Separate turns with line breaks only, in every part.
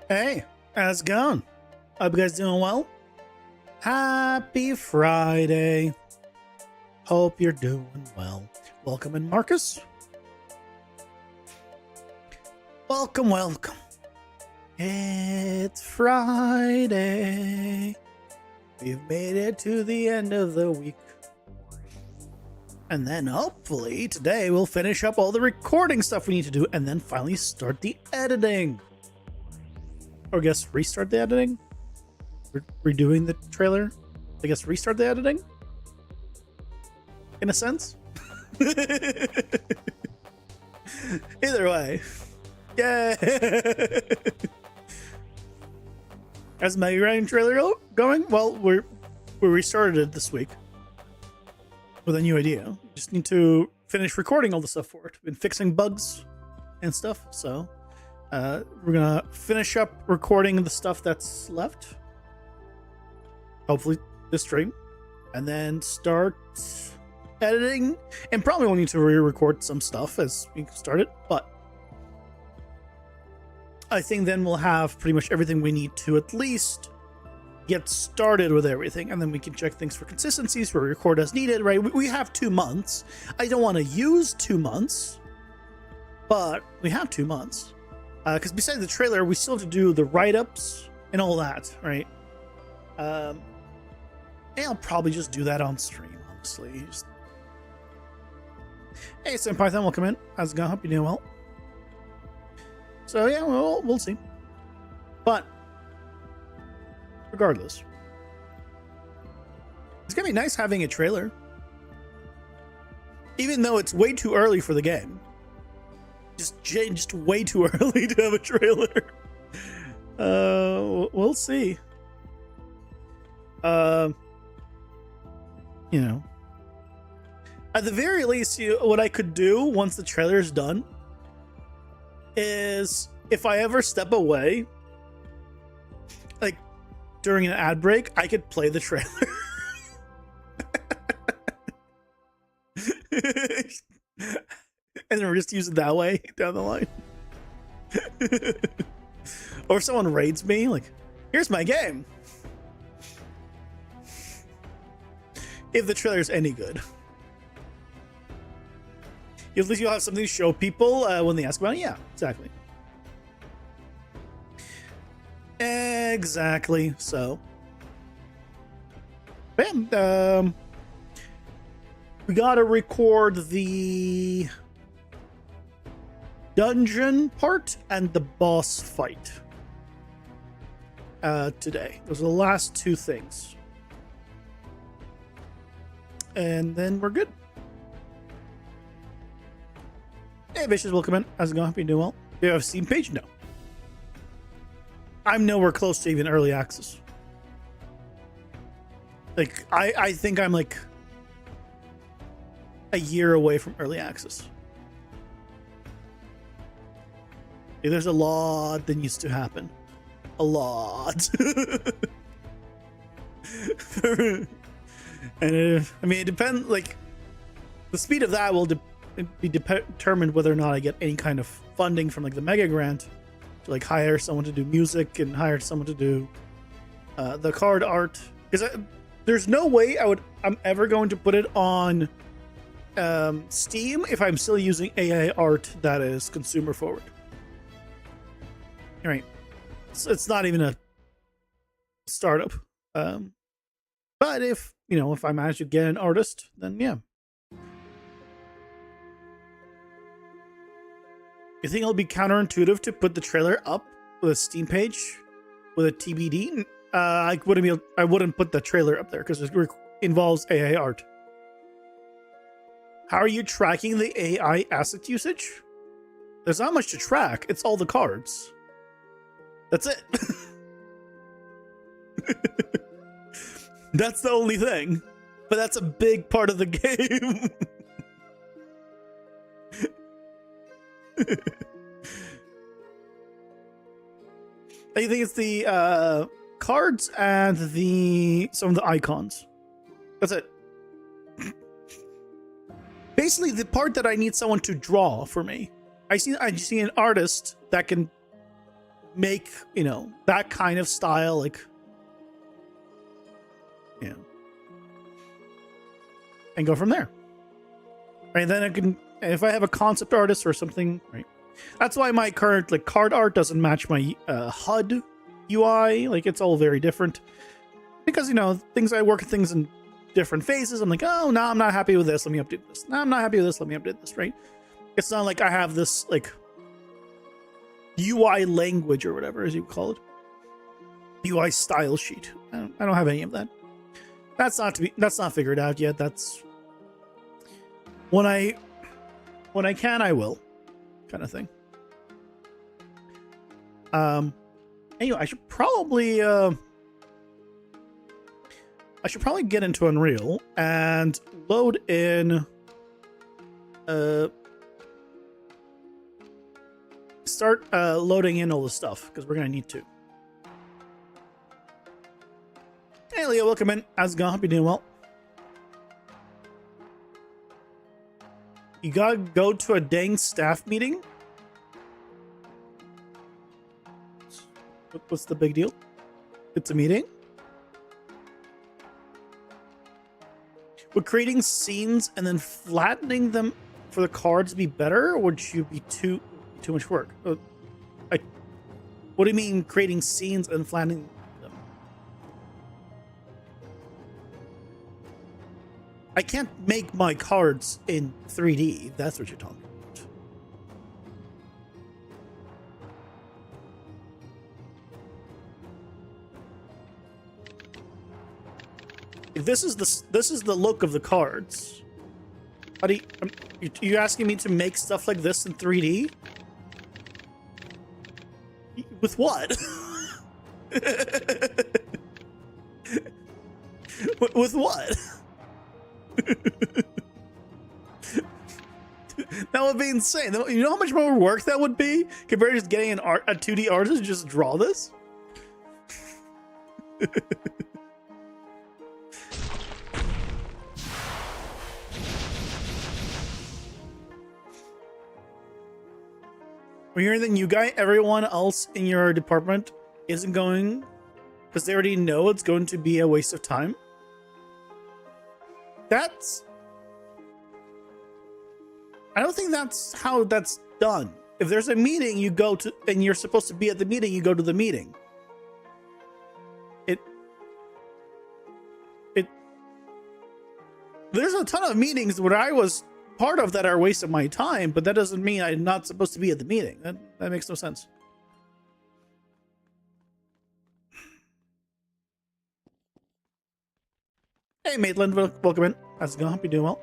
Hey, how's it going? Hope you guys doing well. Happy Friday. Hope you're doing well. Welcome in, Marcus. Welcome, welcome. It's Friday. We've made it to the end of the week. And then hopefully today we'll finish up all the recording stuff we need to do and then finally start the editing. Or I guess restart the editing? Redoing the trailer? I guess restart the editing? In a sense? Either way. Yay! How's the Mega Grant trailer going? Well, we restarted it this week with a new idea. Just need to finish recording all the stuff for it. Been fixing bugs and stuff, so we're gonna finish up recording the stuff that's left. Hopefully this stream, and then start editing. And probably we'll need to re-record some stuff as we start it, but I think then we'll have pretty much everything we need to at least get started with everything, and then we can check things for consistencies, for record as needed, right? We have 2 months. I don't want to use 2 months, but we have 2 months. Because besides the trailer, we still have to do the write-ups and all that, right? And I'll probably just do that on stream, honestly. Hey, Sam Python, welcome in. How's it going? Hope you're doing well. So yeah, we'll see. But regardless, it's gonna be nice having a trailer, even though it's way too early for the game. Just way too early to have a trailer. We'll see. You know, at the very least, what I could do once the trailer is done is, if I ever step away, like during an ad break, I could play the trailer. And then we're just use it that way down the line. Or if someone raids me, like, here's my game. If the trailer's any good. At least you'll have something to show people when they ask about it. Yeah, exactly. Exactly. So, bam. We gotta record the dungeon part and the boss fight today. Those are the last 2 things. And then we're good. Hey, Vicious, welcome in. How's it going? Hope you're doing well. Do you have a Steam page? No. I'm nowhere close to even early access. Like, I think I'm like a year away from early access. Yeah, there's a lot that needs to happen. A lot. And I mean, it depends. Like, the speed of that will be determined whether or not I get any kind of funding from like the Mega Grant to like hire someone to do music and hire someone to do the card art. Because there's no way I'm ever going to put it on Steam if I'm still using AI art that is consumer forward. All right, it's not even a startup. But if I manage to get an artist, then yeah. You think it'll be counterintuitive to put the trailer up with a Steam page with a TBD? I wouldn't put the trailer up there because it involves AI art. How are you tracking the AI asset usage? There's not much to track. It's all the cards. That's it. That's the only thing. But that's a big part of the game. I think it's the cards and some of the icons. That's it. Basically, the part that I need someone to draw for me. I see an artist that can make, you know, that kind of style, like, you know, and go from there. Right, then I can, if I have a concept artist or something, right? That's why my current like card art doesn't match my HUD UI. Like, it's all very different because, you know, I work at things in different phases. I'm like, oh, no, I'm not happy with this. Let me update this. No, I'm not happy with this. Let me update this. Right? It's not like I have this like UI language or whatever, as you call it, UI style sheet. I don't have any of that. That's not figured out yet. That's when I can, I will, kind of thing. Anyway, I should probably get into Unreal and load in start loading in all the stuff, because we're gonna need to. Hey Leo, welcome in. How's it going? Hope you're doing well. You gotta go to a dang staff meeting? What's the big deal? It's a meeting? Would creating scenes and then flattening them for the cards be better, or would you be too much work? What do you mean creating scenes and flattening them? I can't make my cards in 3D, if that's what you're talking about. If this is the look of the cards, how do you asking me to make stuff like this in 3D? With what? With what? That would be insane. You know how much more work that would be compared to just getting a 2D artist to just draw this? When you're the new guy, everyone else in your department isn't going because they already know it's going to be a waste of time. I don't think that's how that's done. If there's a meeting, you go to, and you're supposed to be at the meeting, you go to the meeting. There's a ton of meetings where I was part of that are a waste of my time, but that doesn't mean I'm not supposed to be at the meeting. That makes no sense. Hey Maitland, welcome in. How's it going? Hope you're doing well.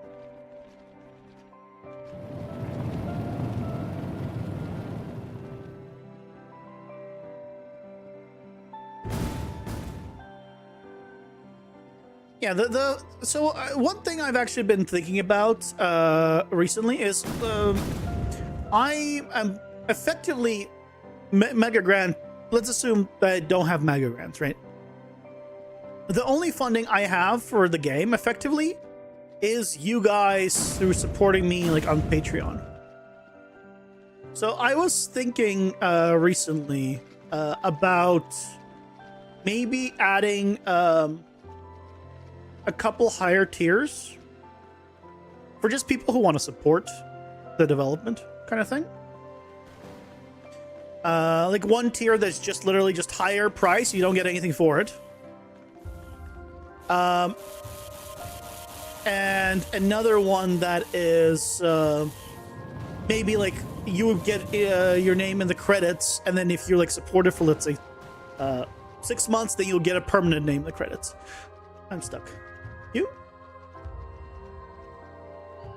Yeah, so one thing I've actually been thinking about recently is I am effectively Mega Grant. Let's assume that I don't have Mega Grants, right? The only funding I have for the game effectively is you guys through supporting me like on Patreon. So I was thinking recently about maybe adding a couple higher tiers for just people who want to support the development kind of thing. Like one tier that's just literally just higher price, you don't get anything for it. And another one that is maybe like you would get your name in the credits, and then if you're like supported for let's say 6 months, then you'll get a permanent name in the credits. I'm stuck. You?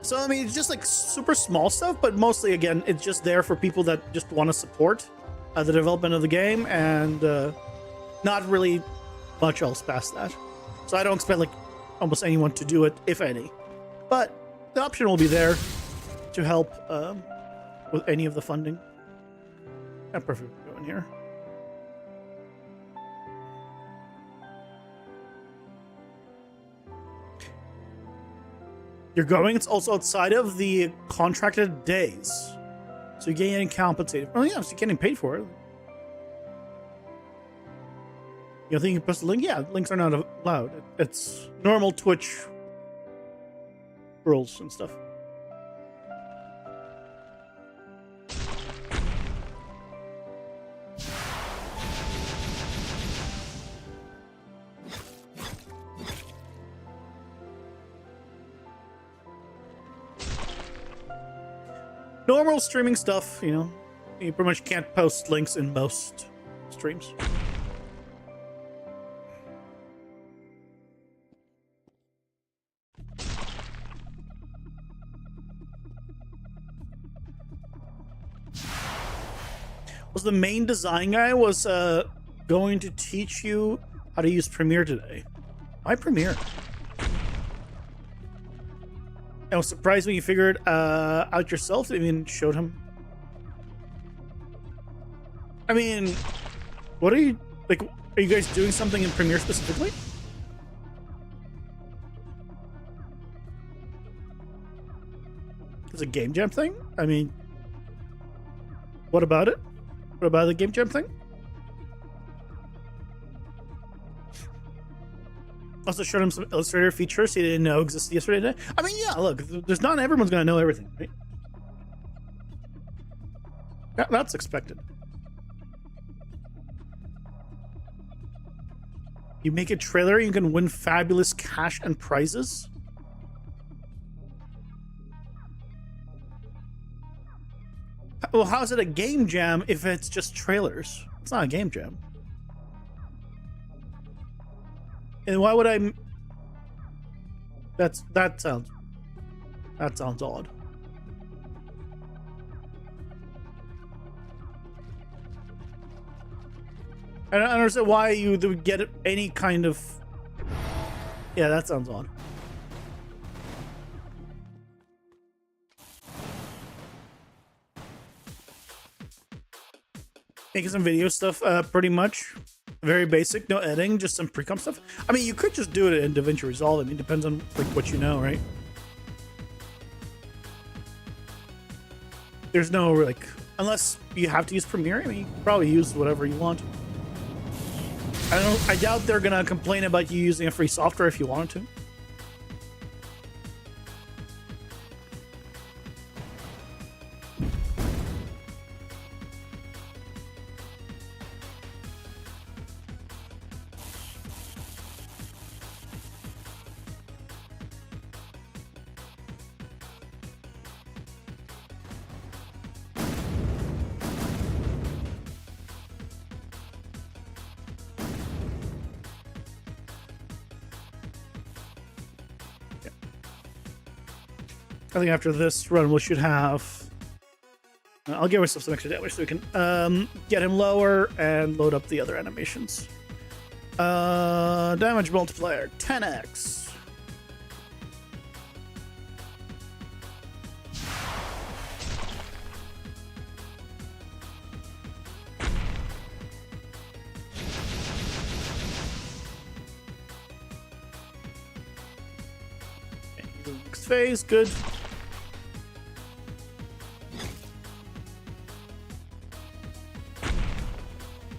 So I mean, it's just like super small stuff, but mostly again, it's just there for people that just want to support the development of the game, and not really much else past that. So I don't expect like almost anyone to do it, if any. But the option will be there to help with any of the funding. I'm perfect going here. You're going, it's also outside of the contracted days. So you're getting compensated. Oh yeah, so you're getting paid for it. You think you can post a link? Yeah, links are not allowed. It's normal Twitch rules and stuff. Normal streaming stuff, you know. You pretty much can't post links in most streams. Was the main design guy going to teach you how to use Premiere today? Why Premiere? I was surprised when you figured out yourself and even showed him. I mean, what are you, like, are you guys doing something in Premiere specifically? It's a game jam thing? I mean, what about it? What about the game jam thing? Also showed him some Illustrator features he didn't know existed yesterday. I mean, yeah, look, there's not everyone's gonna know everything, right? That's expected. You make a trailer, you can win fabulous cash and prizes. Well, how is it a game jam if it's just trailers? It's not a game jam. And why would I? That sounds odd. I don't understand why you would get any kind of. Yeah, that sounds odd. Making some video stuff, pretty much. Very basic, no editing, just some pre-comp stuff. I mean, you could just do it in DaVinci Resolve. I mean, it depends on like what you know, right? There's no like, unless you have to use Premiere. I mean, you can probably use whatever you want. I doubt they're gonna complain about you using a free software if you wanted to. I think after this run, we should have. I'll give myself some extra damage so we can get him lower and load up the other animations. Damage multiplier 10x. Next phase, good.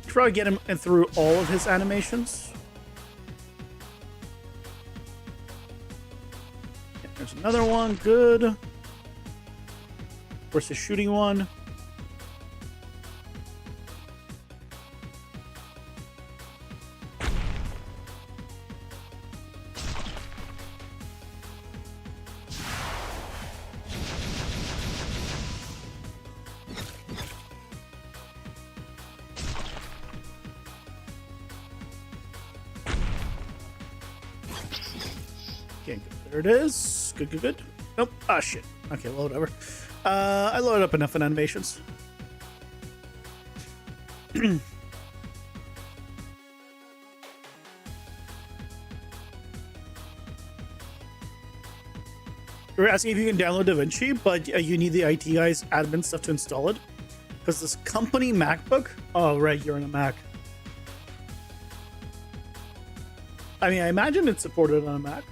Probably get him through all of his animations. Yeah, there's another one. Good. Of course, the shooting one. Okay, there it is. Good, good, good. Nope. Ah, shit. Okay, well, whatever. I loaded up enough in animations. We were asking if you can download DaVinci, but you need the IT guys admin stuff to install it. Because this company MacBook... Oh, right, you're on a Mac. I mean, I imagine it's supported on a Mac.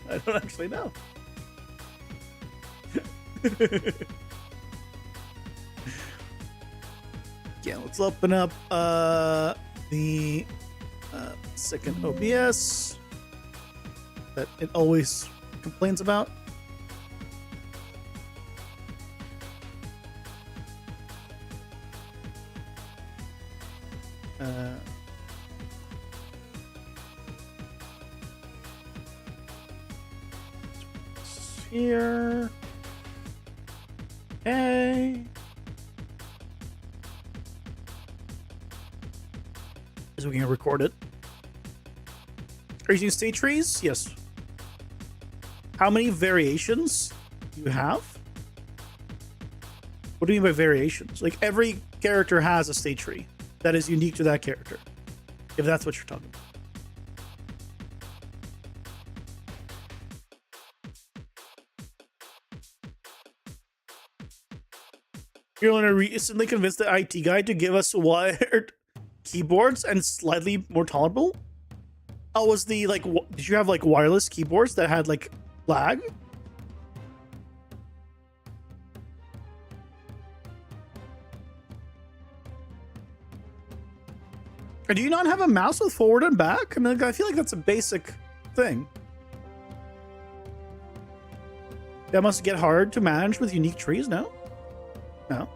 I don't actually know. Yeah, let's open up the second OBS that it always complains about. Here. Okay. So we can record it. Are you using state trees? Yes. How many variations do you have? What do you mean by variations? Like every character has a state tree that is unique to that character. If that's what you're talking about. You're only recently convinced the IT guy to give us wired keyboards and slightly more tolerable. Oh, was the like? Did you have like wireless keyboards that had like lag? Or do you not have a mouse with forward and back? I mean, like, I feel like that's a basic thing. That must get hard to manage with unique trees, no? No.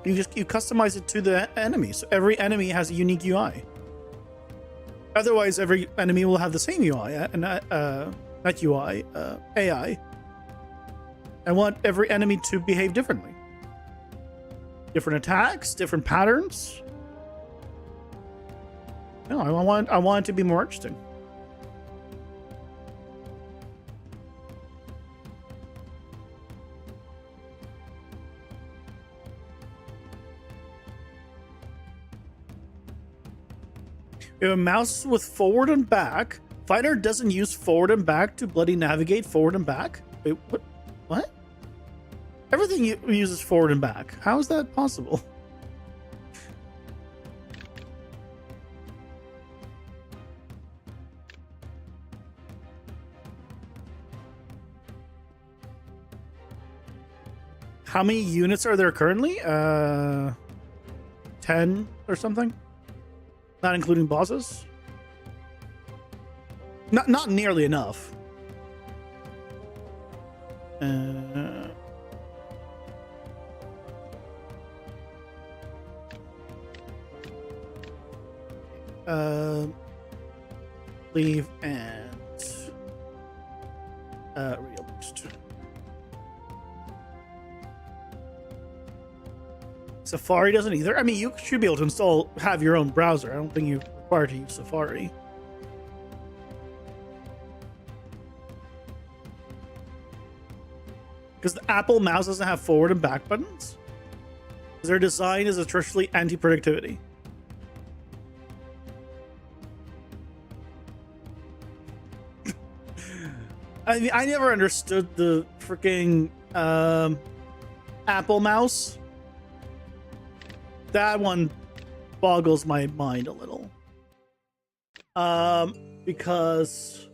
You customize it to the enemy, so every enemy has a unique UI. Otherwise, every enemy will have the same UI, and not UI, AI. I want every enemy to behave differently. Different attacks, different patterns. No, I want it to be more interesting. We have a mouse with forward and back. Fighter doesn't use forward and back to bloody navigate forward and back. Wait, what? What? Everything uses forward and back. How is that possible? How many units are there currently? 10 or something? Not including bosses? Not nearly enough. Leave and real boost. Safari doesn't either. I mean, you should be able to have your own browser. I don't think you're required to use Safari. Because the Apple mouse doesn't have forward and back buttons. Their design is atrociously anti-productivity. I mean, I never understood the freaking Apple mouse. That one boggles my mind a little. Because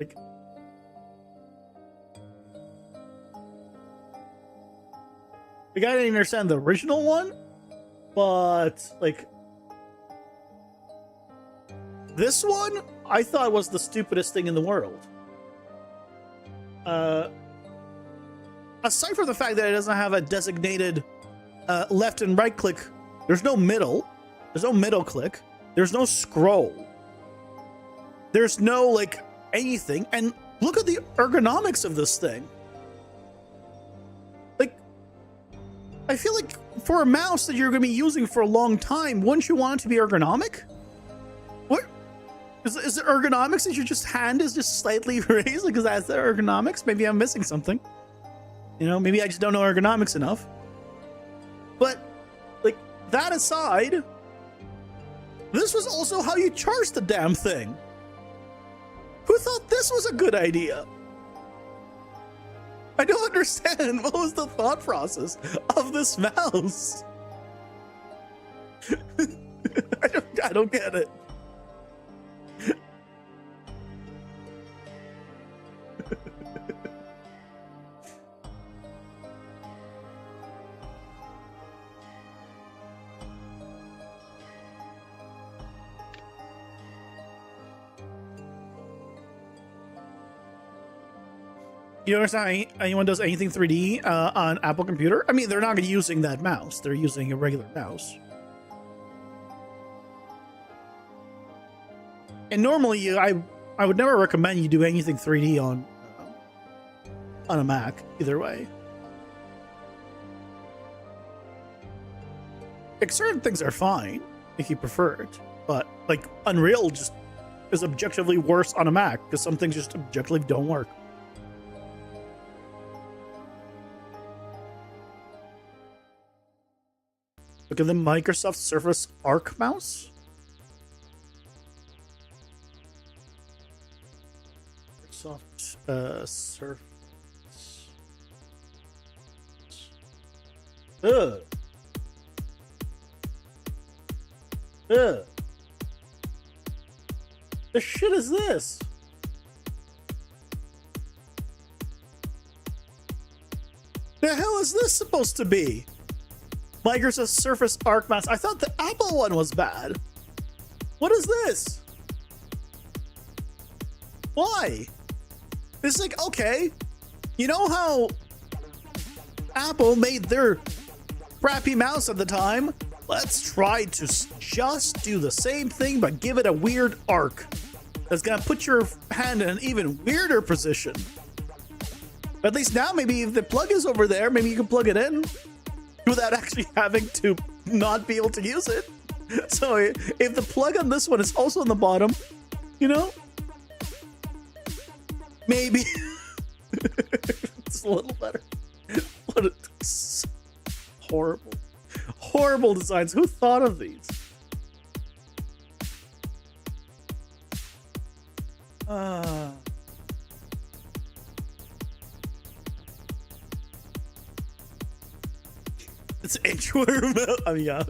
like I didn't understand the original one, but like this one I thought was the stupidest thing in the world. Aside from the fact that it doesn't have a designated left and right click, there's no middle. There's no middle click. There's no scroll. There's no, like, anything. And look at the ergonomics of this thing. Like, I feel like for a mouse that you're going to be using for a long time, wouldn't you want it to be ergonomic? What? Is it ergonomics that your hand is just slightly raised? Because that's the ergonomics? Maybe I'm missing something. You know, maybe I just don't know ergonomics enough. But, like, that aside, this was also how you charge the damn thing. Who thought this was a good idea? I don't understand. What was the thought process of this mouse? I don't get it. You understand anyone does anything 3D on Apple computer? I mean, they're not using that mouse. They're using a regular mouse. And normally, I would never recommend you do anything 3D on a Mac, either way. Like, certain things are fine if you prefer it, but like Unreal just is objectively worse on a Mac because some things just objectively don't work. Look at the Microsoft Surface Arc mouse. Microsoft Surface. Ugh. Ugh. The shit is this? The hell is this supposed to be? Microsoft Surface Arc mouse. I thought the Apple one was bad. What is this? Why? It's like, okay, you know how Apple made their crappy mouse at the time? Let's try to just do the same thing, but give it a weird arc that's gonna put your hand in an even weirder position. But at least now, maybe if the plug is over there, maybe you can plug it in without actually having to not be able to use it. So if the plug on this one is also on the bottom, you know, maybe it's a little better. What a horrible, horrible designs. Who thought of these? It's inchworm. I mean, yeah.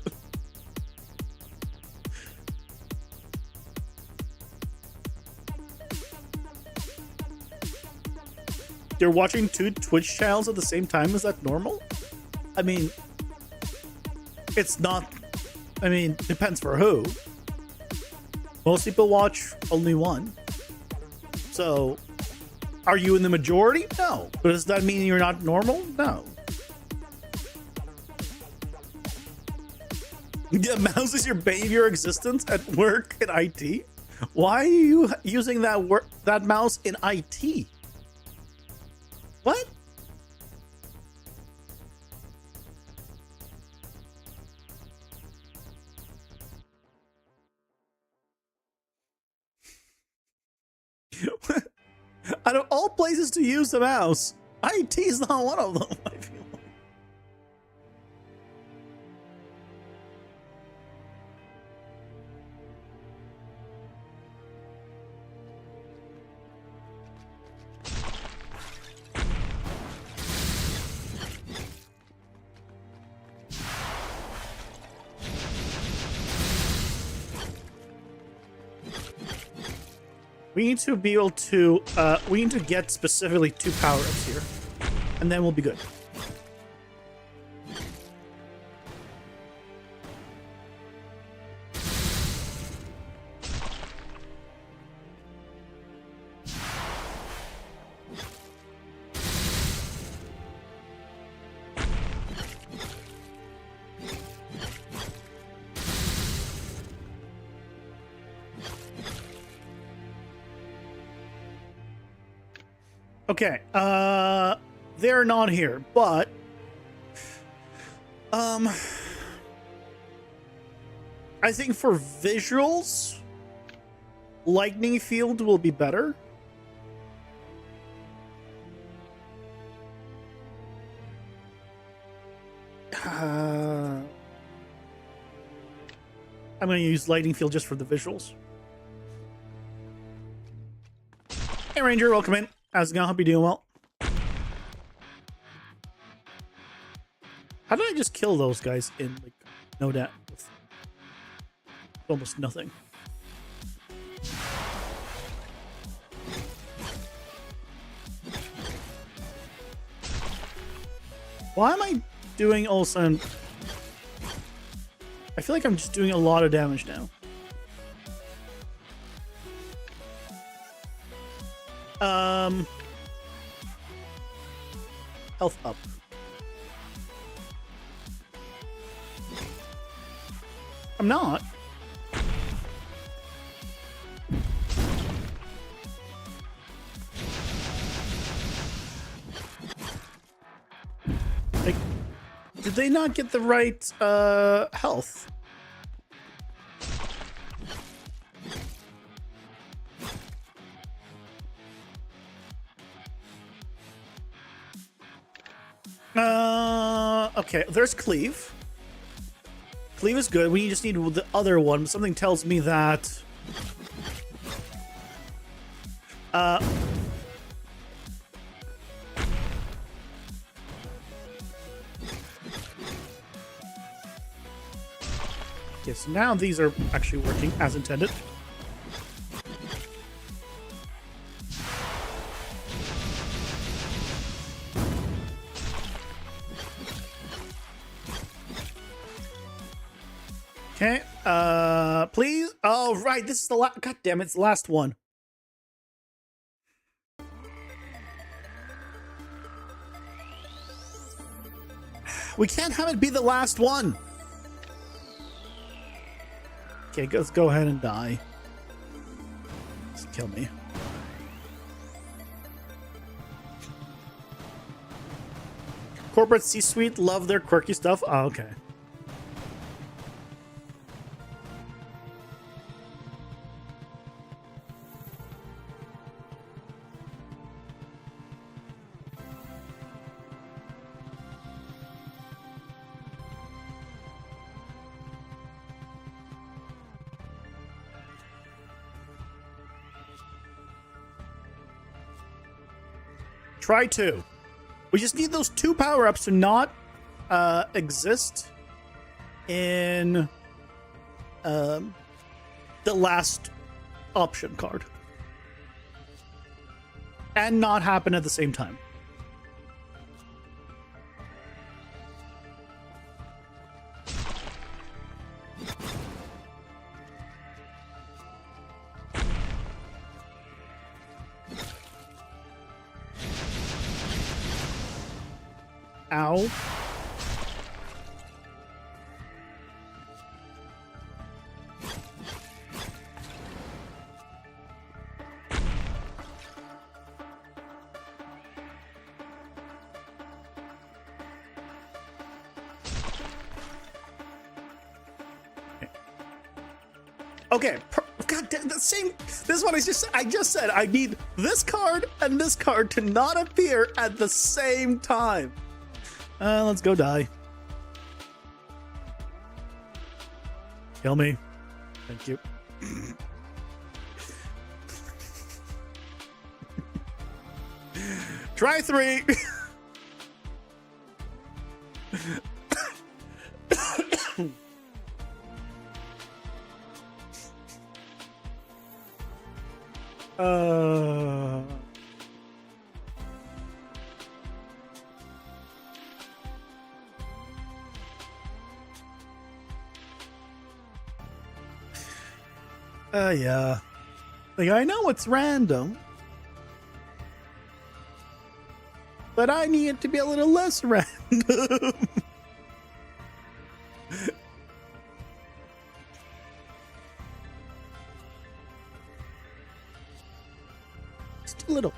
You're watching 2 Twitch channels at the same time. Is that normal? I mean, it's not. I mean, depends for who. Most people watch only one. So, are you in the majority? No. But does that mean you're not normal? No. Yeah, mouse is your bane of your existence at work in IT. Why are you using that mouse in IT? What? Out of all places to use the mouse, IT is not one of them, I feel like. We need to be able to, we need to get specifically 2 power-ups here, and then we'll be good. Okay, they're not here, but I think for visuals, lightning field will be better. I'm gonna use lightning field just for the visuals. Hey Ranger, welcome in. How's it going? Hope you're doing well. How did I just kill those guys in like no doubt with almost nothing? Why am I doing all of a sudden? I feel like I'm just doing a lot of damage now. health up. I'm not. Like, did they not get the right health? Okay, there's Cleave. Cleave is good. We just need the other one. Something tells me that... Yes, now these are actually working as intended. Okay, please. Oh, right, this is the last. God damn it, it's the last one. We can't have it be the last one. Okay, let's go ahead and die. Just kill me. Corporate C-suite love their quirky stuff. Oh, okay. Try two. We just need those two power-ups to not exist in the last option card. And not happen at the same time. Ow. Okay. God damn, the same. This is what I just said. I need this card and this card to not appear at the same time. Let's go die. Kill me. Thank you. Try three. Yeah. Like, I know it's random, but I need it to be a little less random. Just a little.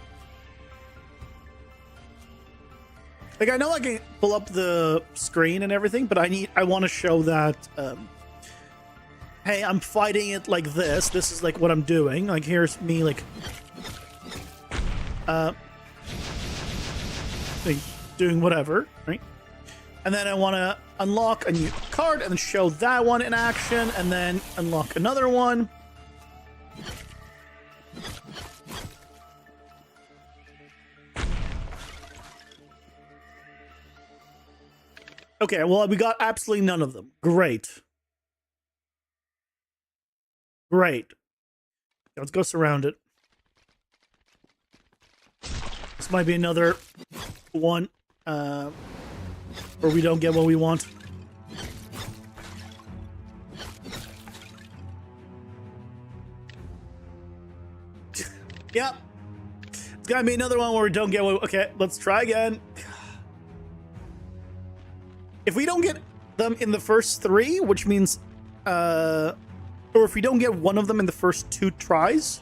Like, I know I can pull up the screen and everything, but I want to show that, hey, I'm fighting it like this. This is like what I'm doing. Like, here's me, like doing whatever, right? And then I want to unlock a new card and then show that one in action and then unlock another one. Okay, well, we got absolutely none of them. Great. Great. Let's go surround it. This might be another one where we don't get what we want. Yep. It's gotta be another one where we don't get what... Okay, let's try again. If we don't get them in the first 3, which means, or if we don't get one of them in the first 2 tries,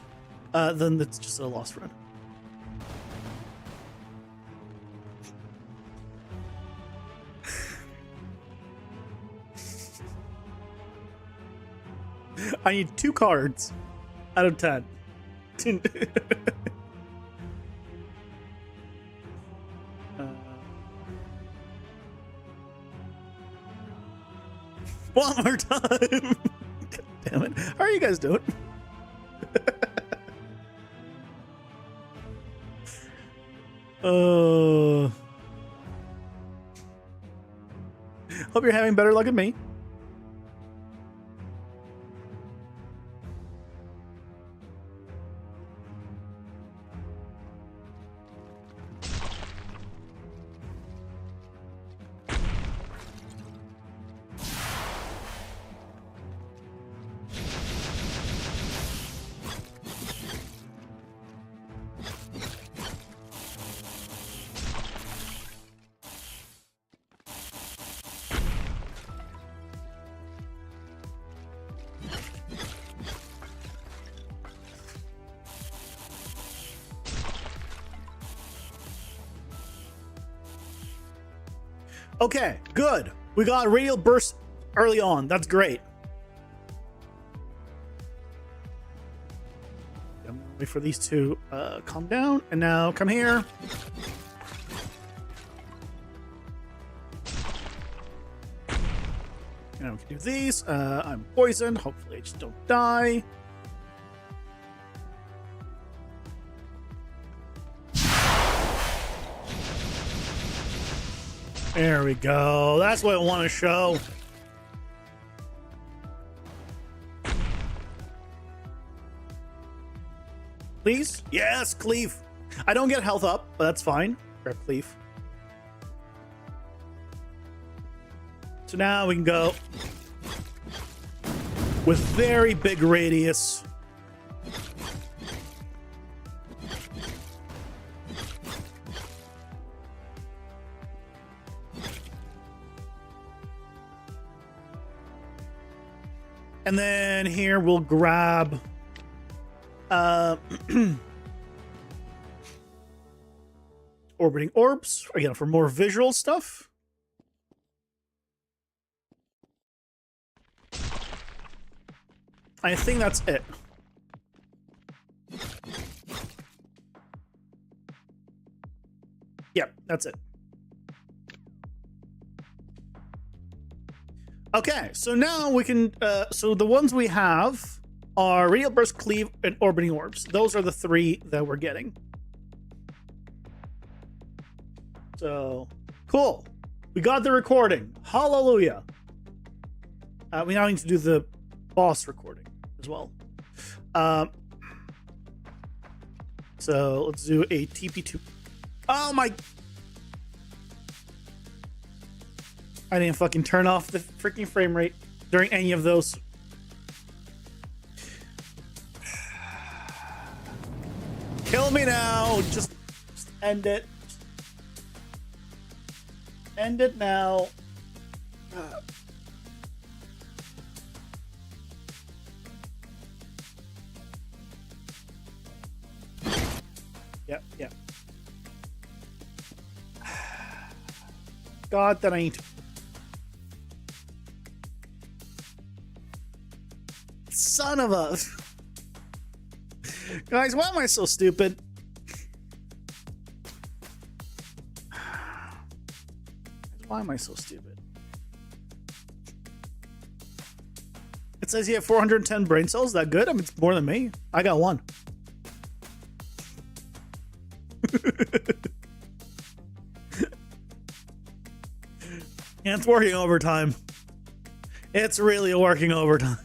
then it's just a lost run. I need 2 cards out of 10. One more time. God damn it. How are you guys doing? Hope you're having better luck than me. Okay, good. We got radial burst early on. That's great. I'm gonna wait for these to calm down. And now come here. Now we can do these. I'm poisoned. Hopefully I just don't die. There we go. That's what I want to show. Please? Yes, cleave. I don't get health up, but that's fine. Grab cleave. So now we can go with very big radius. And then here we'll grab orbiting orbs, again, for more visual stuff. I think that's it. Yep, that's it. Okay, so now we can, so the ones we have are Radial Burst, Cleave, and Orbiting Orbs. Those are the 3 that we're getting. So, cool. We got the recording. Hallelujah. We now need to do the boss recording as well. So, let's do a TP2. Oh my... I didn't fucking turn off the freaking frame rate during any of those. Kill me now. Just end it. End it now. Yep, yep. God, that I need to... Son of a... Guys, why am I so stupid? Why am I so stupid? It says you have 410 brain cells. Is that good? I mean, it's more than me. I got 1. Yeah, it's working overtime. It's really working overtime.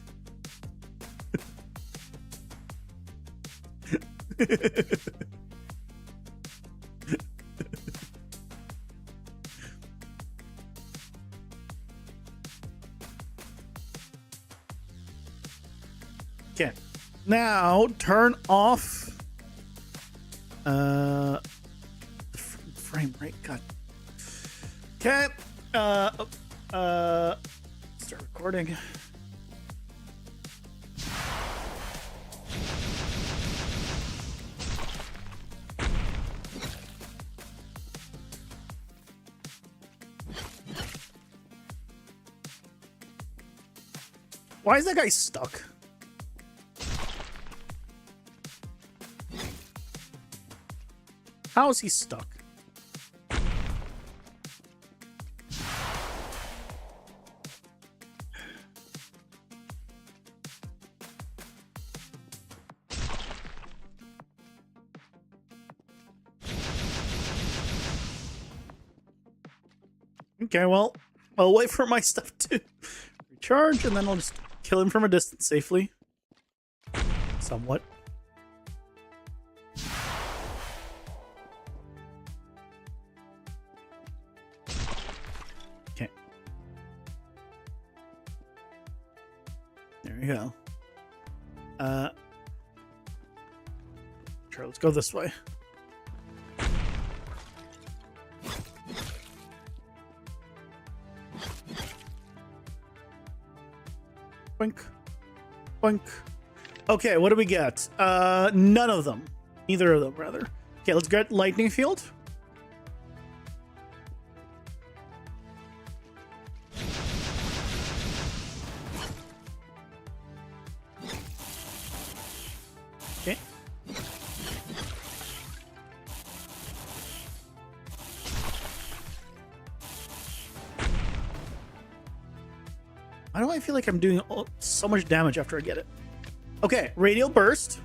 Okay, now turn off the frame rate. God. Okay, Start recording. Why is that guy stuck? How is he stuck? Okay, well, I'll wait for my stuff to recharge, and then I'll just kill him from a distance safely. Somewhat. Okay. There we go. Sure, let's go this way. Boink. Boink. Okay, what do we get? None of them. Neither of them, rather. Okay, let's get lightning field. Okay. Why do I feel like I'm doing so much damage after I get it? Okay, radial burst.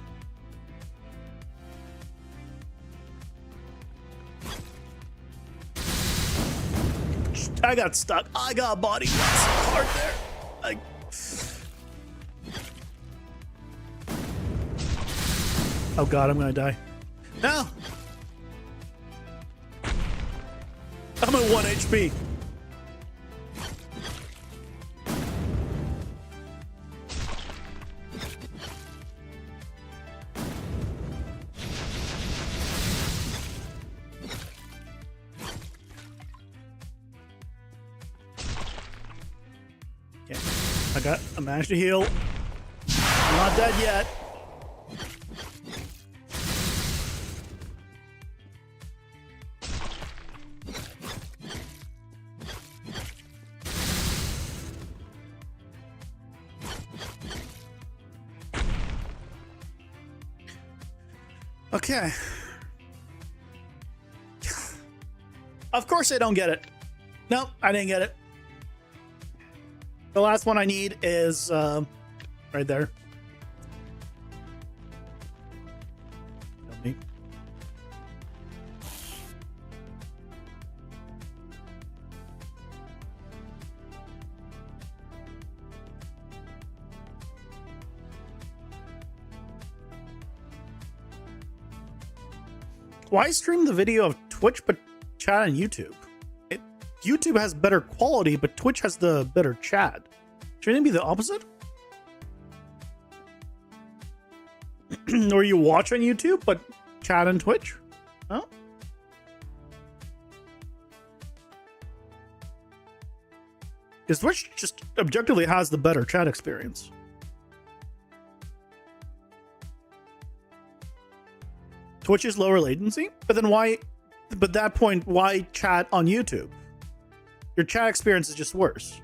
I got stuck. I got body hard there. Oh god, I'm gonna die. No! I'm at 1 HP. I managed to heal. I'm not dead yet. Okay. Of course I don't get it. Nope, I didn't get it. The last one I need is right there. Help me. Why stream the video of Twitch but chat on YouTube? YouTube has better quality, but Twitch has the better chat. Shouldn't it be the opposite? Or you watch on YouTube, but chat on Twitch? No? Because Twitch just objectively has the better chat experience. Twitch is lower latency, but then why? But at that point, why chat on YouTube? Your chat experience is just worse.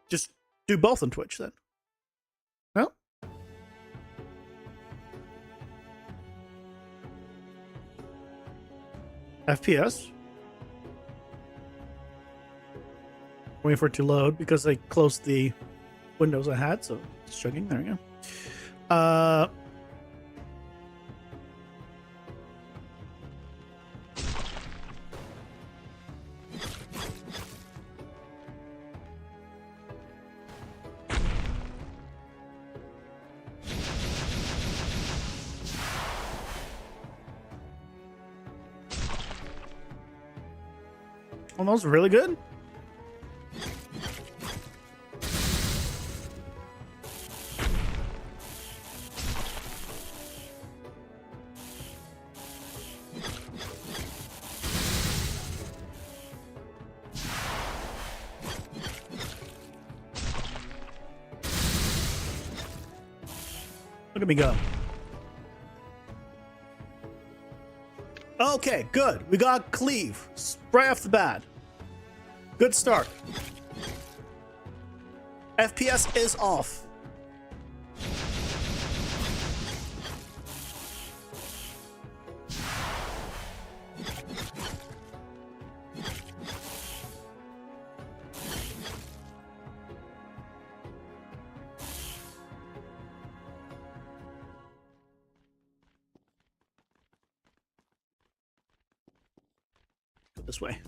Just do both on Twitch then. No? FPS? Waiting for it to load because I closed the windows I had, so it's chugging. There we go. Well, that was really good. Look at me go. Okay, good. We got cleave right off the bat. Good start. FPS is off. Go this way.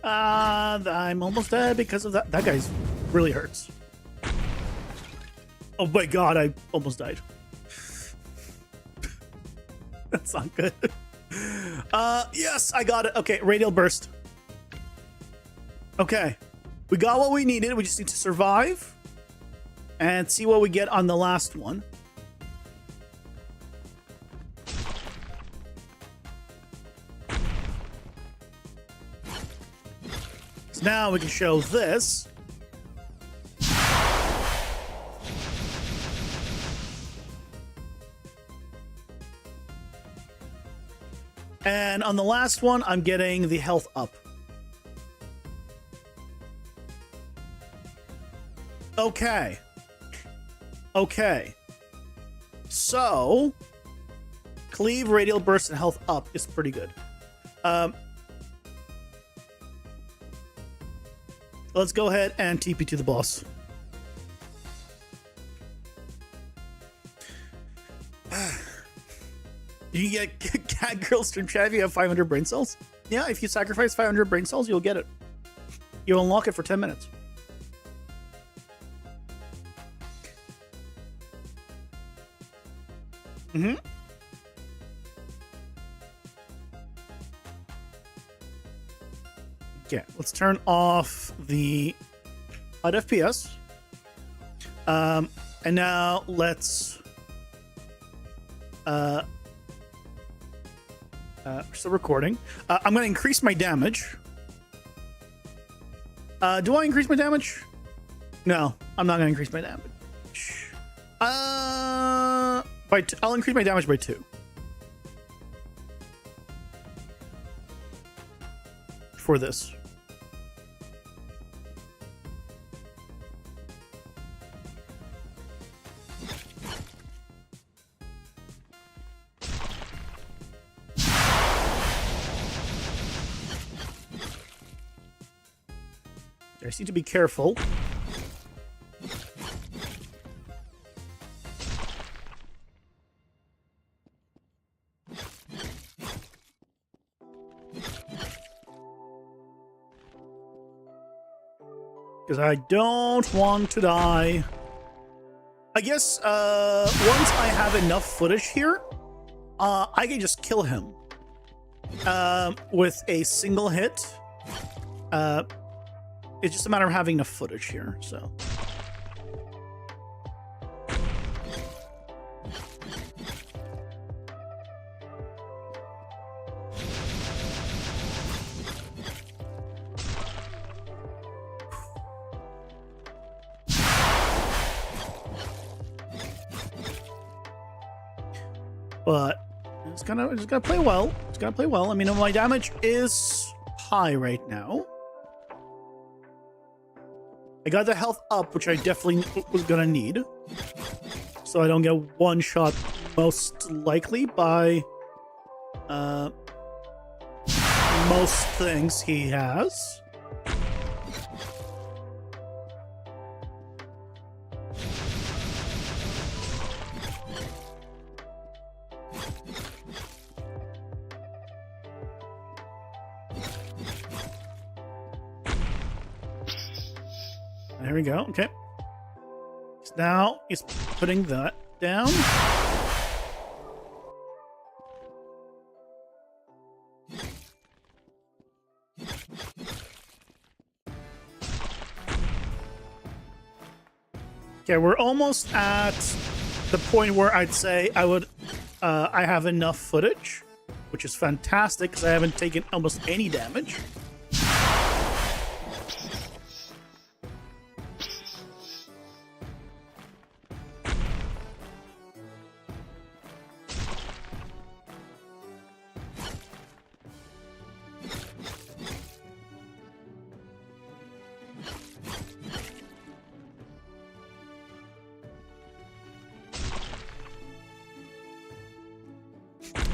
I'm almost dead because of that. That guy's really hurts. Oh my god, I almost died. That's not good. Yes, I got it. Okay, radial burst. Okay. We got what we needed. We just need to survive and see what we get on the last one. So now we can show this. And on the last one, I'm getting the health up. Okay. Okay. So, cleave, radial burst, and health up is pretty good. Let's go ahead and TP to the boss. You can get Cat Girl Stream Chat if you have 500 brain cells. Yeah, if you sacrifice 500 brain cells, you'll get it. You'll unlock it for 10 minutes. Mm-hmm. Okay, let's turn off the HUD FPS. And now let's... we're still recording. I'm going to increase my damage. Do I increase my damage? No, I'm not going to increase my damage. I'll increase my damage by 2. For this. I just need to be careful. Because I don't want to die. I guess once I have enough footage here, I can just kill him with a single hit. It's just a matter of having enough footage here, so. But it's gonna play well. It's gonna play well. I mean, my damage is high right now. I got the health up, which I definitely was gonna need. So I don't get one shot, most likely, by most things he has. There we go. Okay. So now he's putting that down. Okay, we're almost at the point where I'd say I have enough footage, which is fantastic because I haven't taken almost any damage.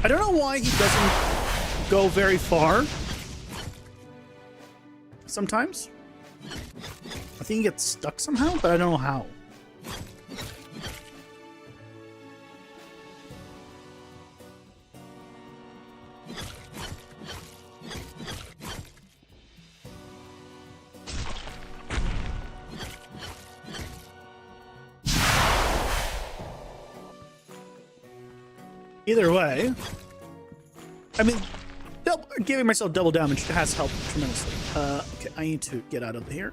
I don't know why he doesn't go very far. Sometimes. I think he gets stuck somehow, but I don't know how. Either way, I mean, giving myself double damage has helped tremendously. Okay, I need to get out of here.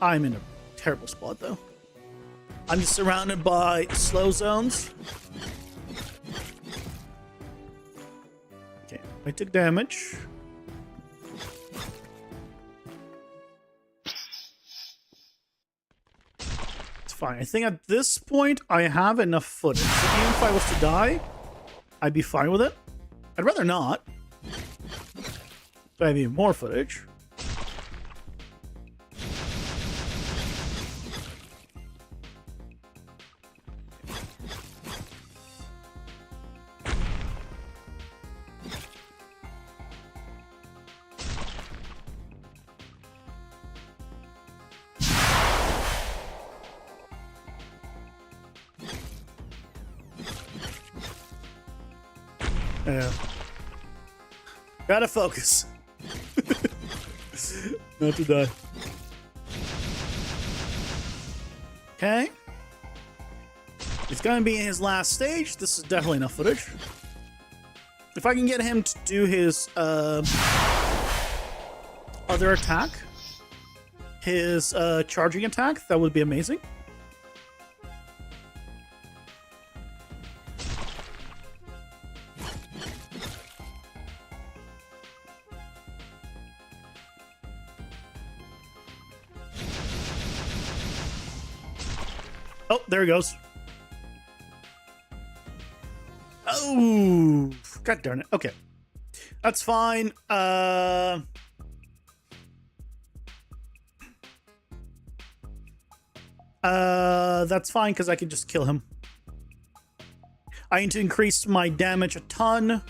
I'm in a terrible spot, though. I'm just surrounded by slow zones. Okay, I took damage. Fine. I think at this point I have enough footage. So even if I was to die, I'd be fine with it. I'd rather not. But I have even more footage. Yeah. Gotta focus. Not to die. Okay. It's gonna be in his last stage. This is definitely enough footage. If I can get him to do his other attack, his charging attack, that would be amazing. Oh, there he goes. Oh, god darn it. Okay. That's fine. That's fine because I can just kill him. I need to increase my damage a ton.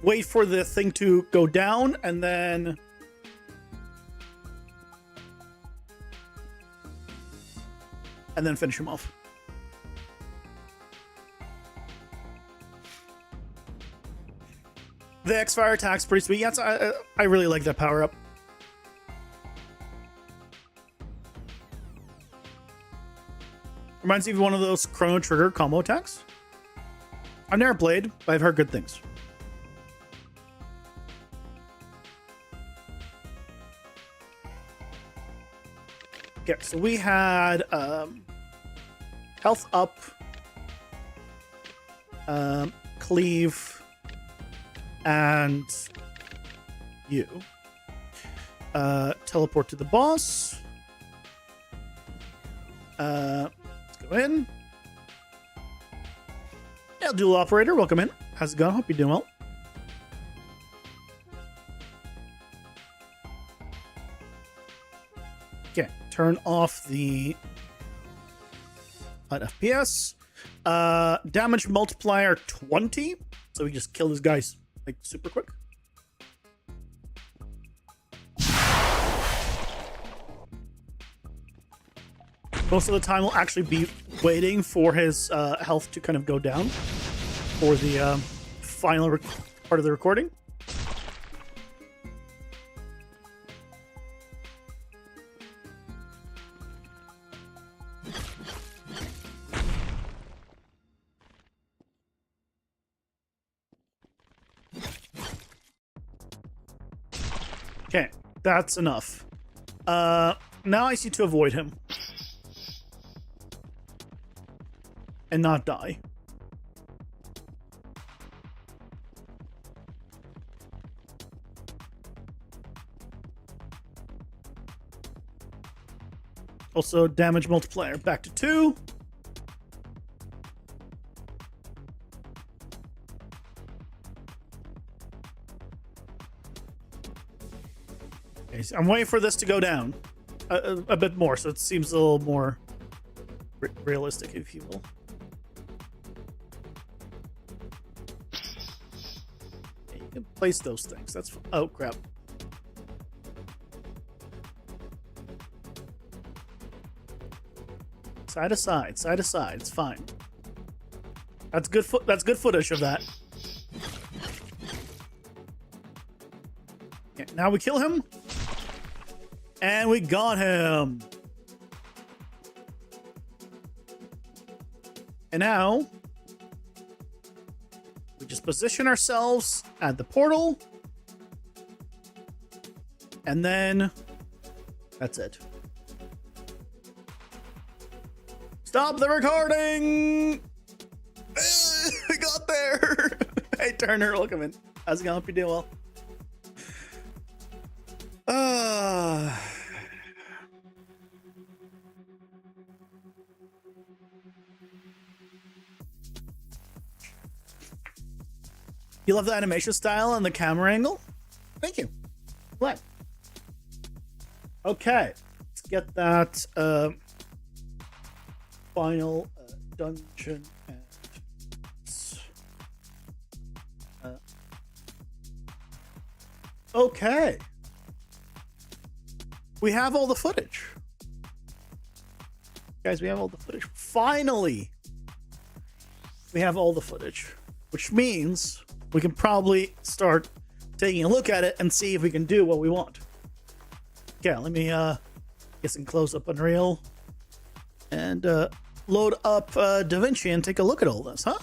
Wait for the thing to go down, and then finish him off. The X-Fire attack's pretty sweet. Yes, I really like that power-up. Reminds me of one of those Chrono Trigger combo attacks. I've never played, but I've heard good things. Okay, so we had health up, cleave, and you. Teleport to the boss. Let's go in. Yeah, dual operator, welcome in. How's it going? Hope you're doing well. Okay, turn off the FPS. Damage multiplier 20. So we just kill these guys like super quick. Most of the time we'll actually be waiting for his health to kind of go down for the final part of the recording. Okay, that's enough. Now I need to avoid him. And not die. Also, damage multiplier back to 2. Okay, so I'm waiting for this to go down a bit more, so it seems a little more realistic, if you will. Okay, you can place those things. That's oh crap. Side to side, side to side. It's fine. That's good. That's good footage of that. Okay, now we kill him, and we got him. And now we just position ourselves at the portal, and then that's it. Stop the recording! We got there! Hey Turner, welcome in. How's it going? Hope you're doing well. You love the animation style and the camera angle? Thank you. Glad. Okay, let's get that final dungeon and okay, we have all the footage, guys. We have all the footage. Finally, we have all the footage, which means we can probably start taking a look at it and see if we can do what we want. Okay, let me get some close-up Unreal and load up DaVinci and take a look at all this, huh?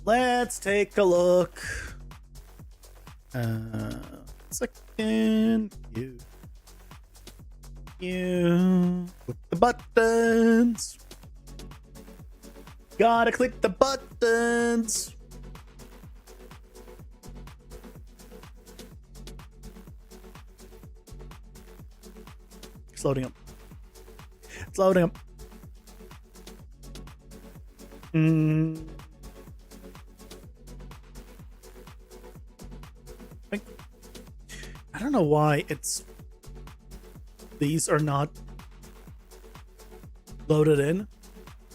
Let's take a look. Second, you with the buttons. Gotta click the buttons. It's loading up. It's loading up. I don't know why these are not loaded in.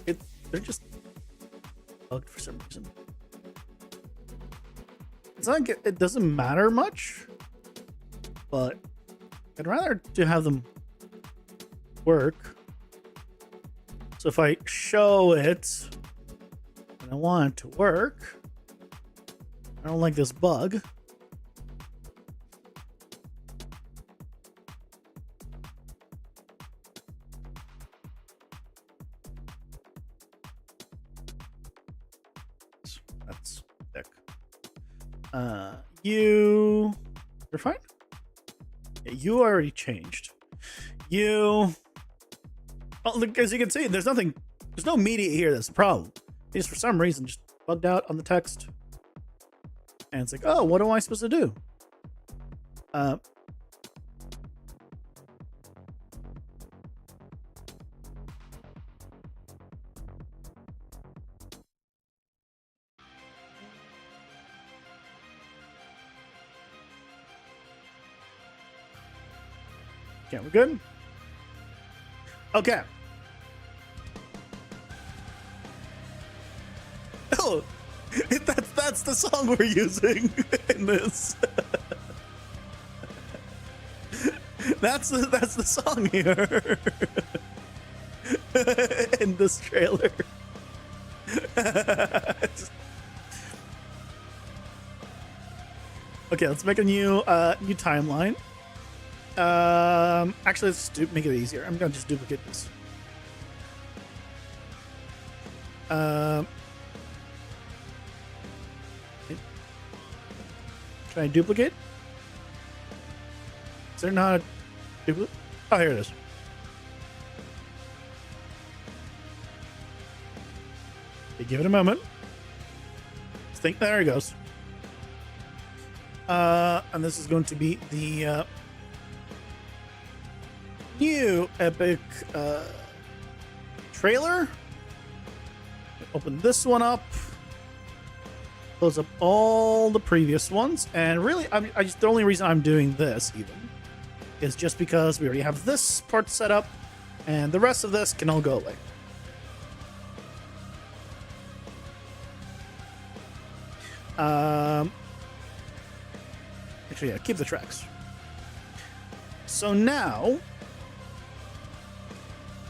They're just bugged for some reason. It's not like it doesn't matter much, but I'd rather to have them work. So if I show it and I want it to work, I don't like this bug. That's thick. You're fine? Yeah, you already changed. Oh, look, as you can see, there's no media here. That's the problem. It just for some reason just bugged out on the text. And it's like, oh, what am I supposed to do? Okay, we're good? Okay. Oh, that's the song we're using in this. That's the song here in this trailer. Okay, let's make a new timeline. Actually, let's make it easier. I'm gonna just duplicate this. Can I duplicate? Is there not a duplicate? Oh, here it is. Okay, give it a moment. Think there it goes. And this is going to be the new Epic trailer. Open this one up. Close up all the previous ones, and really, the only reason I'm doing this even is just because we already have this part set up, and the rest of this can all go away. Actually, yeah, keep the tracks. So now,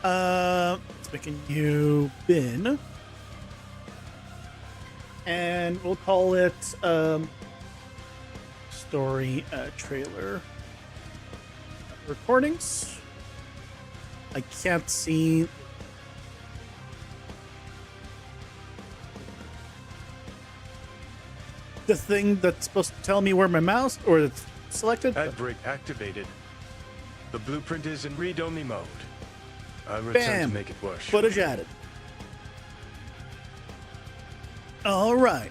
let's make a new bin. And we'll call it story trailer recordings. I can't see the thing that's supposed to tell me where my mouse or it's selected.
Ad break activated. The blueprint is in read-only mode. I return
Bam.
to make it work.
Footage added. All right.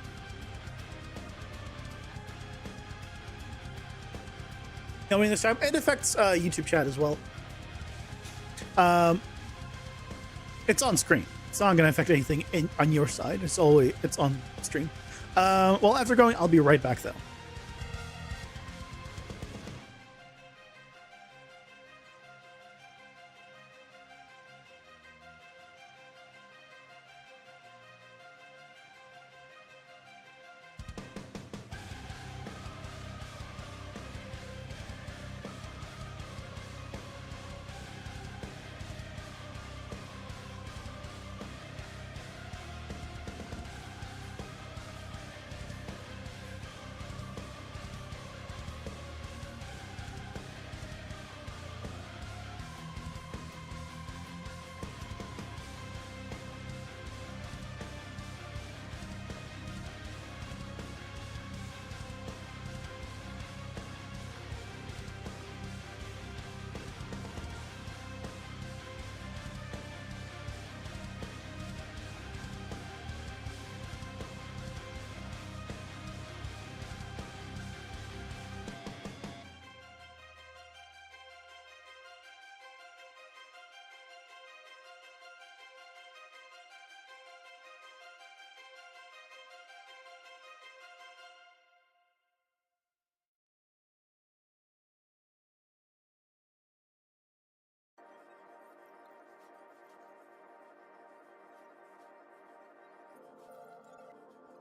Coming this time, it affects YouTube chat as well. It's on screen. It's not going to affect anything on your side. It's on stream. Well, after going, I'll be right back though.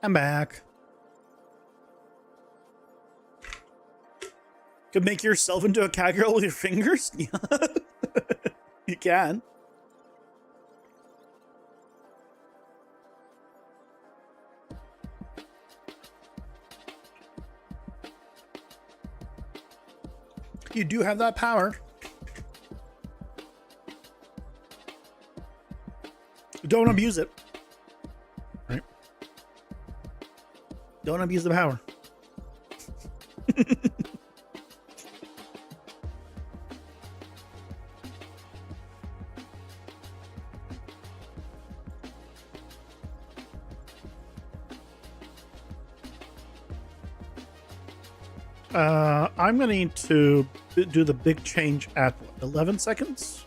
I'm back. Could make yourself into a cat girl with your fingers? Yeah. You can. You do have that power. Don't abuse it. Right? Don't abuse the power. I'm going to need to do the big change at 11 seconds.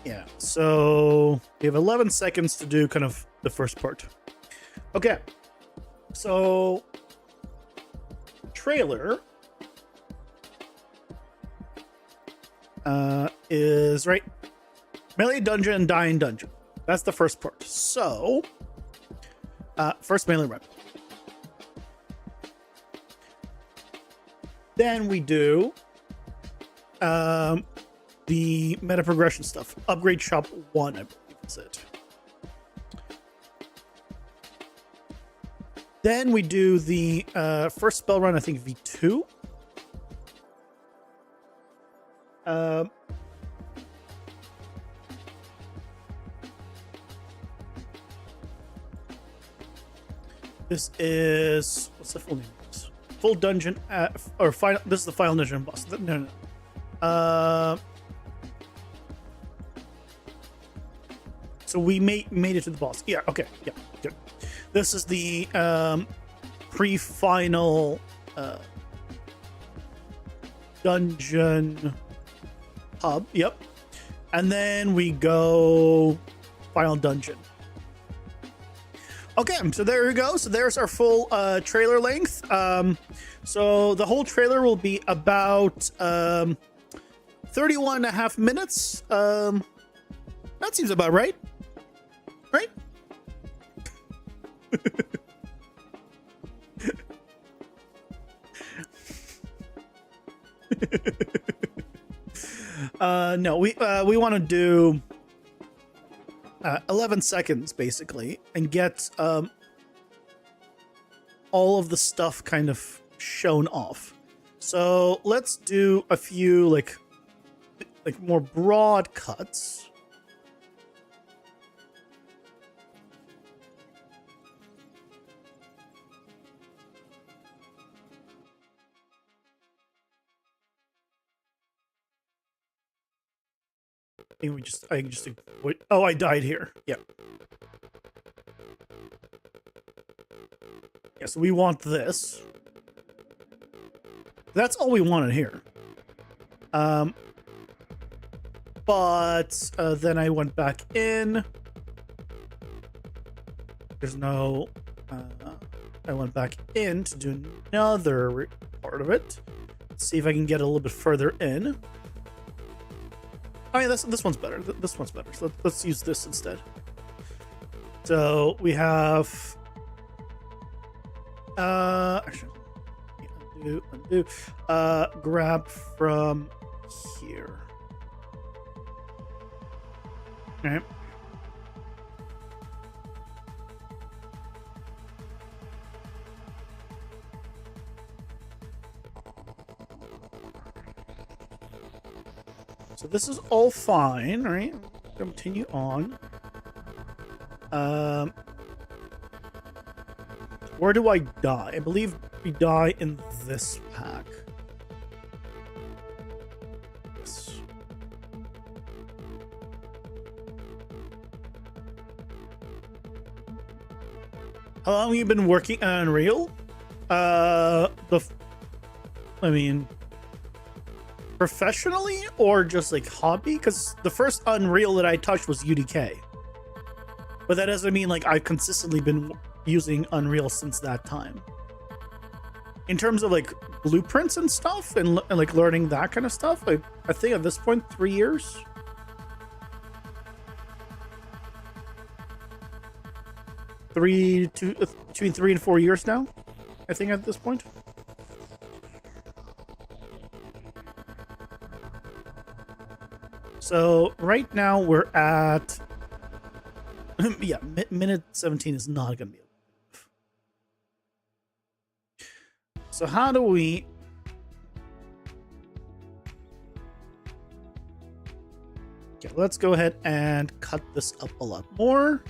Yeah, so we have 11 seconds to do kind of the first part. Okay, so trailer is right. Melee dungeon, dying dungeon. That's the first part. So first melee run. Then we do the meta progression stuff. Upgrade shop 1, I believe is it. Then we do the first spell run, I think V2. This is, what's the full name of this? Full dungeon, or final, this is the final dungeon boss. No. So we made it to the boss. Yeah, okay, yeah, good. This is the pre-final dungeon hub, yep. And then we go final dungeon. Okay, so there we go. So there's our full trailer length. So the whole trailer will be about 31 and a half minutes. That seems about right. Right? No, we want to do 11 seconds basically, and get all of the stuff kind of shown off. So let's do a few like more broad cuts. I can just wait. Oh, I died here. Yeah. Yeah, so we want this. That's all we wanted here. But then I went back in. There's no... I went back in to do another part of it. Let's see if I can get a little bit further in. I mean, this one's better. This one's better. So let's use this instead. So we have... actually, undo. Grab from here. All right. So this is all fine, right? Continue on. Where do I die? I believe we die in this pack. Yes. How long have you been working on Unreal? I mean, professionally or just like hobby? Because the first Unreal that I touched was UDK. But that doesn't mean like I've consistently been using Unreal since that time. In terms of like blueprints and stuff and like learning that kind of stuff, I think at this point 3 years. Between 3 and 4 years now, I think at this point. So right now we're at yeah, minute 17 is not gonna be enough. So how do we okay, let's go ahead and cut this up a lot more.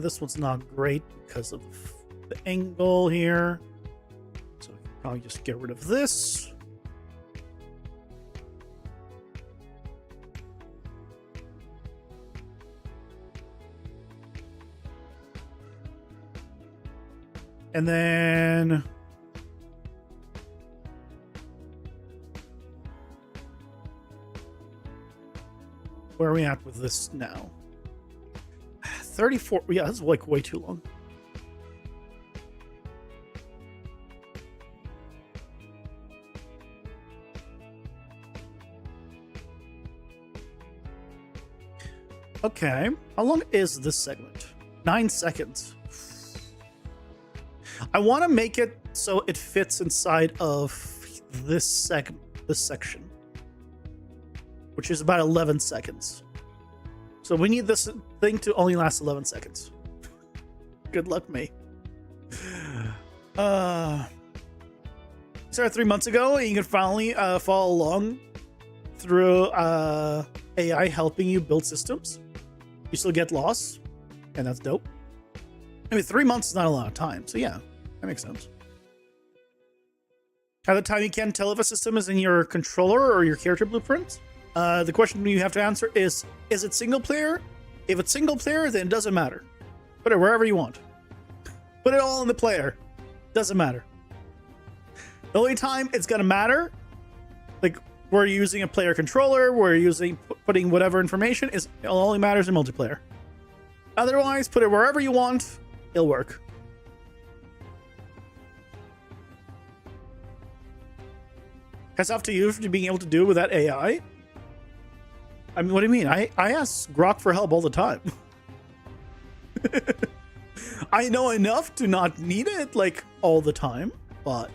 This one's not great because of the angle here. So we can probably just get rid of this. And then where are we at with this now? 34. Yeah, that's like way too long. Okay, how long is this segment? 9 seconds. I want to make it so it fits inside of this section, which is about 11 seconds. So we need this thing to only last 11 seconds. Good luck, me. Started 3 months ago, and you can finally follow along through AI helping you build systems. You still get loss, and that's dope. I mean, 3 months is not a lot of time, so yeah, that makes sense. At the time, you can't tell if a system is in your controller or your character blueprint. The question you have to answer is it single player? If it's single player, then it doesn't matter. Put it wherever you want. Put it all in the player. Doesn't matter. The only time it's gonna matter, like where you're using a player controller, where you're using putting whatever information, is it only matters in multiplayer. Otherwise, put it wherever you want, it'll work. That's up to you for being able to do it with that AI. I mean, what do you mean? I ask Grok for help all the time. I know enough to not need it like all the time, but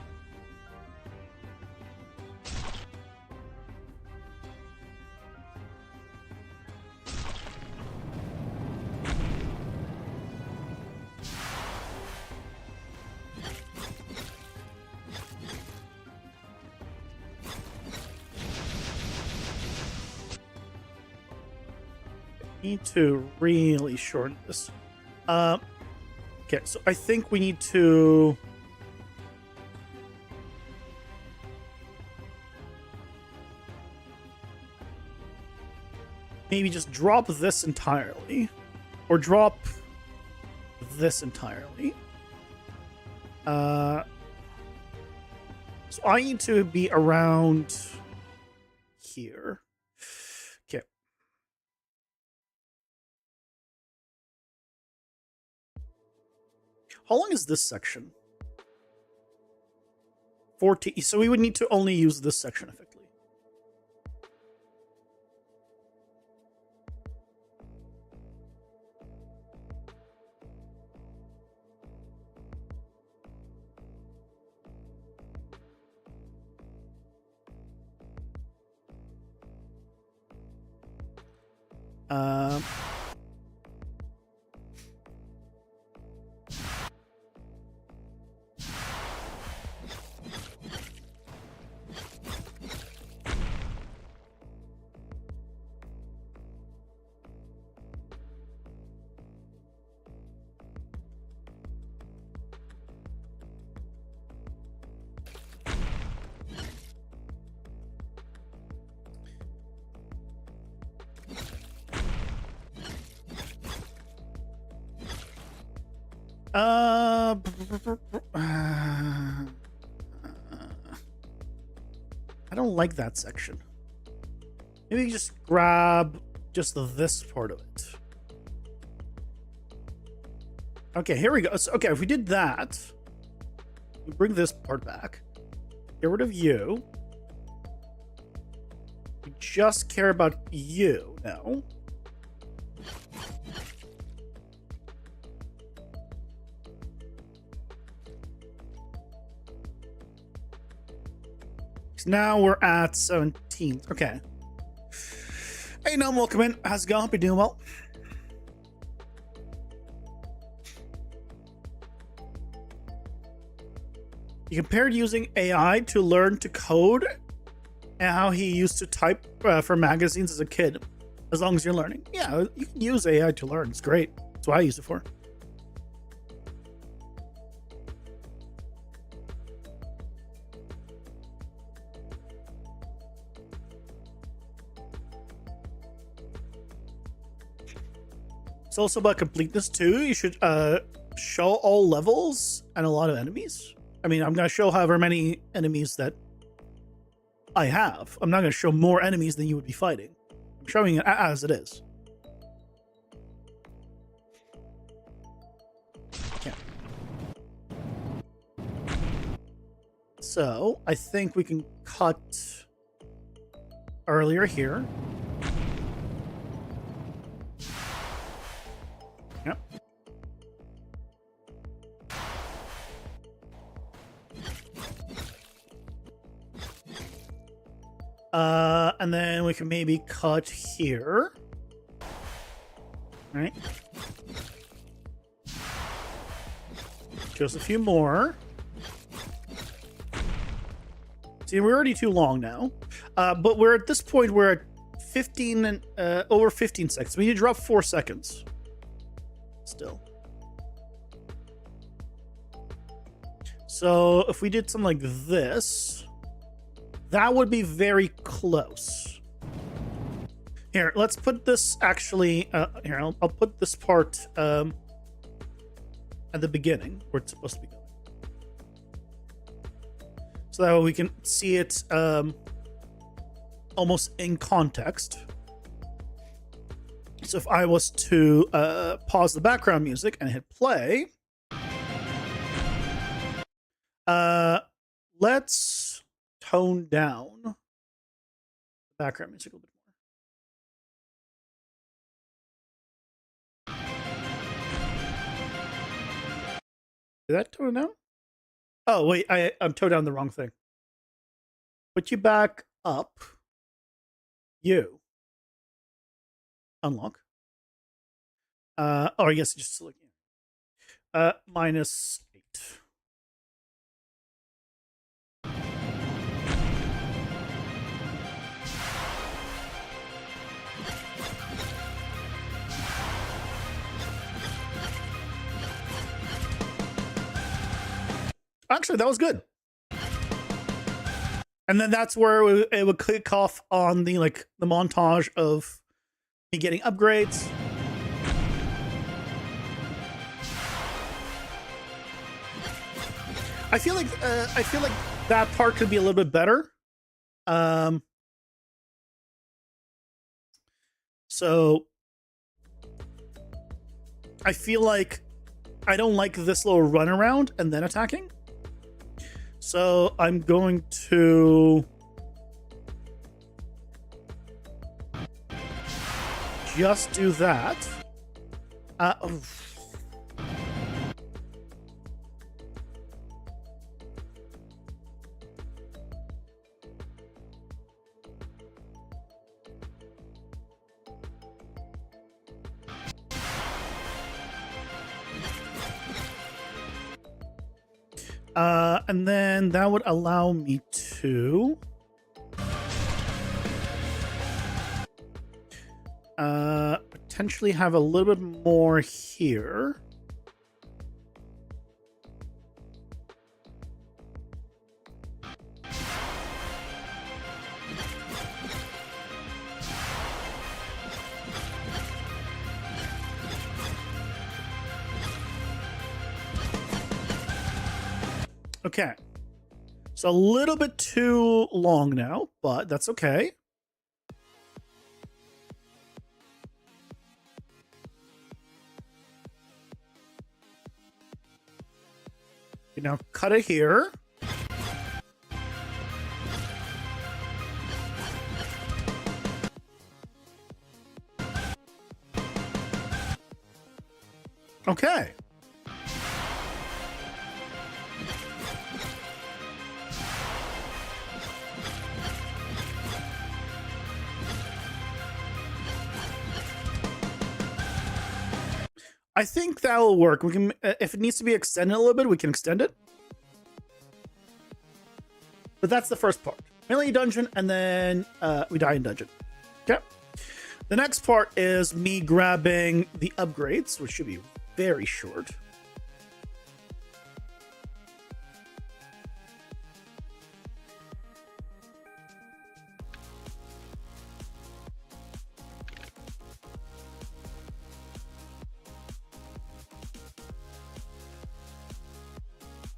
need to really shorten this. Okay, so I think we need to maybe just drop this entirely, or drop this entirely. So I need to be around here. Okay. How long is this section? 14. So we would need to only use this section effectively. I don't like that section. Maybe just grab just this part of it. Okay, here we go. So, okay, if we did that, we bring this part back. Get rid of you. We just care about you now. Now we're at 17. Okay. Hey, no, welcome in. How's it going? Be doing well. You compared using AI to learn to code and how he used to type for magazines as a kid. As long as you're learning. Yeah, you can use AI to learn. It's great. That's what I use it for. It's also about completeness too. You should show all levels and a lot of enemies. I mean, I'm going to show however many enemies that I have. I'm not going to show more enemies than you would be fighting. I'm showing it as it is. Okay. So, I think we can cut earlier here. Yep. And then we can maybe cut here. Right. Just a few more. See, we're already too long now. But we're at this point, we're at 15 and over 15 seconds. We need to drop 4 seconds. Still. So if we did something like this, that would be very close. Here, let's put this actually. Here, I'll put this part at the beginning where it's supposed to be going, so that way we can see it almost in context. So if I was to pause the background music and hit play, let's tone down the background music a little bit more. Did that tone down? Oh, wait, I'm toned down the wrong thing. Put you back up. You. Unlock. Oh, I guess just select -8. Actually, that was good. And then that's where it would kick off on the the montage of me getting upgrades. I feel like that part could be a little bit better. So I feel like I don't like this little runaround and then attacking. So I'm going to just do that. And then that would allow me to potentially have a little bit more here. Okay, so a little bit too long now, but that's okay. You now cut it here. Okay. I think that will work. We can, if it needs to be extended a little bit, we can extend it. But that's the first part. Melee dungeon, and then we die in dungeon. Okay. The next part is me grabbing the upgrades, which should be very short.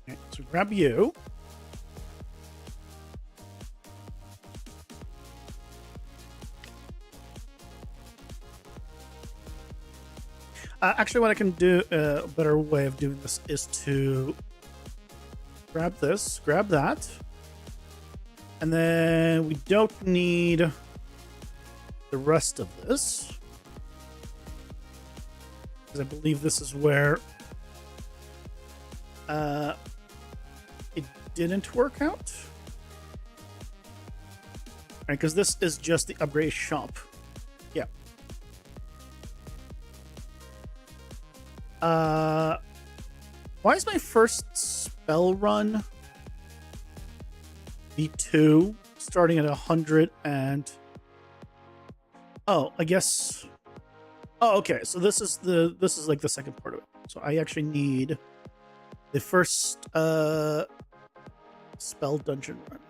Okay, so grab you. Actually, what I can do, a better way of doing this is to grab this, grab that, and then we don't need the rest of this, because I believe this is where it didn't work out. Right, because this is just the upgrade shop. Yeah. Why is my first spell run V2 starting at 100 and Oh, I guess. Oh, okay. So this is like the second part of it. So I actually need the first spell dungeon run.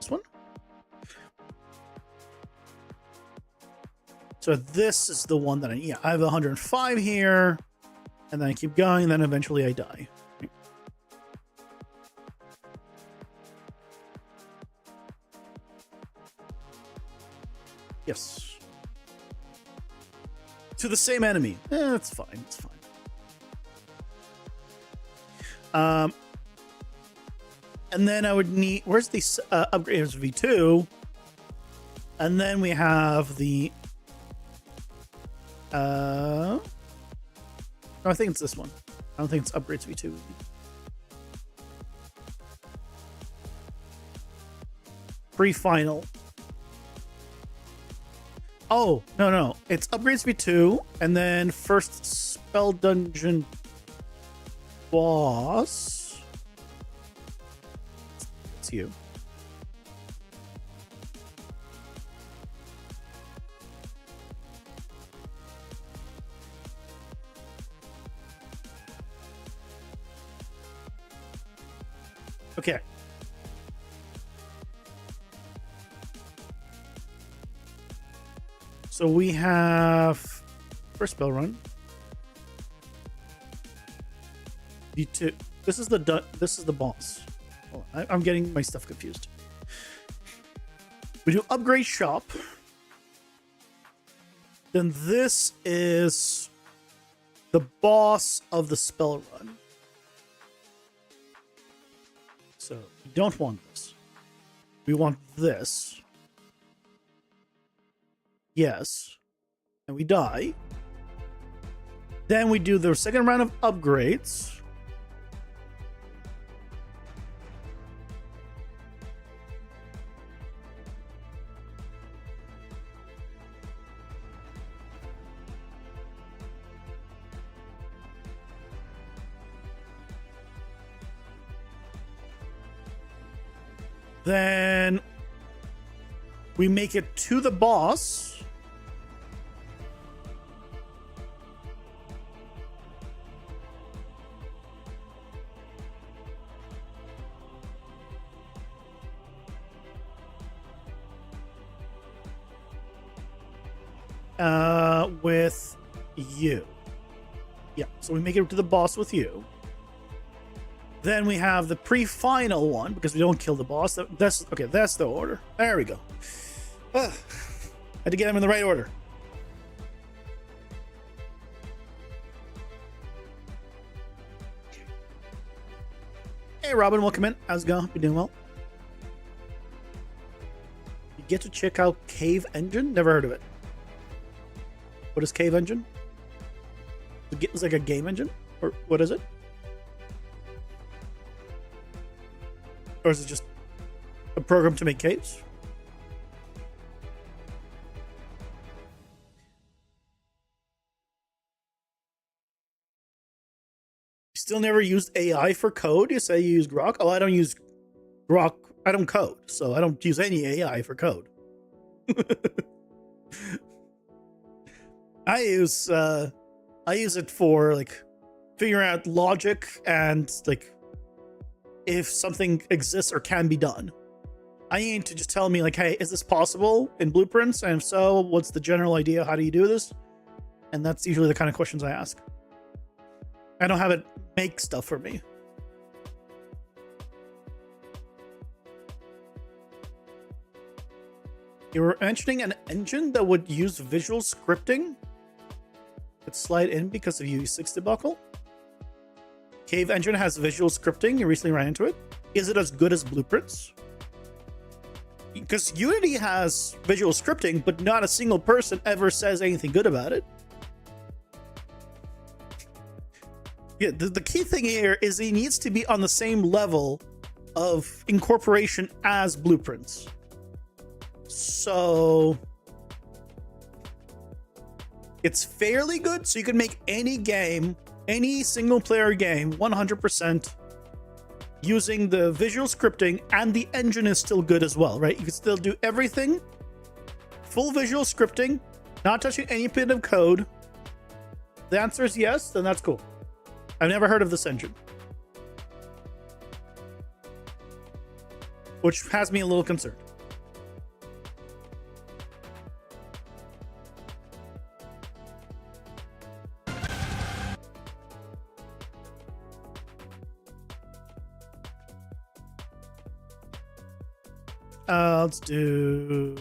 This one. So this is the one that I have 105 here, and then I keep going, and then eventually I die. Yes. To the same enemy. It's fine. It's fine. And then I would need... Where's the upgrades V2? And then we have the... No, I think it's this one. I don't think it's upgrades V2. Pre-final. Oh, no. It's upgrades V2, and then first spell dungeon boss. It's you. Okay. So we have first spell run. D2. This is the boss. Oh, I'm getting my stuff confused. We do upgrade shop. Then this is the boss of the spell run. So we don't want this. We want this. Yes. And we die. Then we do the second round of upgrades. Then we make it to the boss. With you. Yeah, so we make it to the boss with you. Then we have the pre-final one, because we don't kill the boss. That's the order. There we go. Had to get them in the right order. Hey Robin, welcome in. How's it going? You doing well? You get to check out Cave Engine? Never heard of it. What is Cave Engine? It's like a game engine? Or what is it? Or is it just a program to make caves? You still never used AI for code? You say you use Grok? Oh, I don't use Grok. I don't code, so I don't use any AI for code. I use it for like figuring out logic and like if something exists or can be done. I need to just tell me like, hey, is this possible in blueprints? And if so, what's the general idea? How do you do this? And that's usually the kind of questions I ask. I don't have it make stuff for me. You were mentioning an engine that would use visual scripting? Could slide in because of UE6 debacle? Cave Engine has visual scripting. You recently ran into it. Is it as good as blueprints? Because Unity has visual scripting, but not a single person ever says anything good about it. Yeah, the key thing here is it needs to be on the same level of incorporation as blueprints. So it's fairly good, so you can make any game, any single player game 100% using the visual scripting, and the engine is still good as well, right? You can still do everything, full visual scripting, Not touching any bit of code. The answer is yes, then that's cool. I've never heard of this engine, which has me a little concerned. Let's do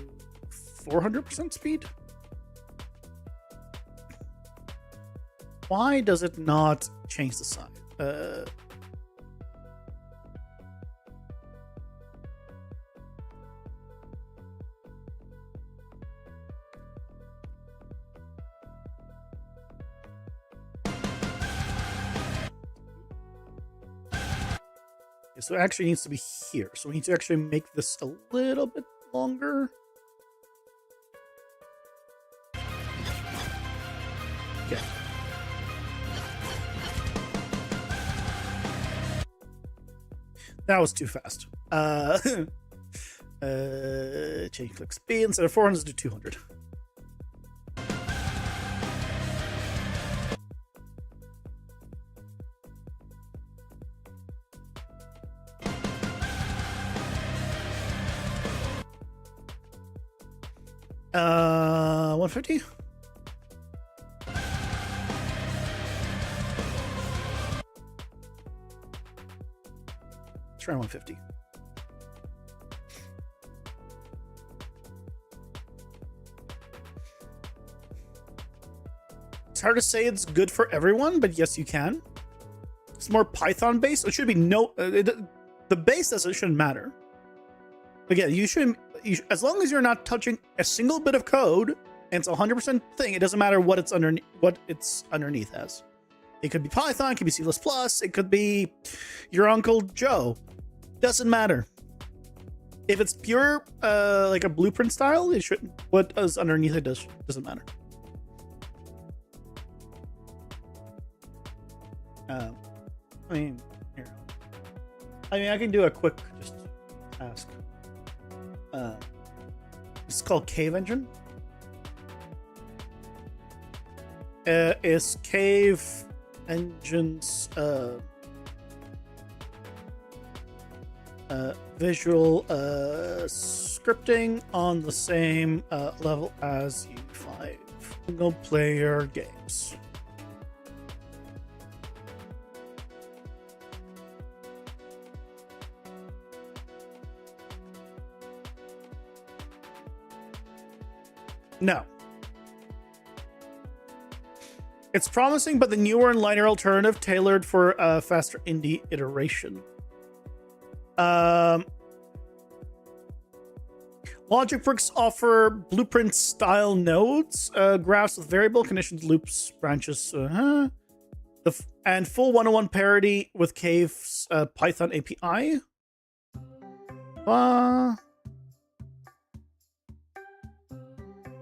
400% speed. Why does it not change the size? So it actually needs to be here. So we need to actually make this a little bit longer. Okay. That was too fast. Change click speed. Instead of 400 to 200. Uh, 150. Let's try 150. It's hard to say it's good for everyone, but yes, you can. It's more Python based. It should be the base doesn't shouldn't matter. Again, you shouldn't. As long as you're not touching a single bit of code and it's a 100% thing, it doesn't matter what it's underneath as. It could be Python, it could be C++, it could be your Uncle Joe. Doesn't matter. If it's pure like a blueprint style, it should. What is underneath it doesn't matter. I mean, here. I can do a quick just ask. It's called Cave Engine. Is Cave Engine's visual scripting on the same level as U5 single-player games? No. It's promising, but the newer and lighter alternative tailored for a faster indie iteration. Logic bricks offer blueprint-style nodes, graphs with variable conditions, loops, branches, and full 101 parity with Cave's Python API.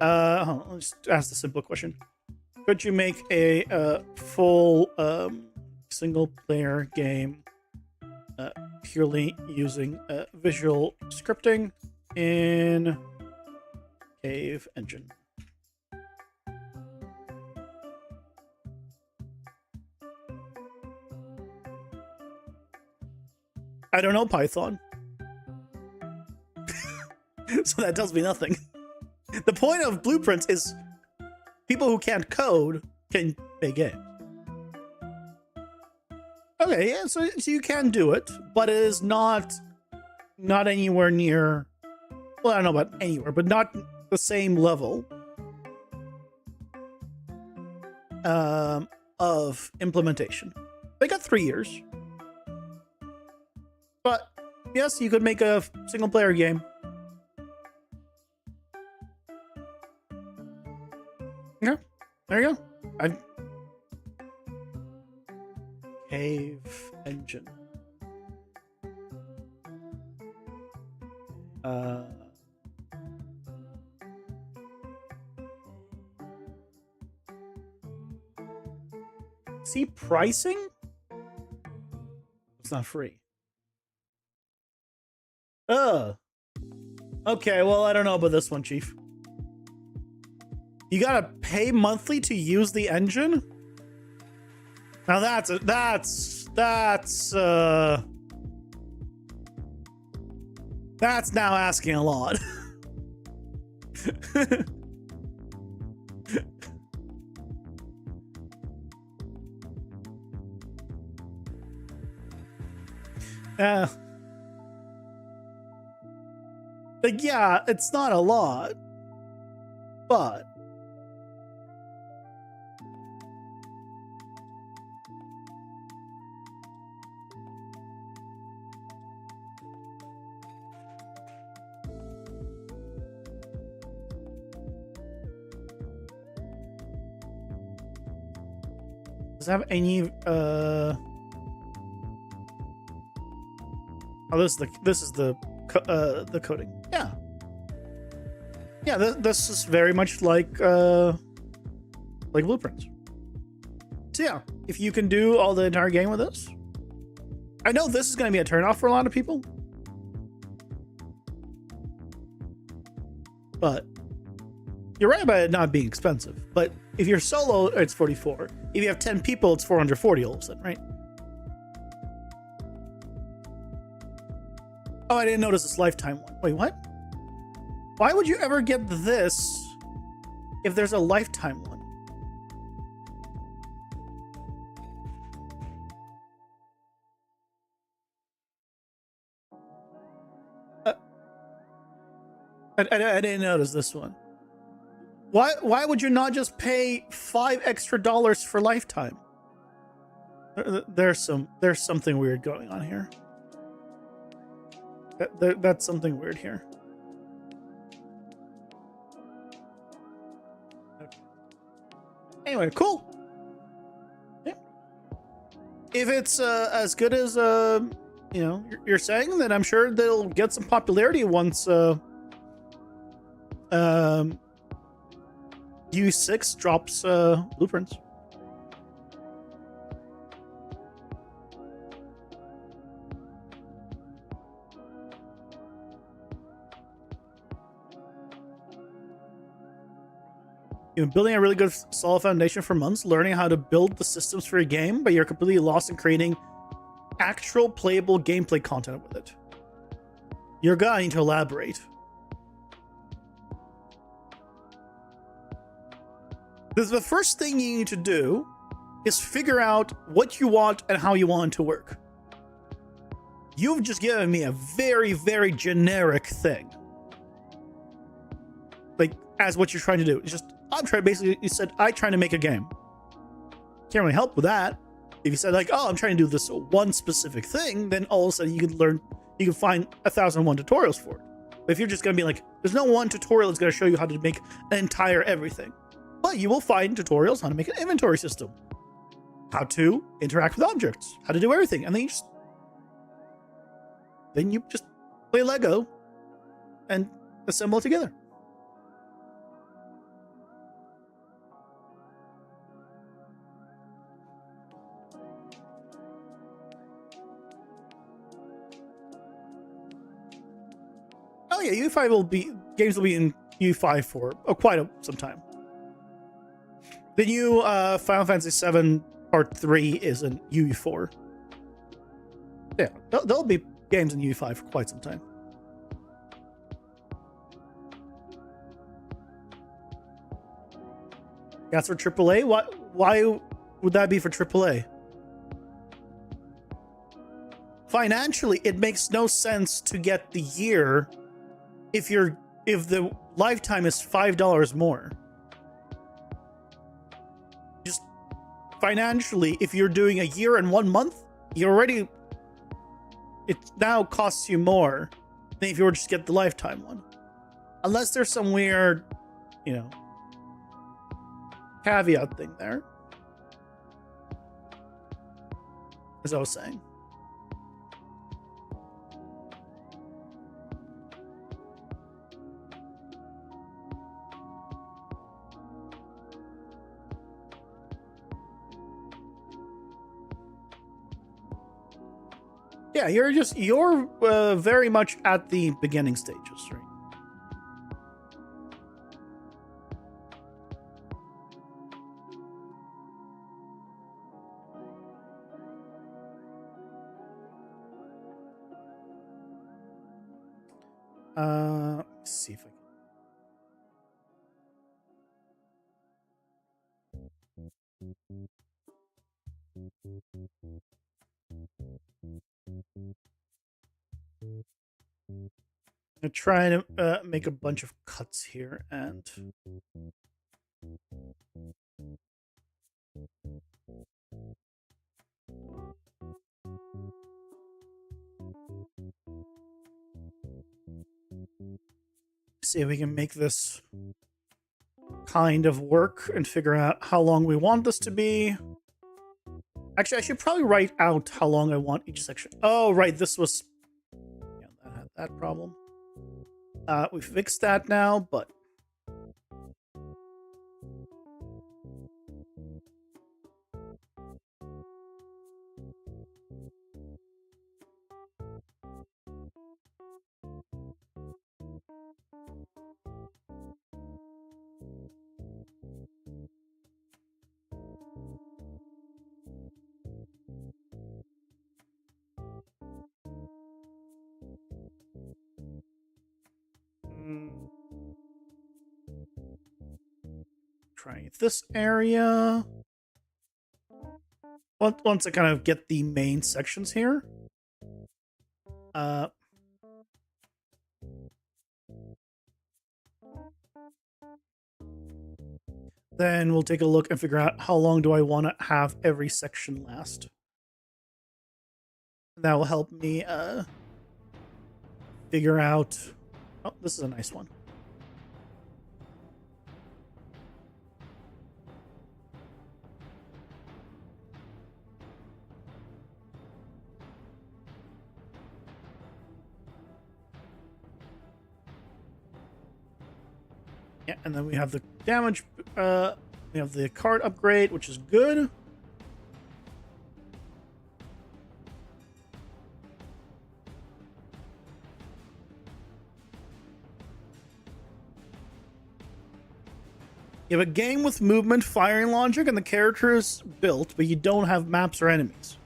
Let's ask the simple question. Could you make a full single-player game purely using visual scripting in Cave Engine? I don't know Python. So that tells me nothing. The point of blueprints is people who can't code can make games. Okay, yeah, so you can do it, but it is not anywhere near. Well, I don't know about anywhere, but not the same level of implementation. They got 3 years, but yes, you could make a single-player game. Yeah, there you go. Cave Engine. See pricing? It's not free. Okay, well, I don't know about this one, Chief. You gotta pay monthly to use the engine? Now that's now asking a lot. Like, yeah, it's not a lot, but does it have any oh, this is the coding. Yeah, this is very much like Blueprints. So yeah, if you can do all the entire game with this, I know this is going to be a turnoff for a lot of people, but you're right about it not being expensive. But if you're solo, it's 44. If you have 10 people, it's 440 all of a sudden, right? Oh, I didn't notice this lifetime one. Wait, what? Why would you ever get this if there's a lifetime one? I didn't notice this one. Why would you not just pay $5 extra for lifetime? There's something weird going on here. That's something weird here. Okay. Anyway, cool. Yeah. If it's as good as you know you're saying, then I'm sure they'll get some popularity once U6 drops Blueprints. You've been building a really good solid foundation for months, learning how to build the systems for your game, but you're completely lost in creating actual playable gameplay content with it. You're going to elaborate. The first thing you need to do is figure out what you want and how you want it to work. You've just given me a very, very generic thing. Like, as what you're trying to do. It's just, basically, you said, I'm trying to make a game. Can't really help with that. If you said, like, oh, I'm trying to do this one specific thing, then all of a sudden you can find 1,001 tutorials for it. But if you're just going to be like, there's no one tutorial that's going to show you how to make an entire everything. But you will find tutorials how to make an inventory system, how to interact with objects, how to do everything. And then you just play Lego and assemble it together. Oh yeah, games will be in UE5 for quite some time. The new Final Fantasy VII Part 3 is in UE4. Yeah, there'll be games in UE5 for quite some time. That's for AAA? Why would that be for AAA? Financially, it makes no sense to get the year if the lifetime is $5 more. Just financially, if you're doing a year and 1 month, it now costs you more than if you were just get the lifetime one. Unless there's some weird, caveat thing there. As I was saying. Yeah, you're very much at the beginning stages, right? Let's see if I can. I'm trying to make a bunch of cuts here and see if we can make this kind of work and figure out how long we want this to be. Actually, I should probably write out how long I want each section. Oh, right, this was... Yeah, that had that problem. We fixed that now, but... Trying this area. Once I kind of get the main sections here. Then we'll take a look and figure out how long do I want to have every section last. That will help me figure out... Oh, this is a nice one. Yeah, and then we have the damage, we have the card upgrade, which is good. You have a game with movement, firing logic, and the character is built, but you don't have maps or enemies.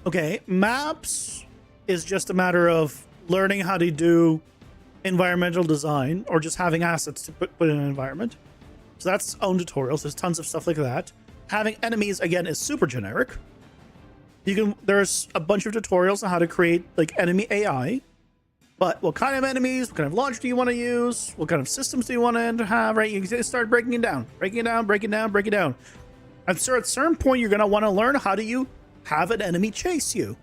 Okay, maps is just a matter of learning how to do environmental design or just having assets to put in an environment. So that's own tutorials. There's tons of stuff like that. Having enemies, again, is super generic. There's a bunch of tutorials on how to create like enemy AI. But what kind of enemies, what kind of launch do you want to use? What kind of systems do you want to have, right? You start breaking it down. I'm sure at a certain point you're going to want to learn how do you have an enemy chase you.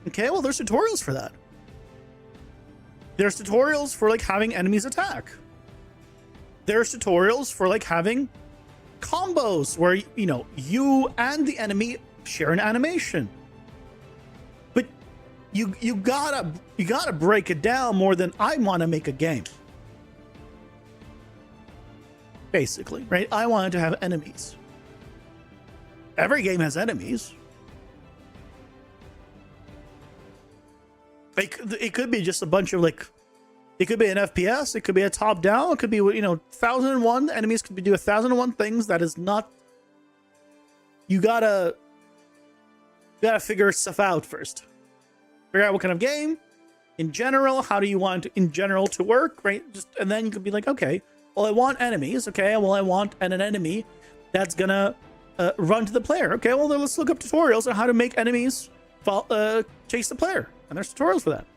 Okay, well, there's tutorials for that. There's tutorials for like having enemies attack. There's tutorials for like having combos where, you know, you and the enemy share an animation. But you gotta break it down more than I want to make a game. Basically, right? I wanted to have enemies. Every game has enemies. It could be just a bunch of like, it could be an FPS, it could be a top down, it could be, you know, 1001 enemies could do 1001 things. That is not, you gotta figure stuff out first. Figure out what kind of game, in general, how do you want it in general to work, right? And then you could be like, okay, well, I want enemies, okay, well, I want an enemy that's gonna run to the player. Okay, well, then let's look up tutorials on how to make enemies chase the player. And there's tutorials for that.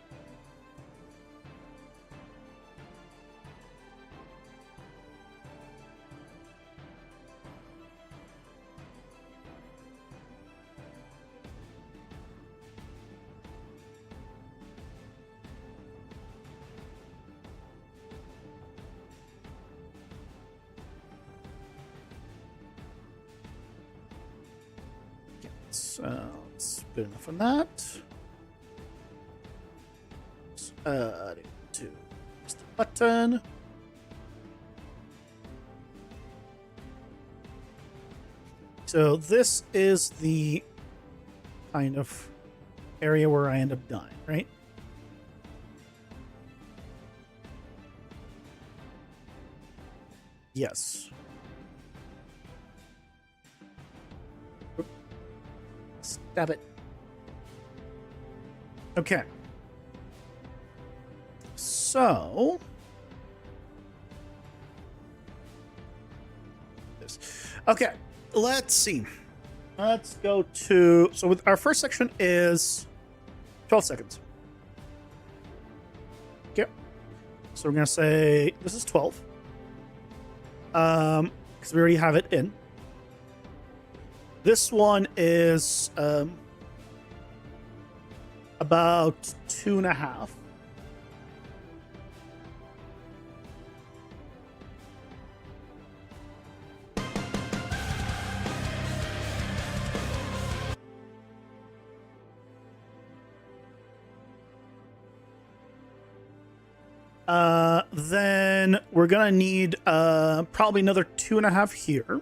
It's good enough on that. To press the button. So this is the kind of area where I end up dying, right? Yes. Stab it. Okay. So this. Okay, let's see. Let's go to, so with our first section is 12 seconds. Okay. So we're gonna say this is 12. Because we already have it in. This one is about 2.5. Then we're gonna need probably another 2.5 here.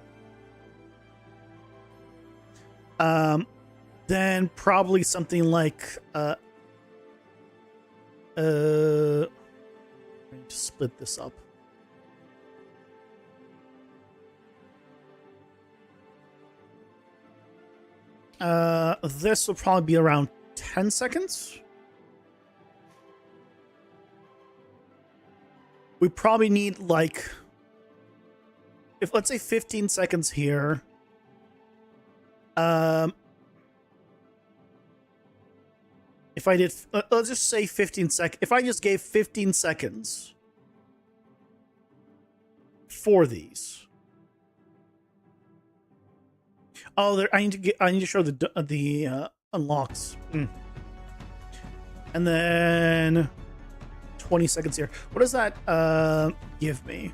Then probably something like I need to split this up. This will probably be around 10 seconds. We probably need like, if let's say 15 seconds here. If I did, let's just say 15 seconds. If I just gave 15 seconds for these. Oh, there, I need to show the unlocks. And then 20 seconds here. What does that give me?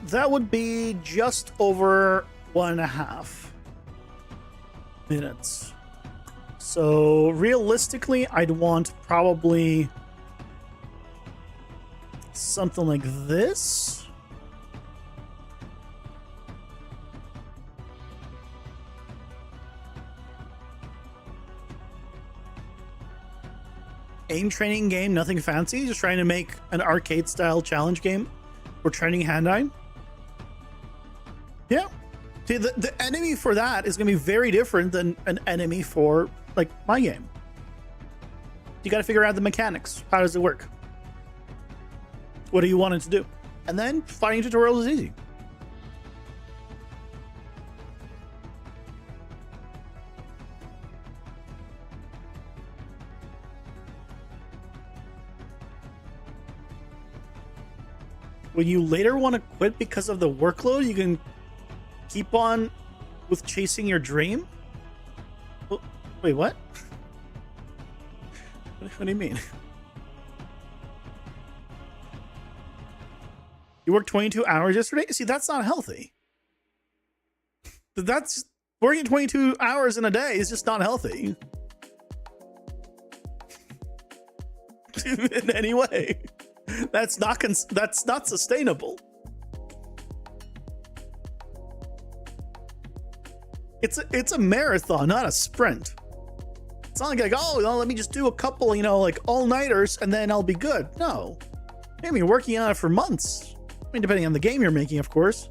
That would be just over 1.5 minutes. So realistically, I'd want probably something like this. Aim training game, nothing fancy, just trying to make an arcade style challenge game for training hand-eye. Yeah. See, the enemy for that is going to be very different than an enemy for, like, my game. You got to figure out the mechanics. How does it work? What do you want it to do? And then fighting tutorials is easy. When you later want to quit because of the workload, you can keep on with chasing your dream? Wait, what? What do you mean? You worked 22 hours yesterday? See, that's not healthy. That's working 22 hours in a day is just not healthy. In any way. That's not sustainable. It's a marathon, not a sprint. It's not like, oh, well, let me just do a couple, like all-nighters and then I'll be good. No. You're gonna be working on it for months. I mean, depending on the game you're making, of course.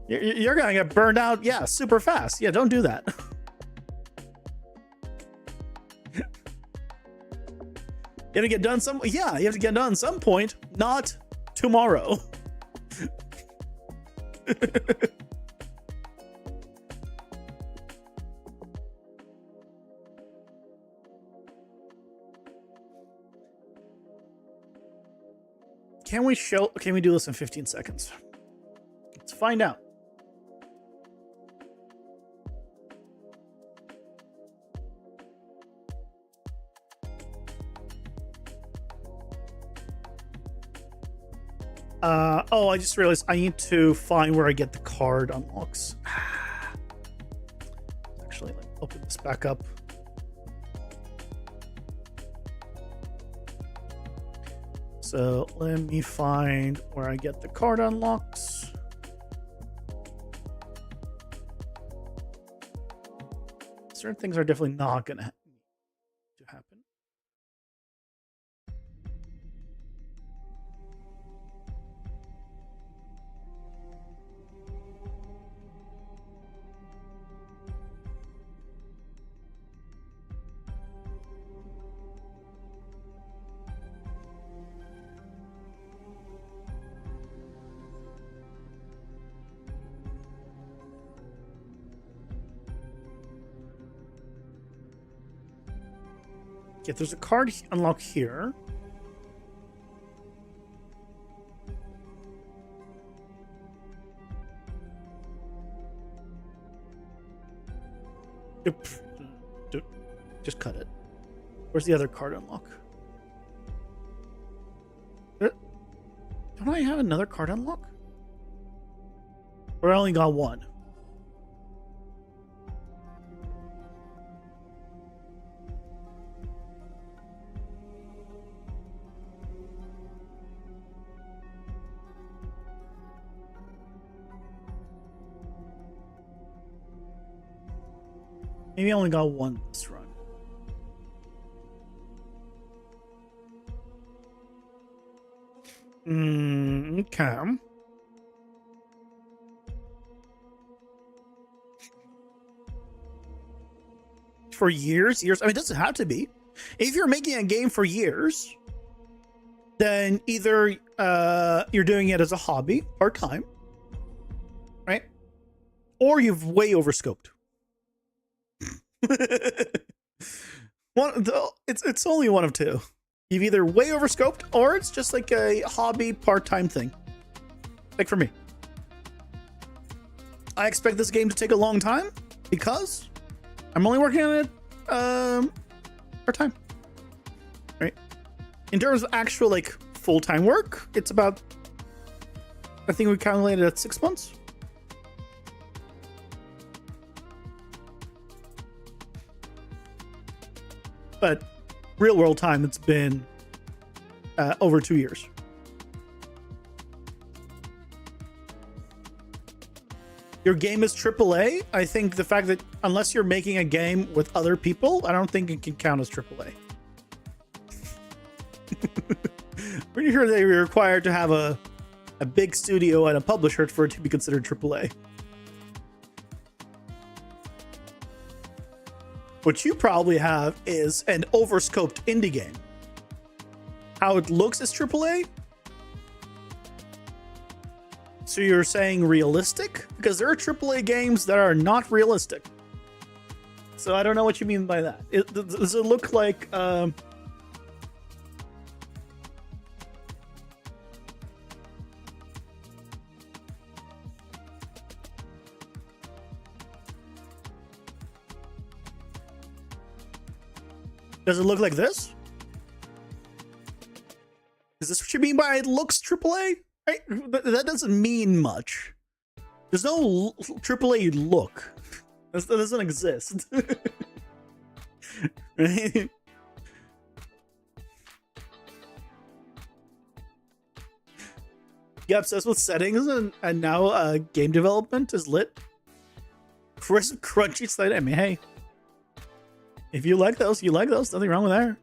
You're gonna get burned out, yeah, super fast. Yeah, don't do that. You have to get done you have to get done at some point, not tomorrow. Can we do this in 15 seconds? Let's find out. Oh, I just realized I need to find where I get the card unlocks. Actually, let me open this back up. So let me find where I get the card unlocks. Certain things are definitely not going to happen. Yeah, there's a card unlock here. Just cut it. Where's the other card unlock? Don't I have another card unlock? Or I only got one? Maybe I only got one this run. Okay. For years? I mean, it doesn't have to be. If you're making a game for years, then either you're doing it as a hobby, part-time, right? Or you've way overscoped. It's only one of two. You've either way overscoped, or it's just like a hobby part-time thing. Like for me, I expect this game to take a long time because I'm only working on it part-time. Right? In terms of actual like full-time work, it's about, I think we calculated at 6 months. But real world time, it's been over 2 years. Your game is AAA. I think the fact that unless you're making a game with other people, I don't think it can count as AAA. Pretty sure that you're required to have a big studio and a publisher for it to be considered AAA. What you probably have is an overscoped indie game. How it looks is AAA. So you're saying realistic? Because there are AAA games that are not realistic. So I don't know what you mean by that. Does it look like... Does it look like this? Is this what you mean by it looks AAA? Right? That doesn't mean much. There's no AAA look. That doesn't exist. Right? Get obsessed with settings and now game development is lit. For some crunchy side, I mean, hey. If you like those, you like those. Nothing wrong with that.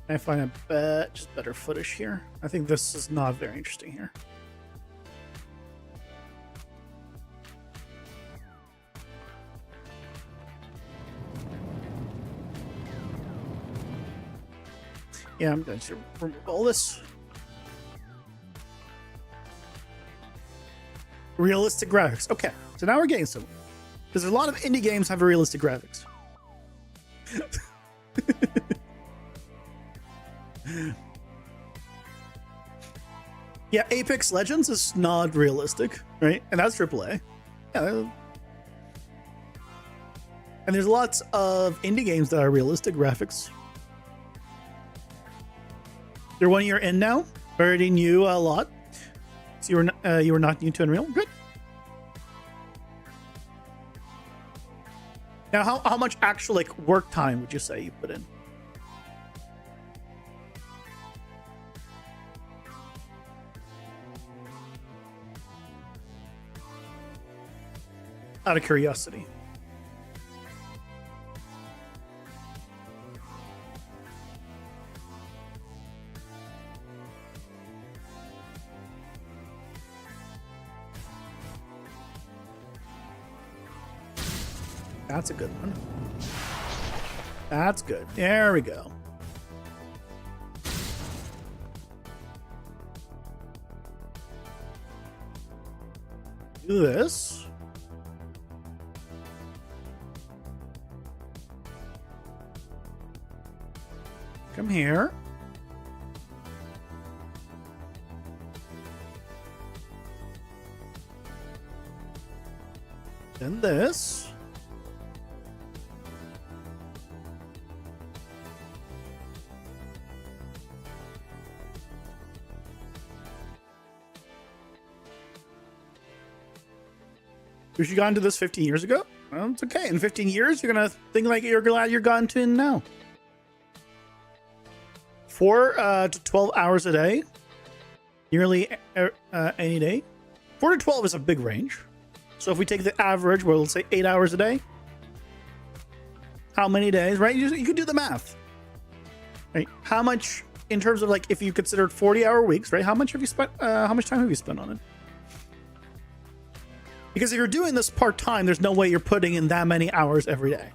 I find just better footage here. I think this is not very interesting here. Yeah, I'm going to remove all this. Realistic graphics. Okay, so now we're getting somewhere. Because a lot of indie games have realistic graphics. Yeah, Apex Legends is not realistic, right? And that's AAA. Yeah. And there's lots of indie games that are realistic graphics. You're 1 year in now. Already knew a lot. So you were not new to Unreal. Good. Now, how much actual like work time would you say you put in? Out of curiosity. That's a good one. That's good. There we go. Do this. Come here. Then this. If you got into this 15 years ago, well, it's okay. In 15 years, you're gonna think like you're glad you're gone to now. 4 to 12 hours a day, nearly any day. 4 to 12 is a big range. So if we take the average, well, let's say 8 hours a day. How many days, right? You could do the math. Right? How much, in terms of like, if you considered 40-hour weeks, right? How much have you spent? How much time have you spent on it? Because if you're doing this part-time, there's no way you're putting in that many hours every day.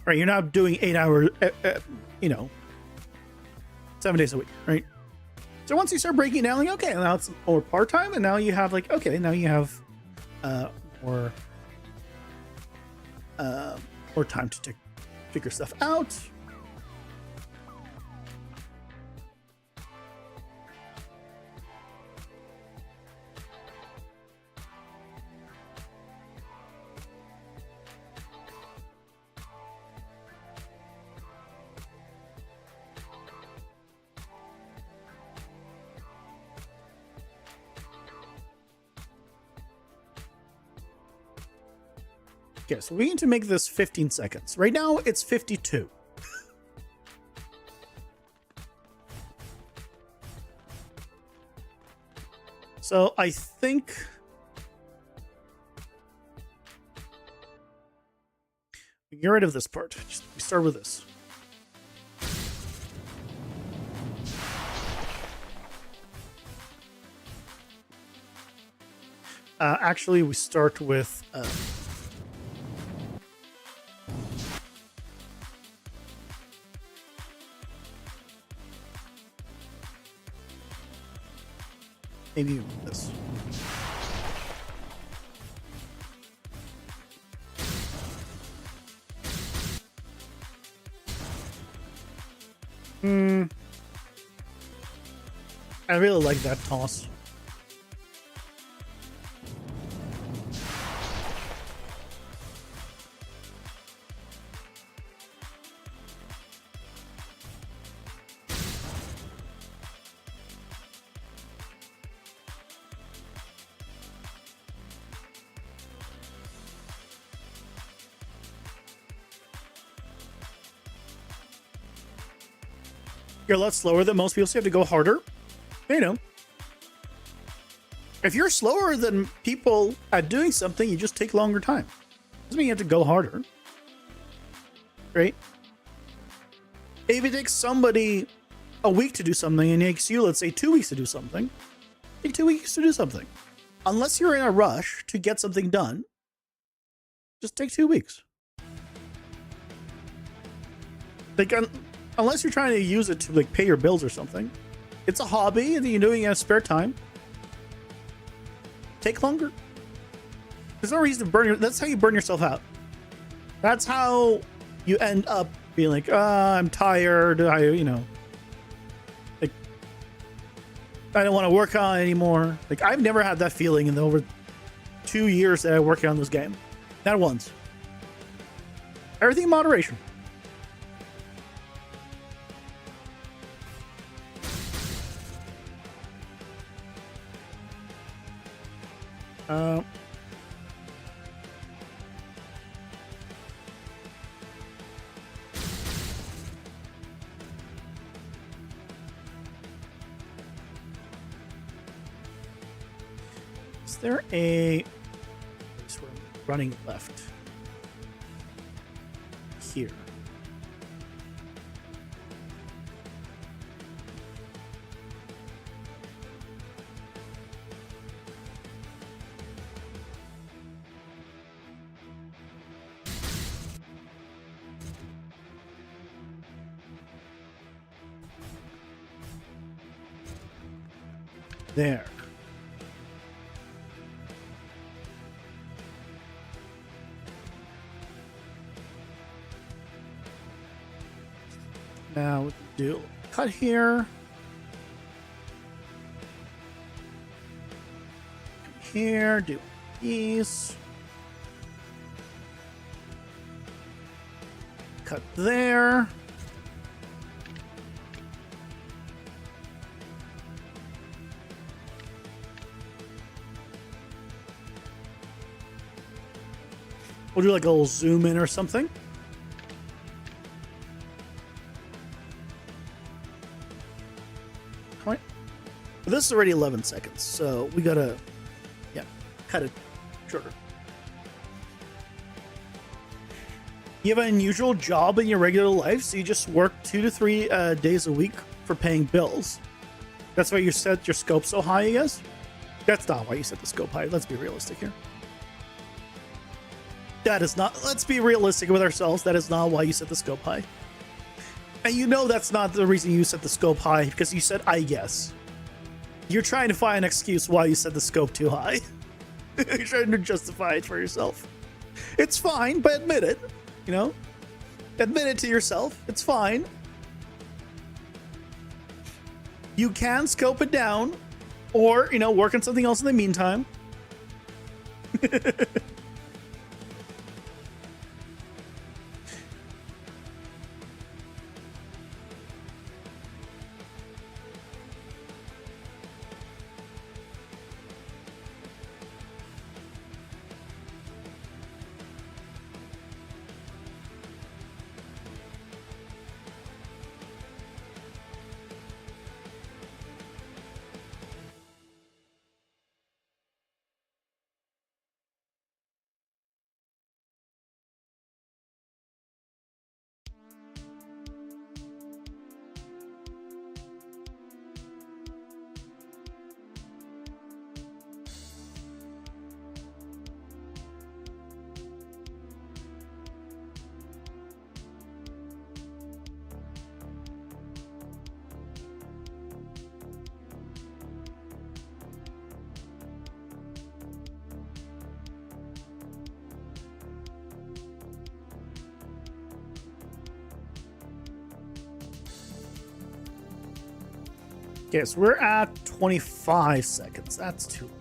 Right? You're not doing 8 hours, 7 days a week, right? So once you start breaking down, like, okay, now it's more part-time, and now you have like, okay, now you have more time to figure stuff out. Okay, so we need to make this 15 seconds. Right now, it's 52. So I think we get rid of this part. Just we start with this. Actually, we start with maybe this. I really like that toss. You're a lot slower than most people, so you have to go harder. You know. If you're slower than people at doing something, you just take longer time. Doesn't mean you have to go harder. Right? If it takes somebody a week to do something and it takes you, let's say, 2 weeks to do something, take 2 weeks to do something. Unless you're in a rush to get something done, just take 2 weeks. Like, unless you're trying to use it to like pay your bills or something, it's a hobby and you're doing it in spare time. Take longer. There's no reason to burn that's how you burn yourself out. That's how you end up being like, I'm tired. I don't want to work on it anymore. Like, I've never had that feeling in the over 2 years that I'm working on this game. Not once. Everything in moderation. Is there a running left here? There. Now we can do cut here. Come here, do these. Cut there. We'll do like a little zoom in or something. Right. This is already 11 seconds, so we gotta, yeah, cut it shorter. You have an unusual job in your regular life, so you just work 2 to 3 days a week for paying bills. That's why you set your scope so high, I guess? That's not why you set the scope high. Let's be realistic here. That is not, let's be realistic with ourselves. That is not why you set the scope high. And you know that's not the reason you set the scope high, because you said, I guess. You're trying to find an excuse why you set the scope too high. You're trying to justify it for yourself. It's fine, but admit it. You know? Admit it to yourself. It's fine. You can scope it down, or, you know, work on something else in the meantime. Okay, so we're at 25 seconds. That's too long.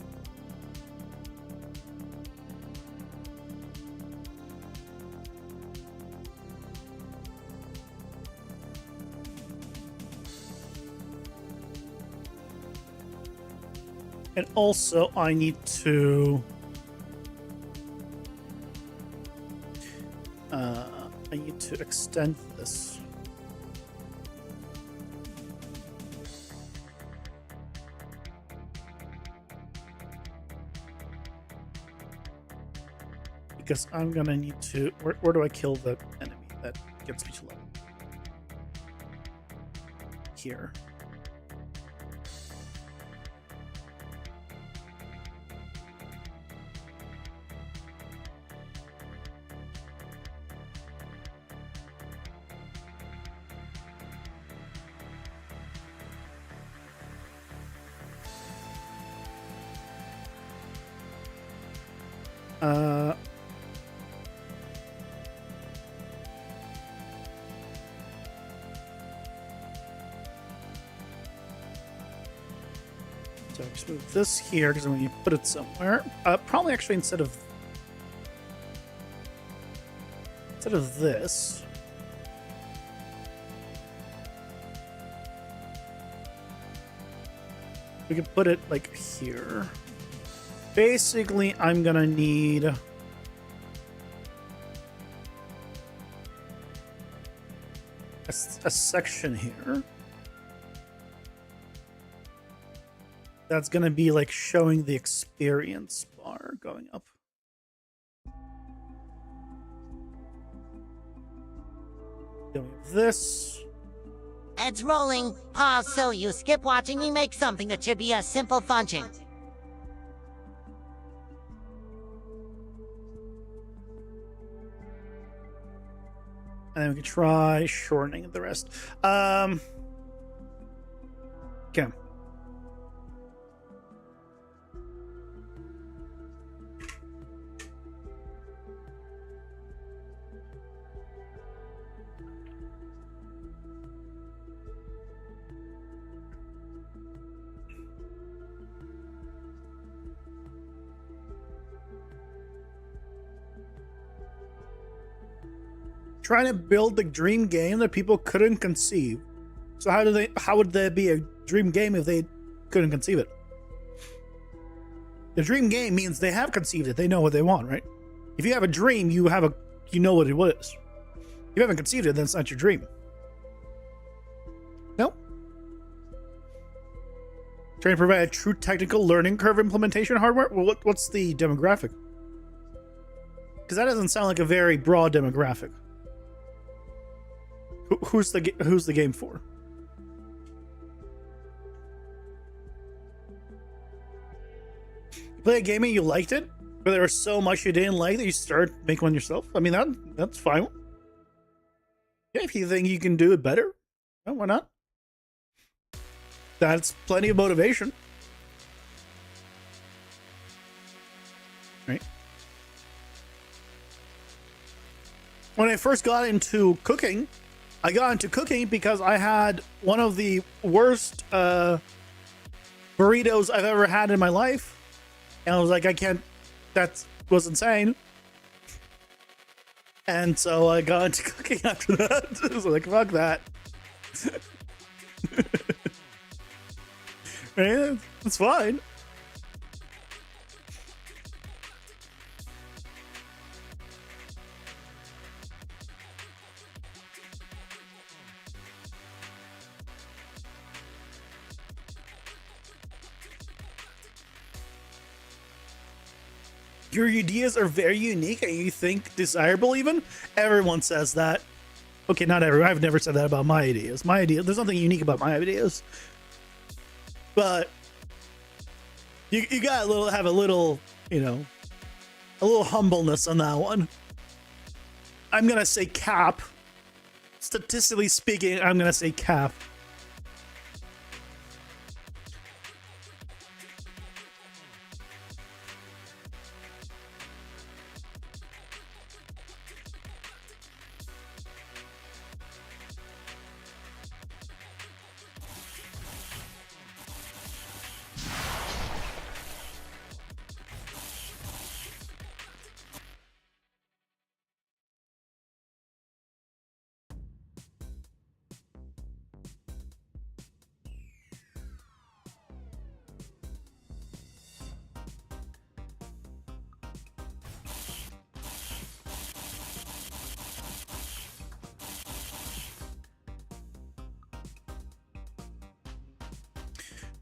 And also, I need to... I need to extend this. Because I'm gonna need to... Where do I kill the enemy that gets me to level? Here. So just move this here because I'm going to put it somewhere. Probably actually instead of... instead of this, we could put it like here. Basically, I'm gonna need a section here that's gonna be like showing the experience bar going up. Doing this.
It's rolling. Pause so you skip watching me make something that should be a simple function.
And then we can try shortening the rest. Okay. Trying to build the dream game that people couldn't conceive. So how would there be a dream game if they couldn't conceive it? The dream game means they have conceived it. They know what they want, right? If you have a dream, you know what it is. If you haven't conceived it, then it's not your dream. No? Trying to provide a true technical learning curve implementation hardware? Well, what's the demographic? Because that doesn't sound like a very broad demographic. Who's the game for? You play a game and you liked it, but there was so much you didn't like that you started making one yourself. I mean, that's fine. Yeah, if you think you can do it better, well, why not? That's plenty of motivation, right? When I first got into cooking, I got into cooking because I had one of the worst burritos I've ever had in my life. And I was like, that was insane. And so I got into cooking after that. I was like, fuck that. Yeah, it's fine. Your ideas are very unique and you think desirable even? Everyone says that. Okay, not everyone. I've never said that about my ideas. There's nothing unique about my ideas. But you gotta have a little, a little humbleness on that one. I'm gonna say cap. Statistically speaking, I'm gonna say cap.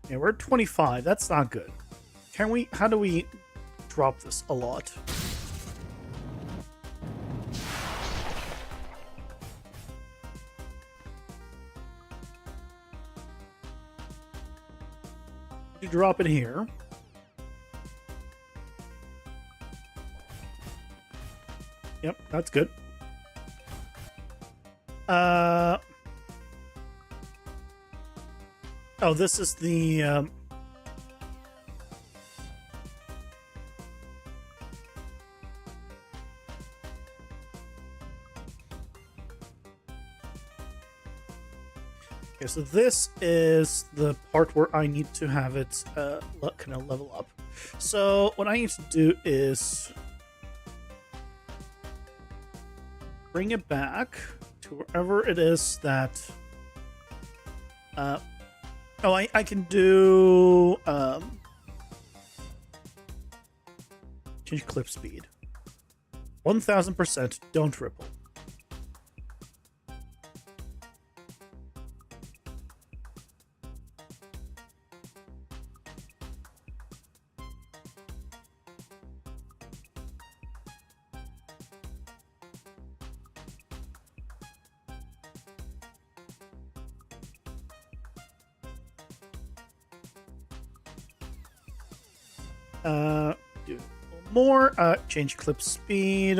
Yeah, we're at 25. That's not good. How do we drop this a lot? You drop it here. Yep, that's good. Oh, this is the okay, so this is the part where I need to have it kind of level up. So what I need to do is bring it back to wherever it is that. Oh, I can do change clip speed. 1000%. Don't ripple. Do a little more. Change clip speed.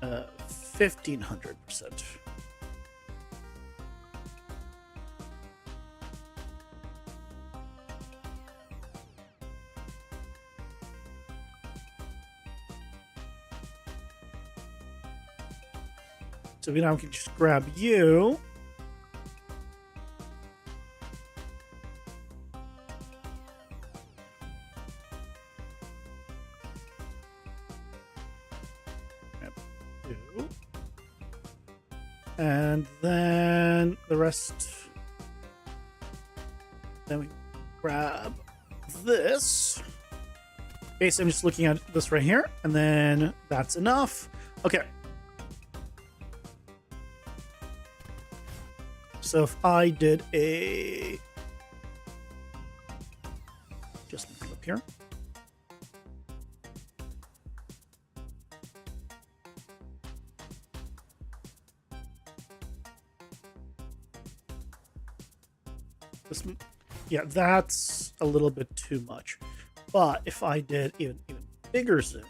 1500%. So now we can just grab you. And then the rest. Then we grab this. Basically, I'm just looking at this right here, and then that's enough. Okay. So if I did a adjustment clip here. This, yeah, that's a little bit too much. But if I did even bigger zoom,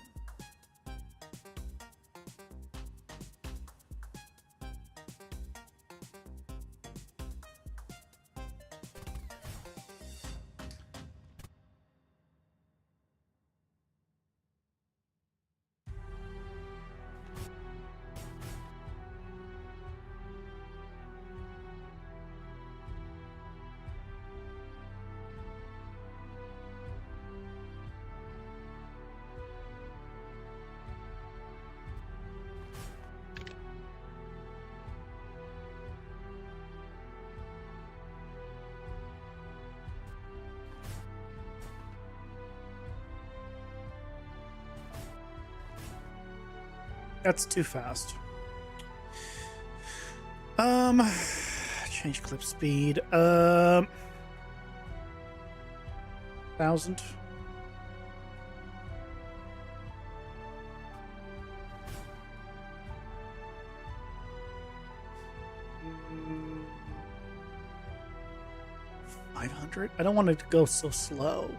that's too fast. Change clip speed. 1000. $500. I don't want it to go so slow.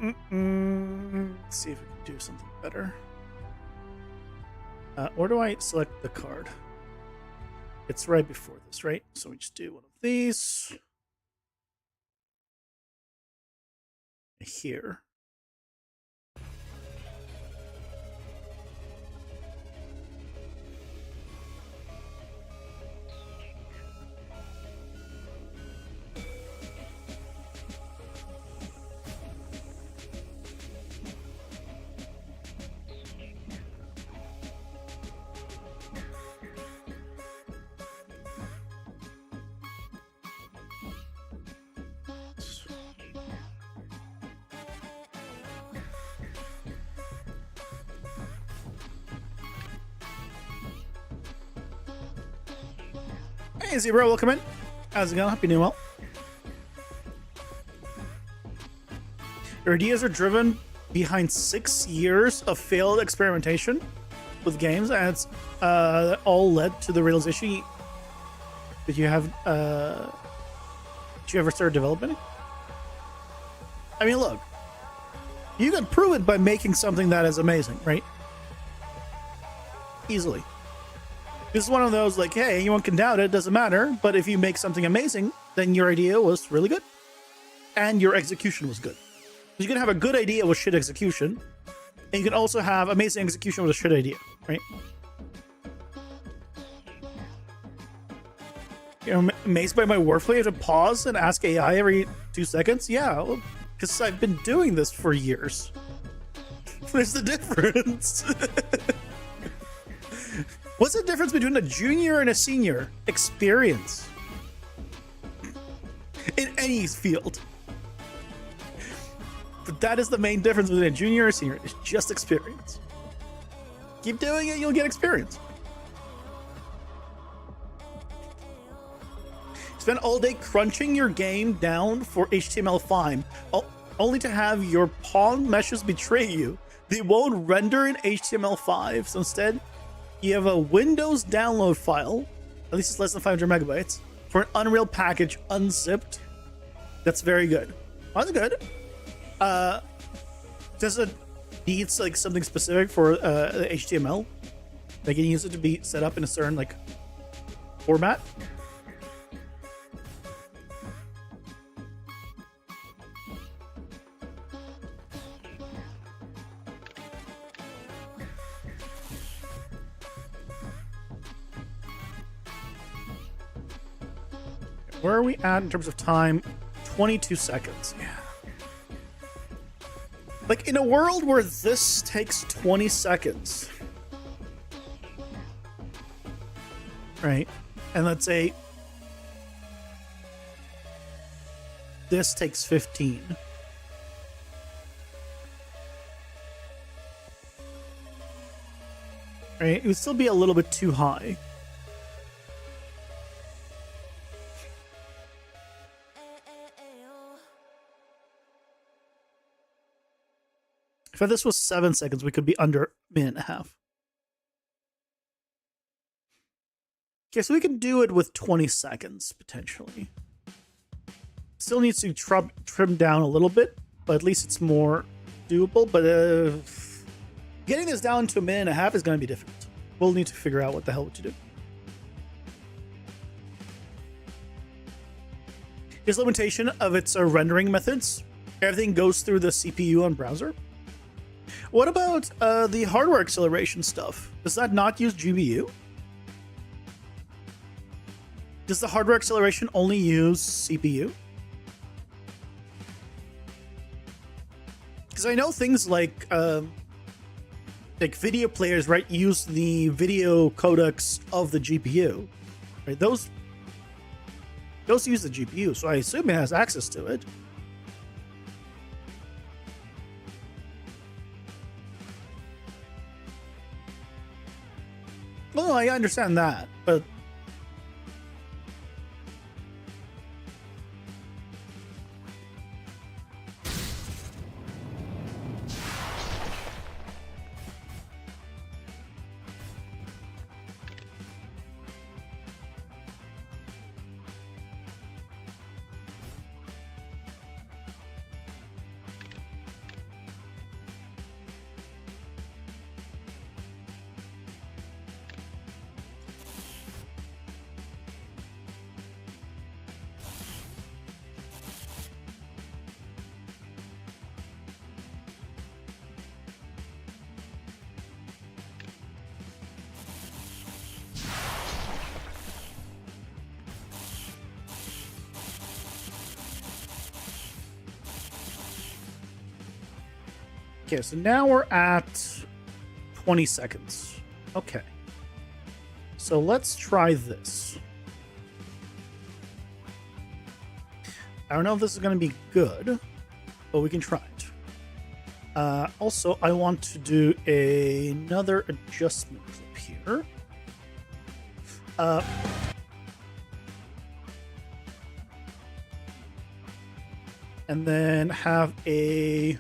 Let's see if we can do something better. Where do I select the card? It's right before this, right? So we just do one of these. Here. Hey, Zebra, welcome in. How's it going? Happy New Well. Your ideas are driven behind 6 years of failed experimentation with games, and it's all led to the realization that you have. Did you ever start developing? I mean, look, you can prove it by making something that is amazing, right? easily. This is one of those like, hey, anyone can doubt it, doesn't matter. But if you make something amazing, then your idea was really good. And your execution was good. You can have a good idea with shit execution. And you can also have amazing execution with a shit idea, right? You know, amazed by my wordplay, I have to pause and ask AI every 2 seconds? Yeah, because I've been doing this for years. There's the difference. What's the difference between a junior and a senior? Experience. In any field. But that is the main difference between a junior and a senior. It's just experience. Keep doing it, you'll get experience. Spend all day crunching your game down for HTML5, only to have your pawn meshes betray you. They won't render in HTML5, so instead, you have a Windows download file, at least it's less than 500 megabytes, for an Unreal package unzipped. That's very good. That's good. Does it need like something specific for HTML? Like you use it to be set up in a certain like format? Where are we at in terms of time? 22 seconds. Yeah. Like, in a world where this takes 20 seconds, right? And let's say this takes 15. Right? It would still be a little bit too high. If this was 7 seconds, we could be under a minute and a half. Okay, so we can do it with 20 seconds, potentially. Still needs to trim down a little bit, but at least it's more doable. But getting this down to a minute and a half is going to be difficult. We'll need to figure out what the hell to do. Here's the limitation of its rendering methods. Everything goes through the CPU on browser. What about the hardware acceleration stuff? Does that not use GPU? Does the hardware acceleration only use CPU? Because I know things like video players, right, use the video codecs of the GPU. Right? Those use the GPU, so I assume it has access to it. Well, I understand that, but okay, so now we're at 20 seconds. Okay. So let's try this. I don't know if this is going to be good, but we can try it. Also, I want to do another adjustment up here. And then have a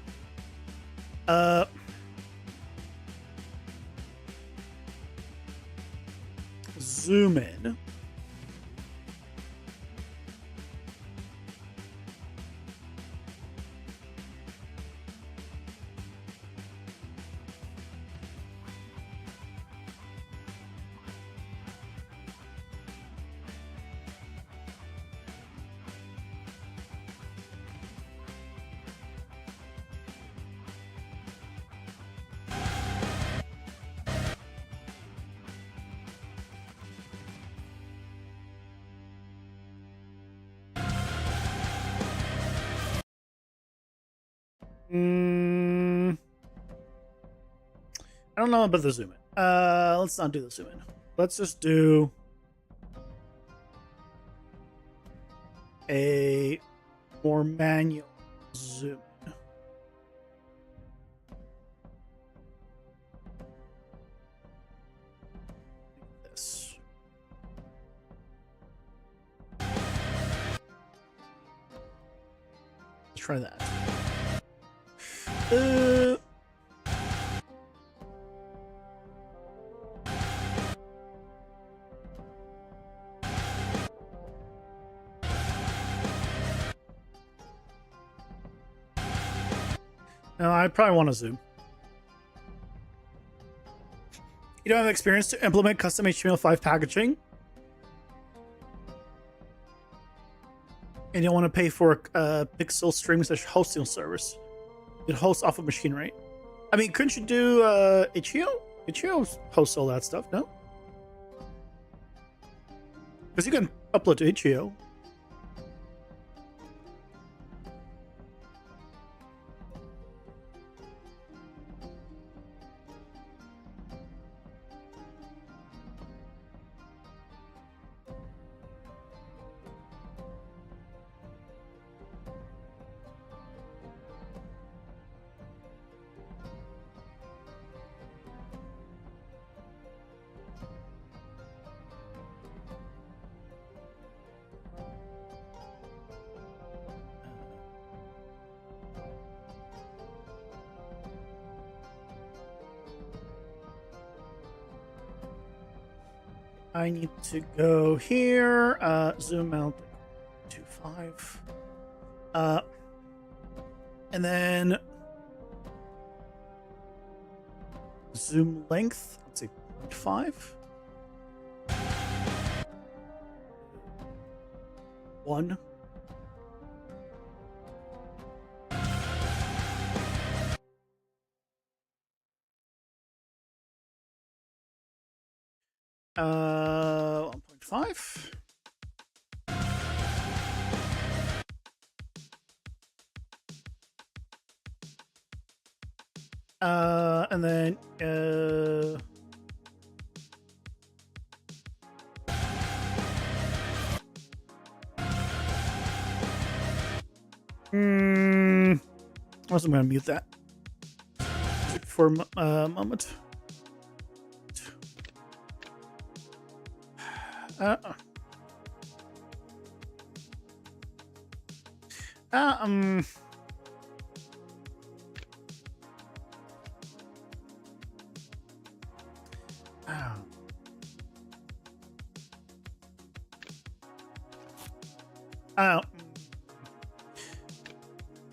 zoom in. I don't know about the zoom in. Let's not do the zoom in. Let's just do a more manual zoom in. Like this. Let's try that. No, I probably want to zoom. You don't have experience to implement custom HTML5 packaging? And you don't want to pay for a pixel streaming / hosting service. It hosts off a machine, right? I mean, couldn't you do itch.io? Itch.io hosts all that stuff, no? Because you can upload to itch.io. I need to go here, zoom out to 5. And then zoom length, let's say 0.5. 1. Uh, 1.5. And then also, I'm gonna mute that for a moment.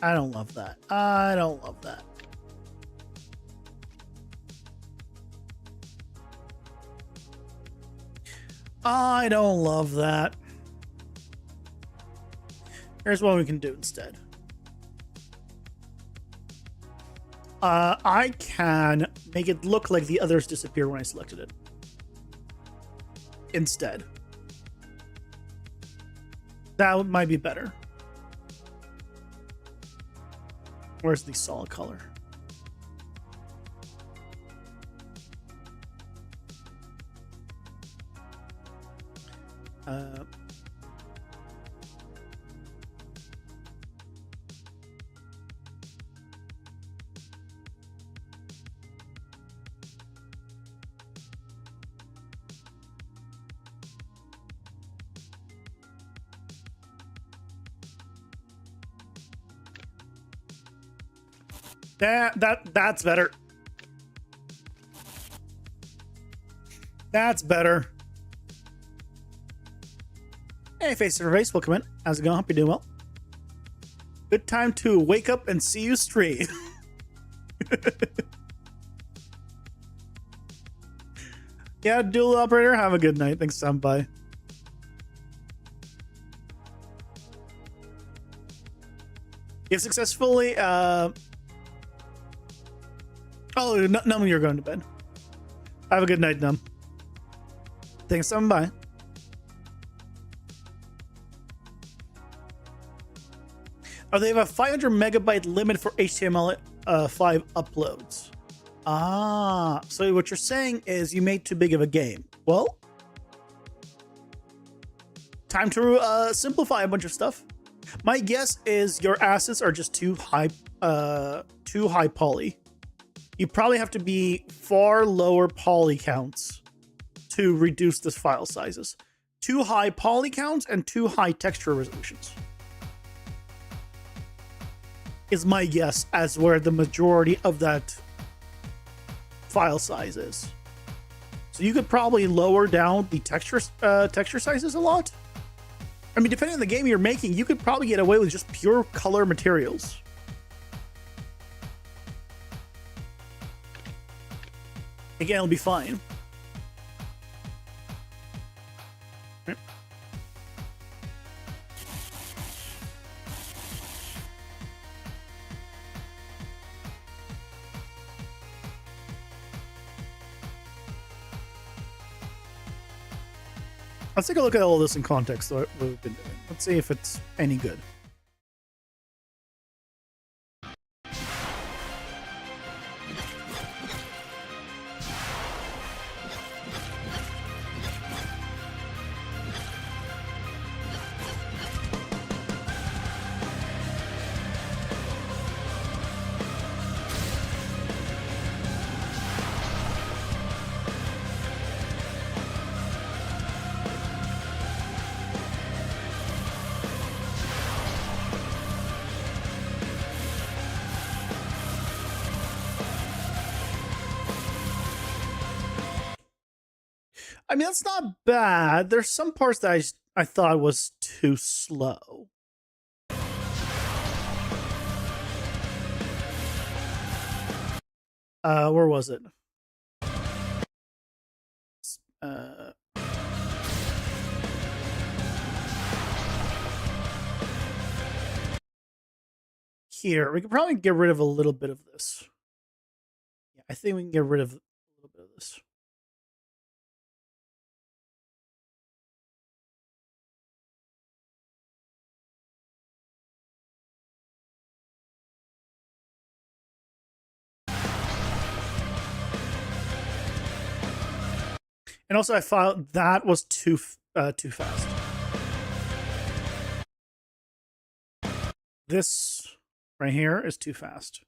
I don't love that. I don't love that. I don't love that. Here's what we can do instead. I can make it look like the others disappear when I selected it. Instead. That might be better. Where's the solid color? That's better. That's better. Hey, face to face, welcome in. How's it going? Hope you're doing well. Good time to wake up and see you stream. Yeah, dual operator. Have a good night. Thanks, Sam. Bye. You've successfully Oh, Num, you're going to bed. Have a good night, Num. Thanks, Sam. Bye. Oh, they have a 500 megabyte limit for HTML5 uploads. Ah, so what you're saying is you made too big of a game. Well, time to simplify a bunch of stuff. My guess is your assets are just too high poly. You probably have to be far lower poly counts to reduce the file sizes. Too high poly counts and too high texture resolutions is my guess as where the majority of that file size is. So you could probably lower down the texture sizes a lot. I mean, depending on the game you're making, you could probably get away with just pure color materials. Again, it'll be fine. Right. Let's take a look at all this in context, what we've been doing. Let's see if it's any good. I mean, that's not bad. There's some parts that I thought was too slow. Where was it? Here, we could probably get rid of a little bit of this. Yeah, I think we can get rid of a little bit of this. And also, I found that was too fast. This right here is too fast.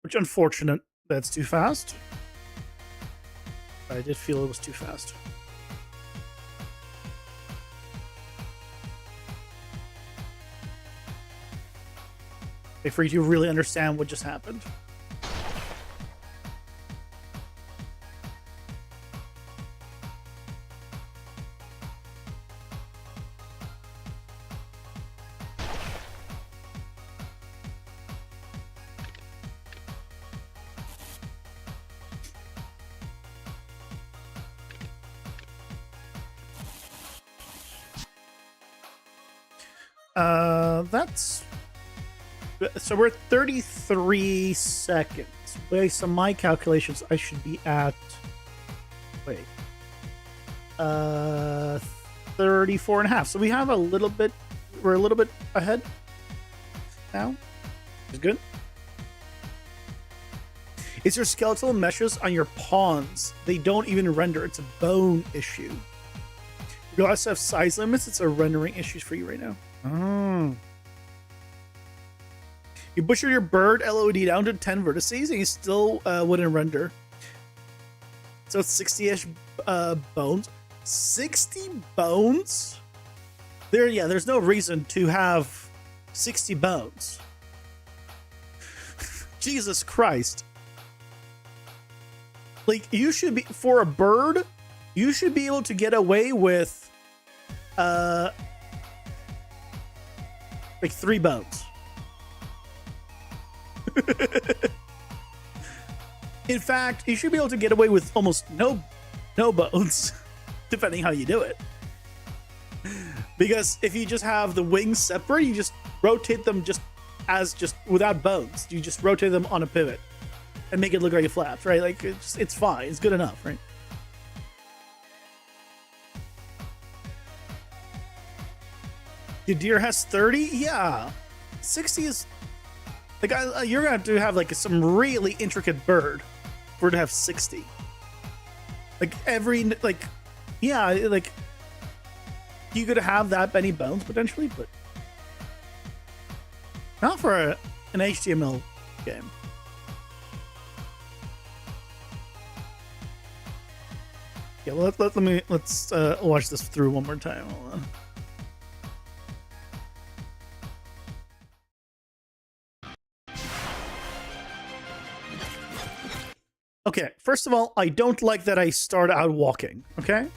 Which unfortunate that's too fast. But I did feel it was too fast. For you to really understand what just happened. That's... So we're at 33 seconds. Based on my calculations, I should be at... Wait. 34 and a half. So we have a little bit... We're a little bit ahead now. Is good. It's your skeletal meshes on your pawns. They don't even render. It's a bone issue. Regardless of size limits, it's a rendering issue for you right now. Oh. You butcher your bird LOD down to 10 vertices and you still wouldn't render. So it's 60-ish bones. 60 bones? There's no reason to have 60 bones. Jesus Christ. Like, you should be, for a bird, you should be able to get away with like 3 bones. In fact, you should be able to get away with almost no bones, depending how you do it. Because if you just have the wings separate, you just rotate them just without bones. You just rotate them on a pivot. and make it look like it flaps, right? Like it's fine. It's good enough, right? Your deer has 30? Yeah. 60 is like you're gonna have to have like some really intricate bird for it to have 60. Like yeah, like you could have that many bones potentially, but not for an HTML game. Yeah, well, let's watch this through one more time. Hold on. Okay, first of all, I don't like that I start out walking, okay?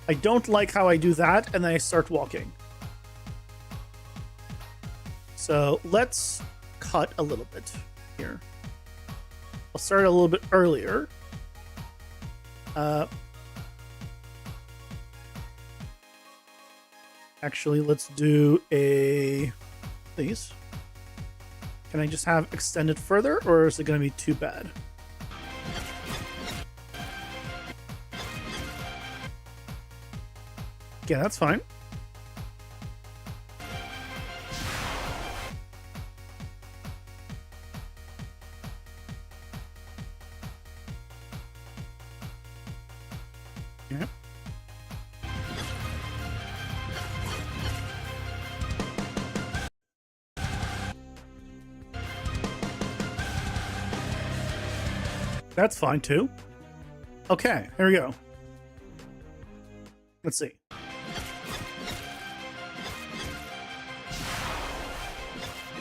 I don't like how I do that and then I start walking. So let's cut a little bit here. I'll start a little bit earlier. Actually, let's do please. Can I just have extended further, or is it going to be too bad? Yeah, that's fine. Yeah. That's fine too. Okay, here we go. Let's see.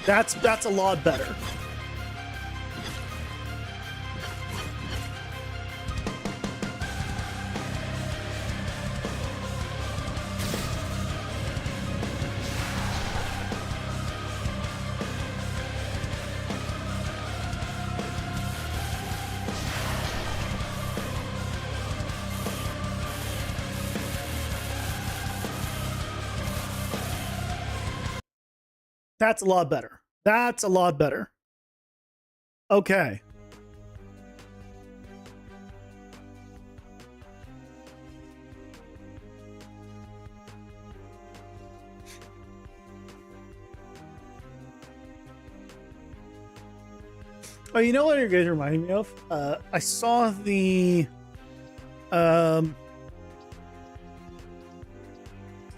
That's a lot better. That's a lot better. That's a lot better. Okay. Oh, you know what you guys reminding me of? I saw the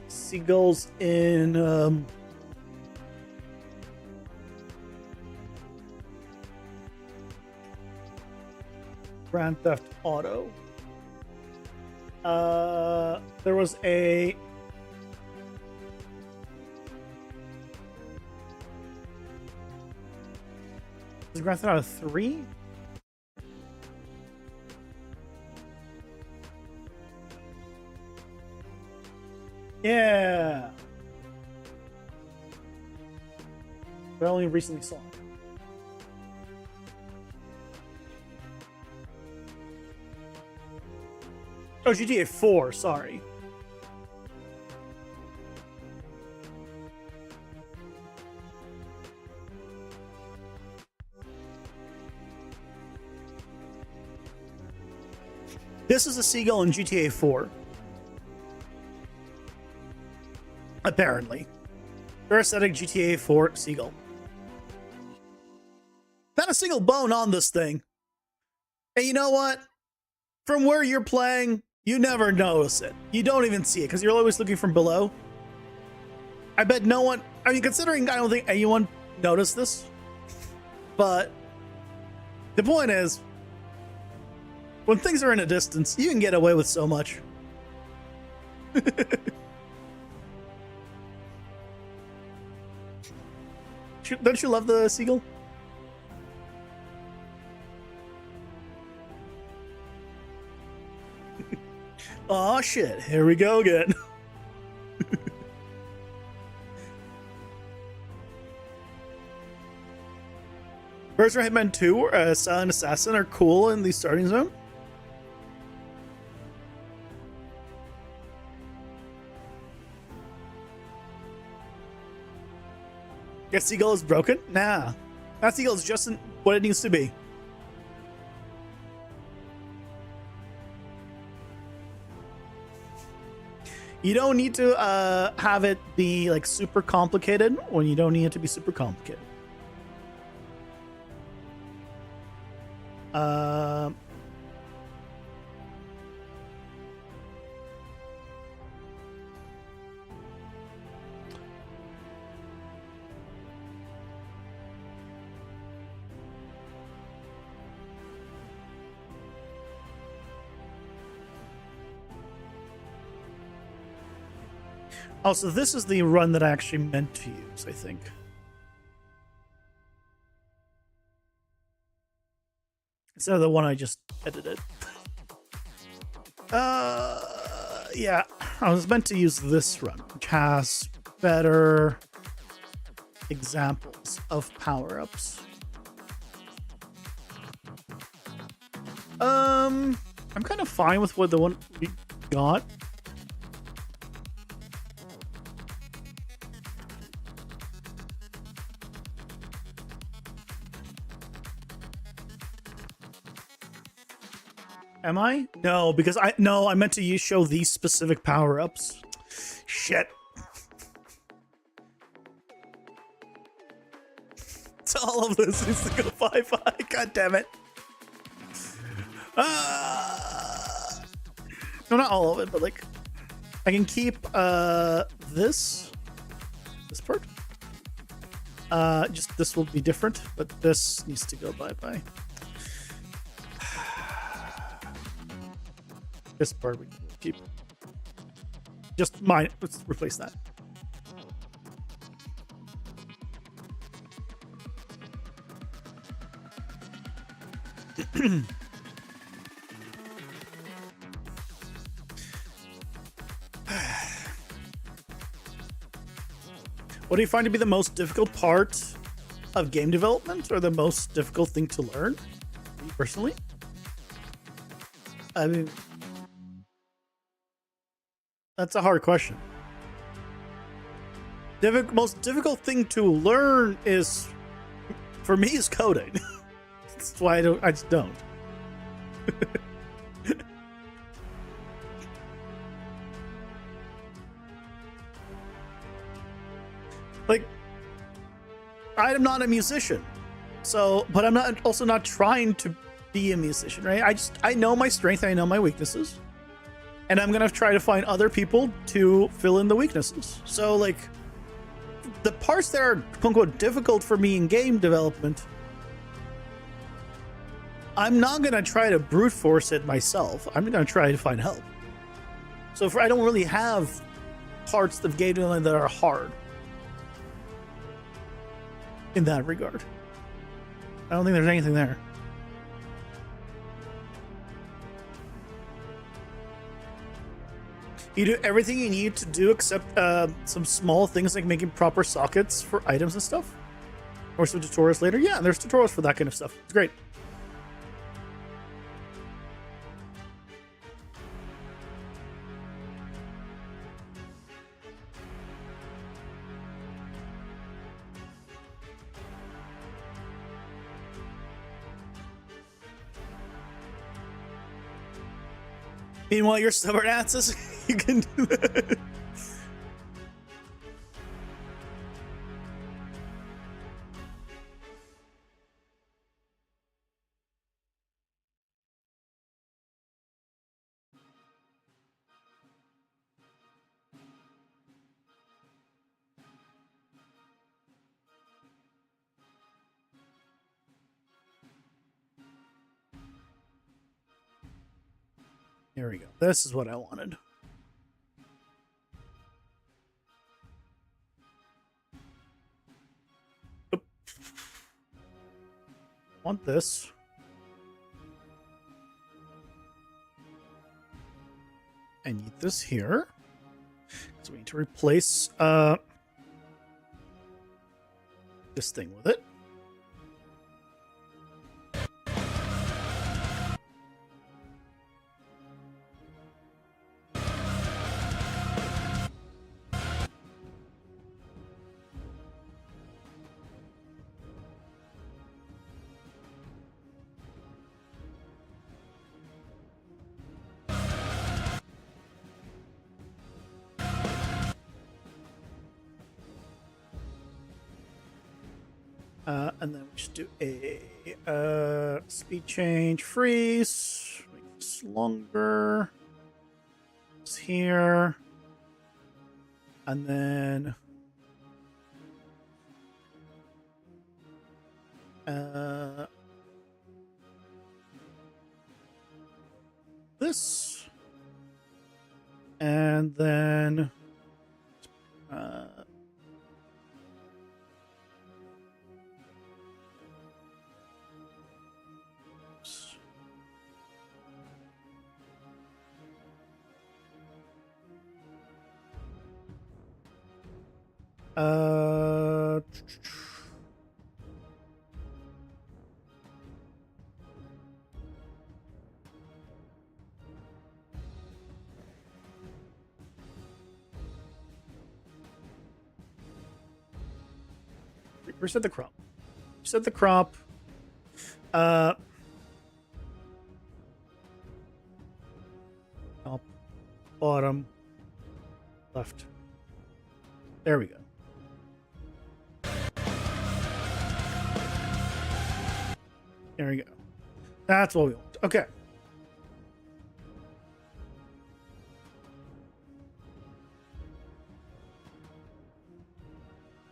seagulls in Grand Theft Auto. There was a was Grand Theft Auto 3? Yeah. I only recently saw it. Oh, GTA 4, sorry. This is a seagull in GTA 4. Apparently. Parasitic GTA 4 seagull. Not a single bone on this thing. And you know what? From where you're playing, you never notice it. You don't even see it because you're always looking from below. I bet no one, I mean, considering I don't think anyone noticed this, but the point is, when things are in a distance, you can get away with so much. Don't you love the seagull? Aw, shit. Here we go again. Berserk Hitman 2 or Silent Assassin are cool in the starting zone. Guess Seagull is broken? Nah. That seal is just what it needs to be. You don't need to have it be like super complicated when you don't need it to be super complicated. Also, this is the run that I actually meant to use, I think. Instead of the one I just edited. Yeah, I was meant to use this run, which has better examples of power-ups. I'm kind of fine with what the one we got. Am I? No, because I meant to show these specific power-ups. Shit. So all of this needs to go 5-5. God damn it. No, not all of it, but like I can keep this part. Just this will be different, but this needs to go bye-bye. This part we can keep. Just mine. Let's replace that. What do you find to be the most difficult part of game development, or the most difficult thing to learn? Me personally, I mean, that's a hard question. Most difficult thing to learn is, for me, is coding. That's why I just don't. Like, I am not a musician, so, but I'm also not trying to be a musician, right? I know my strength, I know my weaknesses, and I'm gonna try to find other people to fill in the weaknesses. So, like, the parts that are quote unquote difficult for me in game development, I'm not gonna try to brute force it myself. I'm gonna try to find help. So I don't really have parts of game development that are hard in that regard. I don't think there's anything there. You do everything you need to do except some small things like making proper sockets for items and stuff. Or some tutorials later. Yeah, there's tutorials for that kind of stuff. It's great. Meanwhile, your stubborn asses, you can do that. Here we go. This is what I wanted. Oop. Want this. I need this here. So we need to replace this thing with it. And then we should do a speed change, freeze, make this longer. It's here. And then this, and then reset the crop. Reset the crop. Top, bottom, left. There we go. There we go. That's what we want. Okay.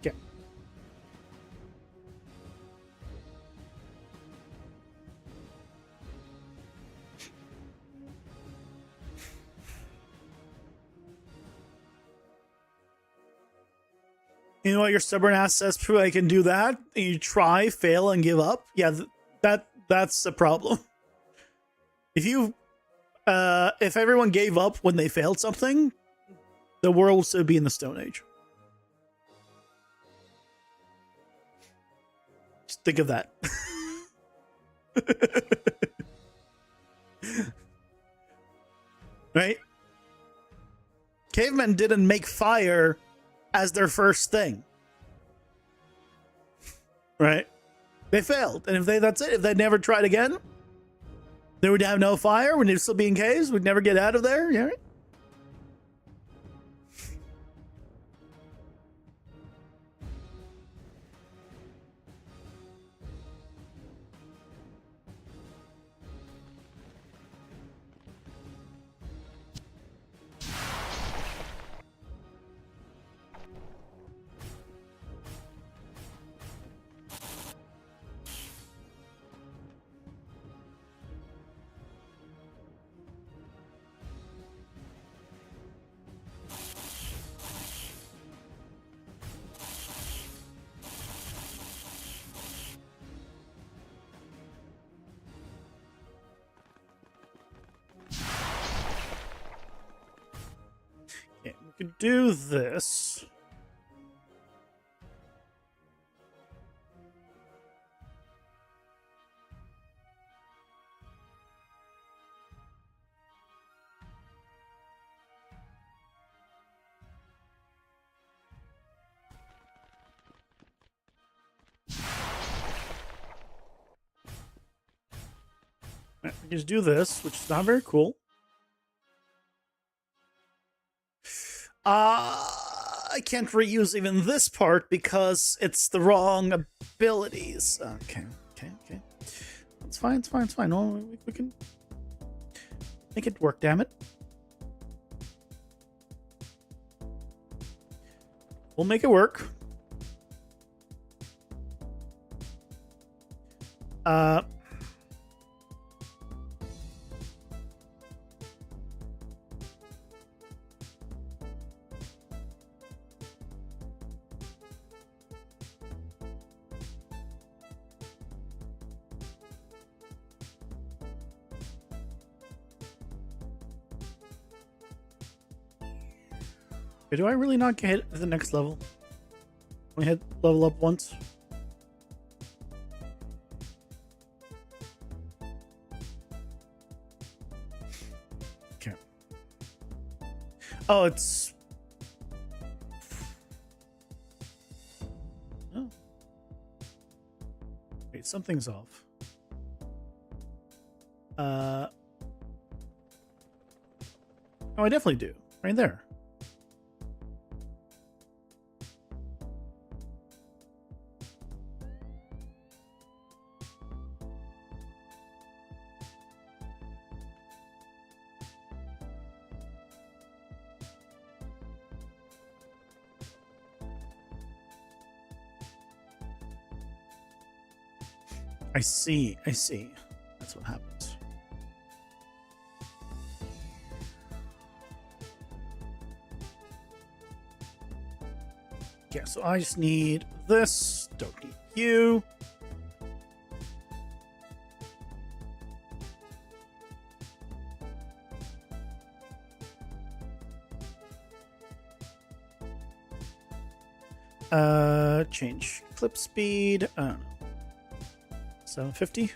Okay. You know what? Your stubborn ass says, "Phew, I can do that." And you try, fail, and give up. Yeah, that's a problem. If everyone gave up when they failed something, the world would still be in the Stone Age. Just think of that. Right? Cavemen didn't make fire as their first thing. Right? They failed. And that's it. If they never tried again, they would have no fire. We'd still be in caves. We'd never get out of there. Yeah. Right? Okay, we could do this. We can just do this, which is not very cool. I can't reuse even this part because it's the wrong abilities. Okay. It's fine. No, we can make it work, damn it. We'll make it work. Okay, do I really not get hit at the next level? We hit level up once. Okay. Oh, it's... Oh. Wait, something's off. Oh, I definitely do. Right there. I see. I see. That's what happens. Yeah, so I just need this. Don't need you. Change clip speed. I don't know. 750.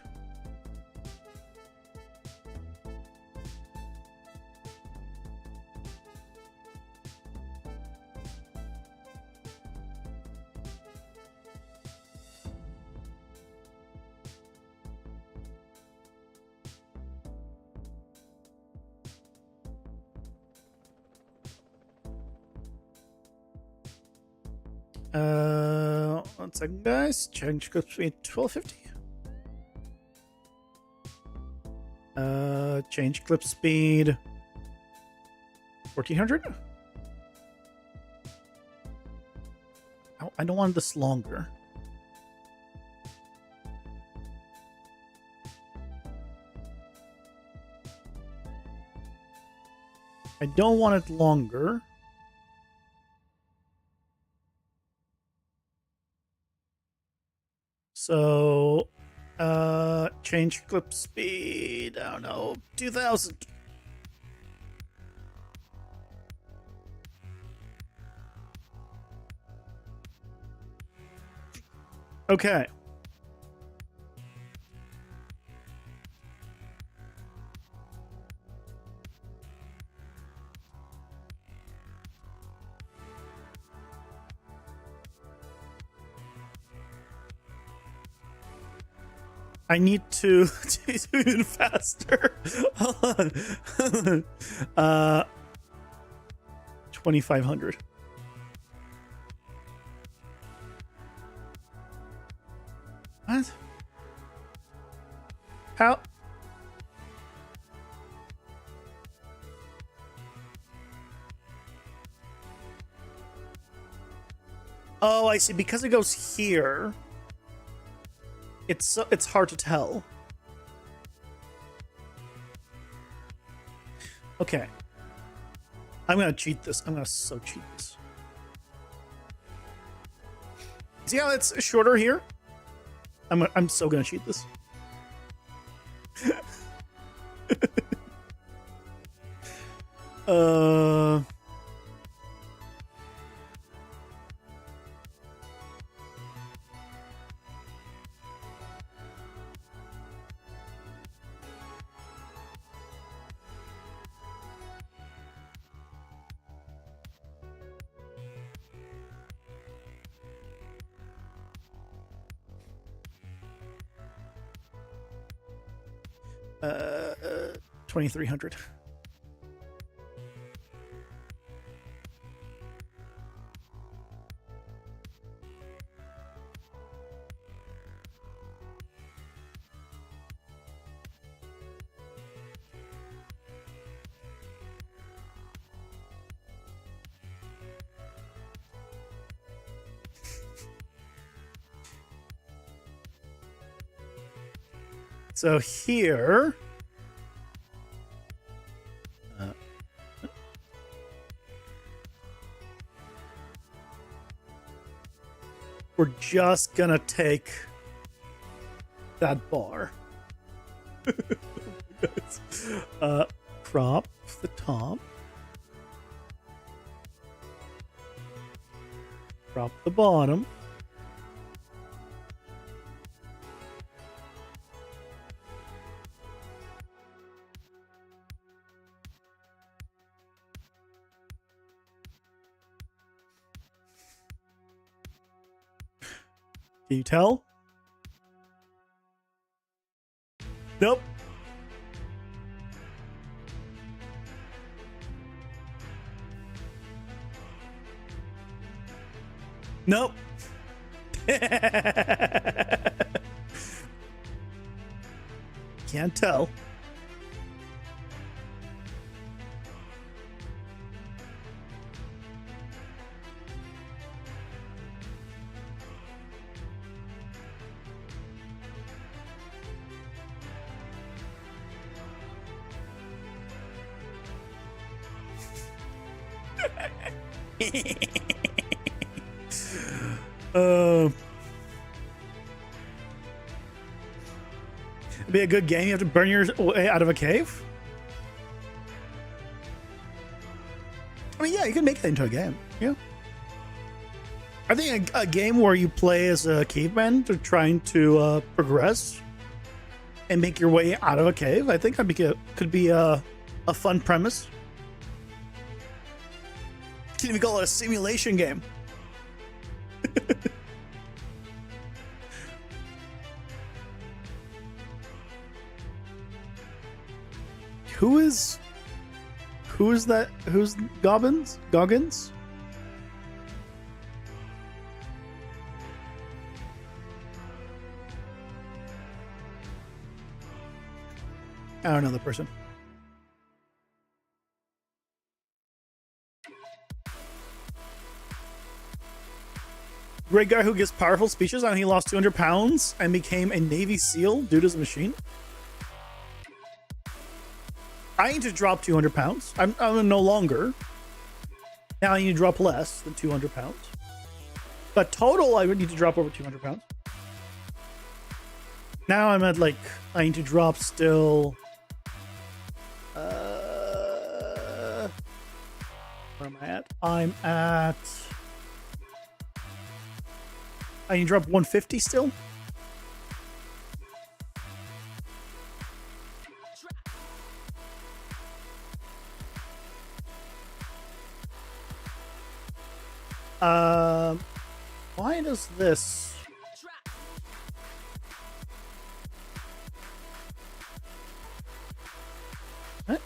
One second, guys. Change clip speed 1250. Change clip speed 1400. I don't want this longer. I don't want it longer. So, change clip speed, I don't know, 2000. Okay. I need to do even faster. Hold on. 2500. What? How? Oh, I see. Because it goes here. It's hard to tell. Okay. I'm gonna cheat this. I'm gonna so cheat this. See how it's shorter here? I'm so gonna cheat this. uh, 2300. So here, we're just gonna take that bar. Crop the top. Crop the bottom. Can you tell? Nope. Nope. Can't tell. It'd be a good game. You have to burn your way out of a cave. I mean, yeah, you can make it into a game. Yeah. I think a game where you play as a caveman to trying to progress and make your way out of a cave. I think could be a fun premise. Can even call it a simulation game. Who's that? Who's Goggins? Goggins? I don't know the person. Great guy who gives powerful speeches and he lost 200 pounds and became a Navy SEAL due to his machine. I need to drop 200 pounds. I'm no longer. Now I need to drop less than 200 pounds. But total, I would need to drop over 200 pounds. Now I'm at like, I need to drop still. Where am I at? I'm at. I need to drop 150 still. Why does this? What?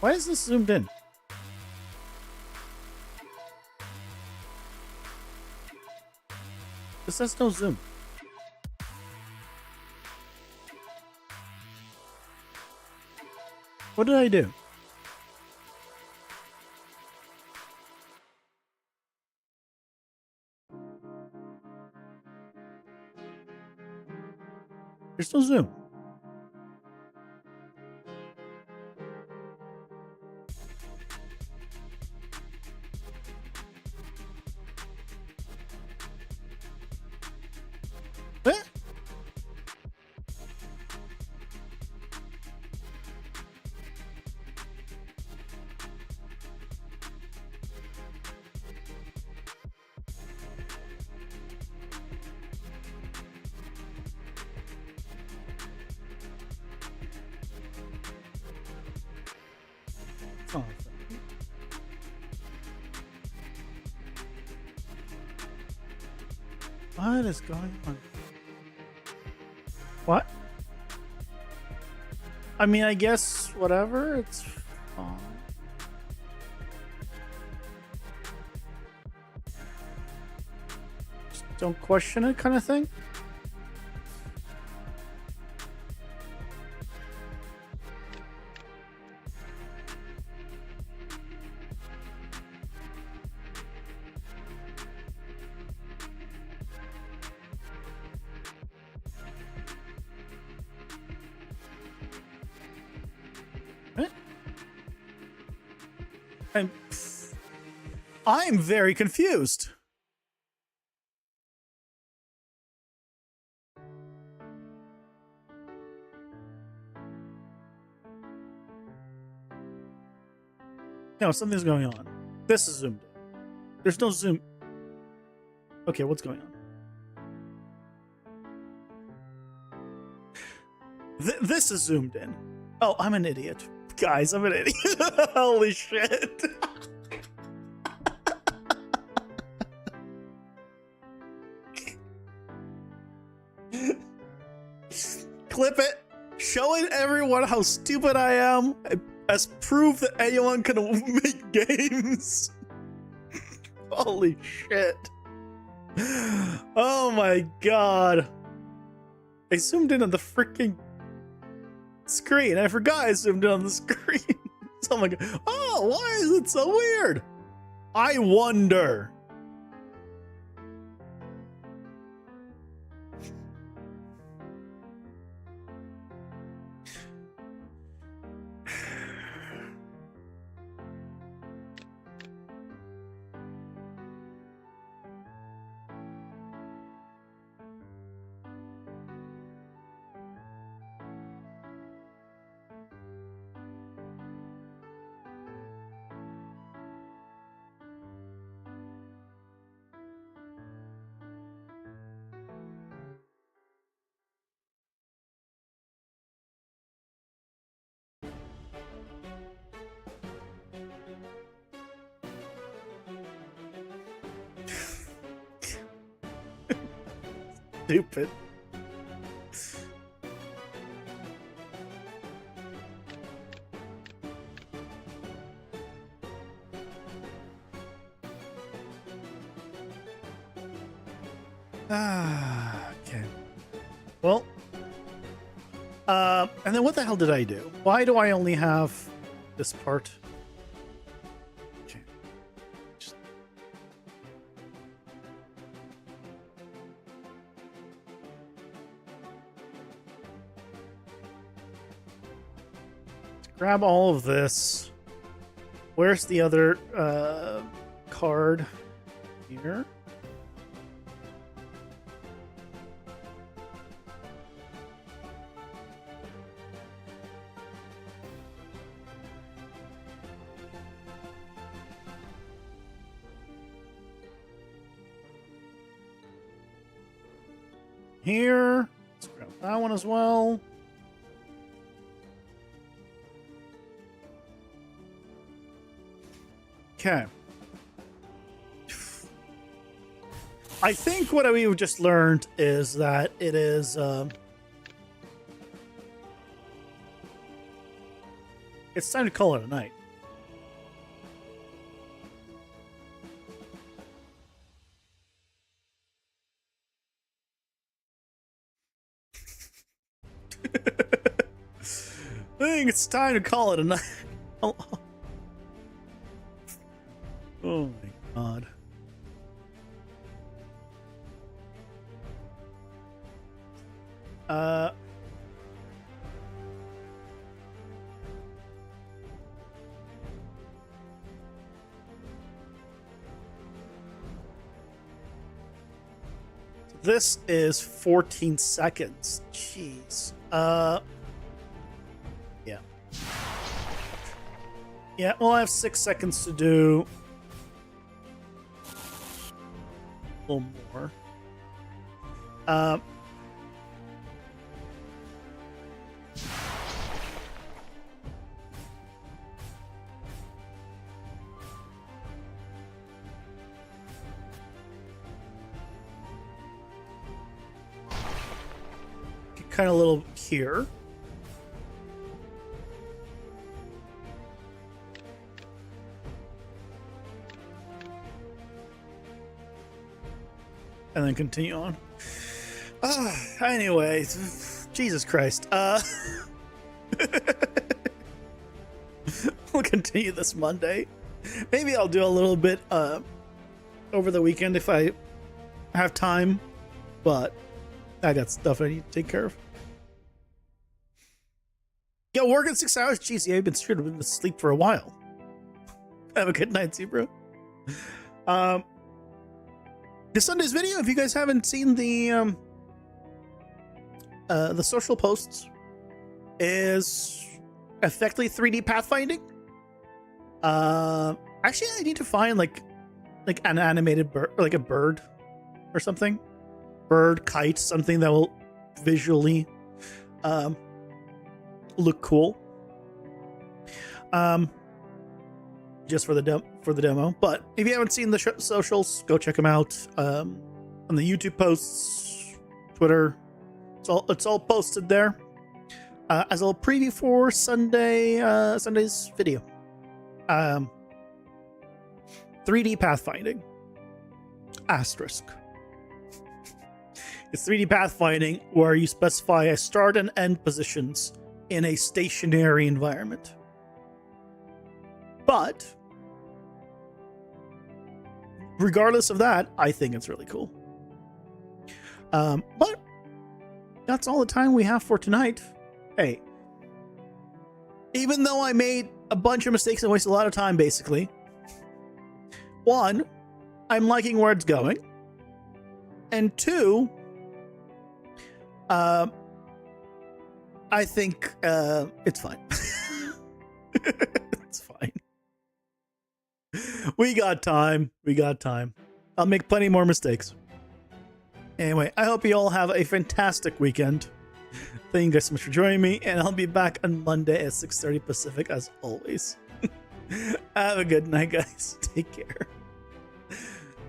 Why is this zoomed in? This has no zoom. What did I do? There's no zoom. What? Oh. What is going on? What? I mean, I guess whatever. It's fine. Just don't question it, kind of thing. I'm very confused. No, something's going on. This is zoomed in. There's no zoom. Okay, what's going on? This is zoomed in. Oh, I'm an idiot. Guys, I'm an idiot. Holy shit. Clip it. Showing everyone how stupid I am as proof that anyone can make games. Holy shit. Oh my god. I zoomed in on the freaking screen. I forgot I zoomed in on the screen. So I'm like, oh, why is it so weird? I wonder. Stupid. Okay. Well, and then what the hell did I do? Why do I only have this part? Okay. Just... grab all of this. Where's the other card? Here. Here. Let's grab that one as well. Okay. I think what we've just learned is that it is it's time to call it a night. I think it's time to call it a night. Oh my god. This is 14 seconds. Jeez. Yeah. Yeah, well, I have 6 seconds to do a little more. Kind of a little here. And then continue on. Anyway, Jesus Christ. We'll continue this Monday. Maybe I'll do a little bit over the weekend if I have time, but I got stuff I need to take care of. Yo, working 6 hours? Jeez, yeah, I've been straight up in sleep for a while. Have a good night, Zebra. The Sunday's video, if you guys haven't seen the social posts, is effectively 3D pathfinding. Actually, I need to find like an animated bird, like a bird or something. Bird, kite, something that will visually look cool. Just for the demo. But if you haven't seen the socials, go check them out. On the YouTube posts, Twitter, it's all posted there. As a little preview for Sunday's video. 3D pathfinding. Asterisk. It's 3D pathfinding where you specify a start and end positions in a stationary environment. But regardless of that, I think it's really cool. But that's all the time we have for tonight. Hey, even though I made a bunch of mistakes and wasted a lot of time, basically, one, I'm liking where it's going, and two, I think it's fine. It's fine. We got time. I'll make plenty more mistakes. Anyway, I hope you all have a fantastic weekend. Thank you guys so much for joining me, and I'll be back on Monday at 6:30 Pacific as always. Have a good night, guys. Take care.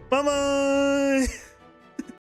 Bye-bye.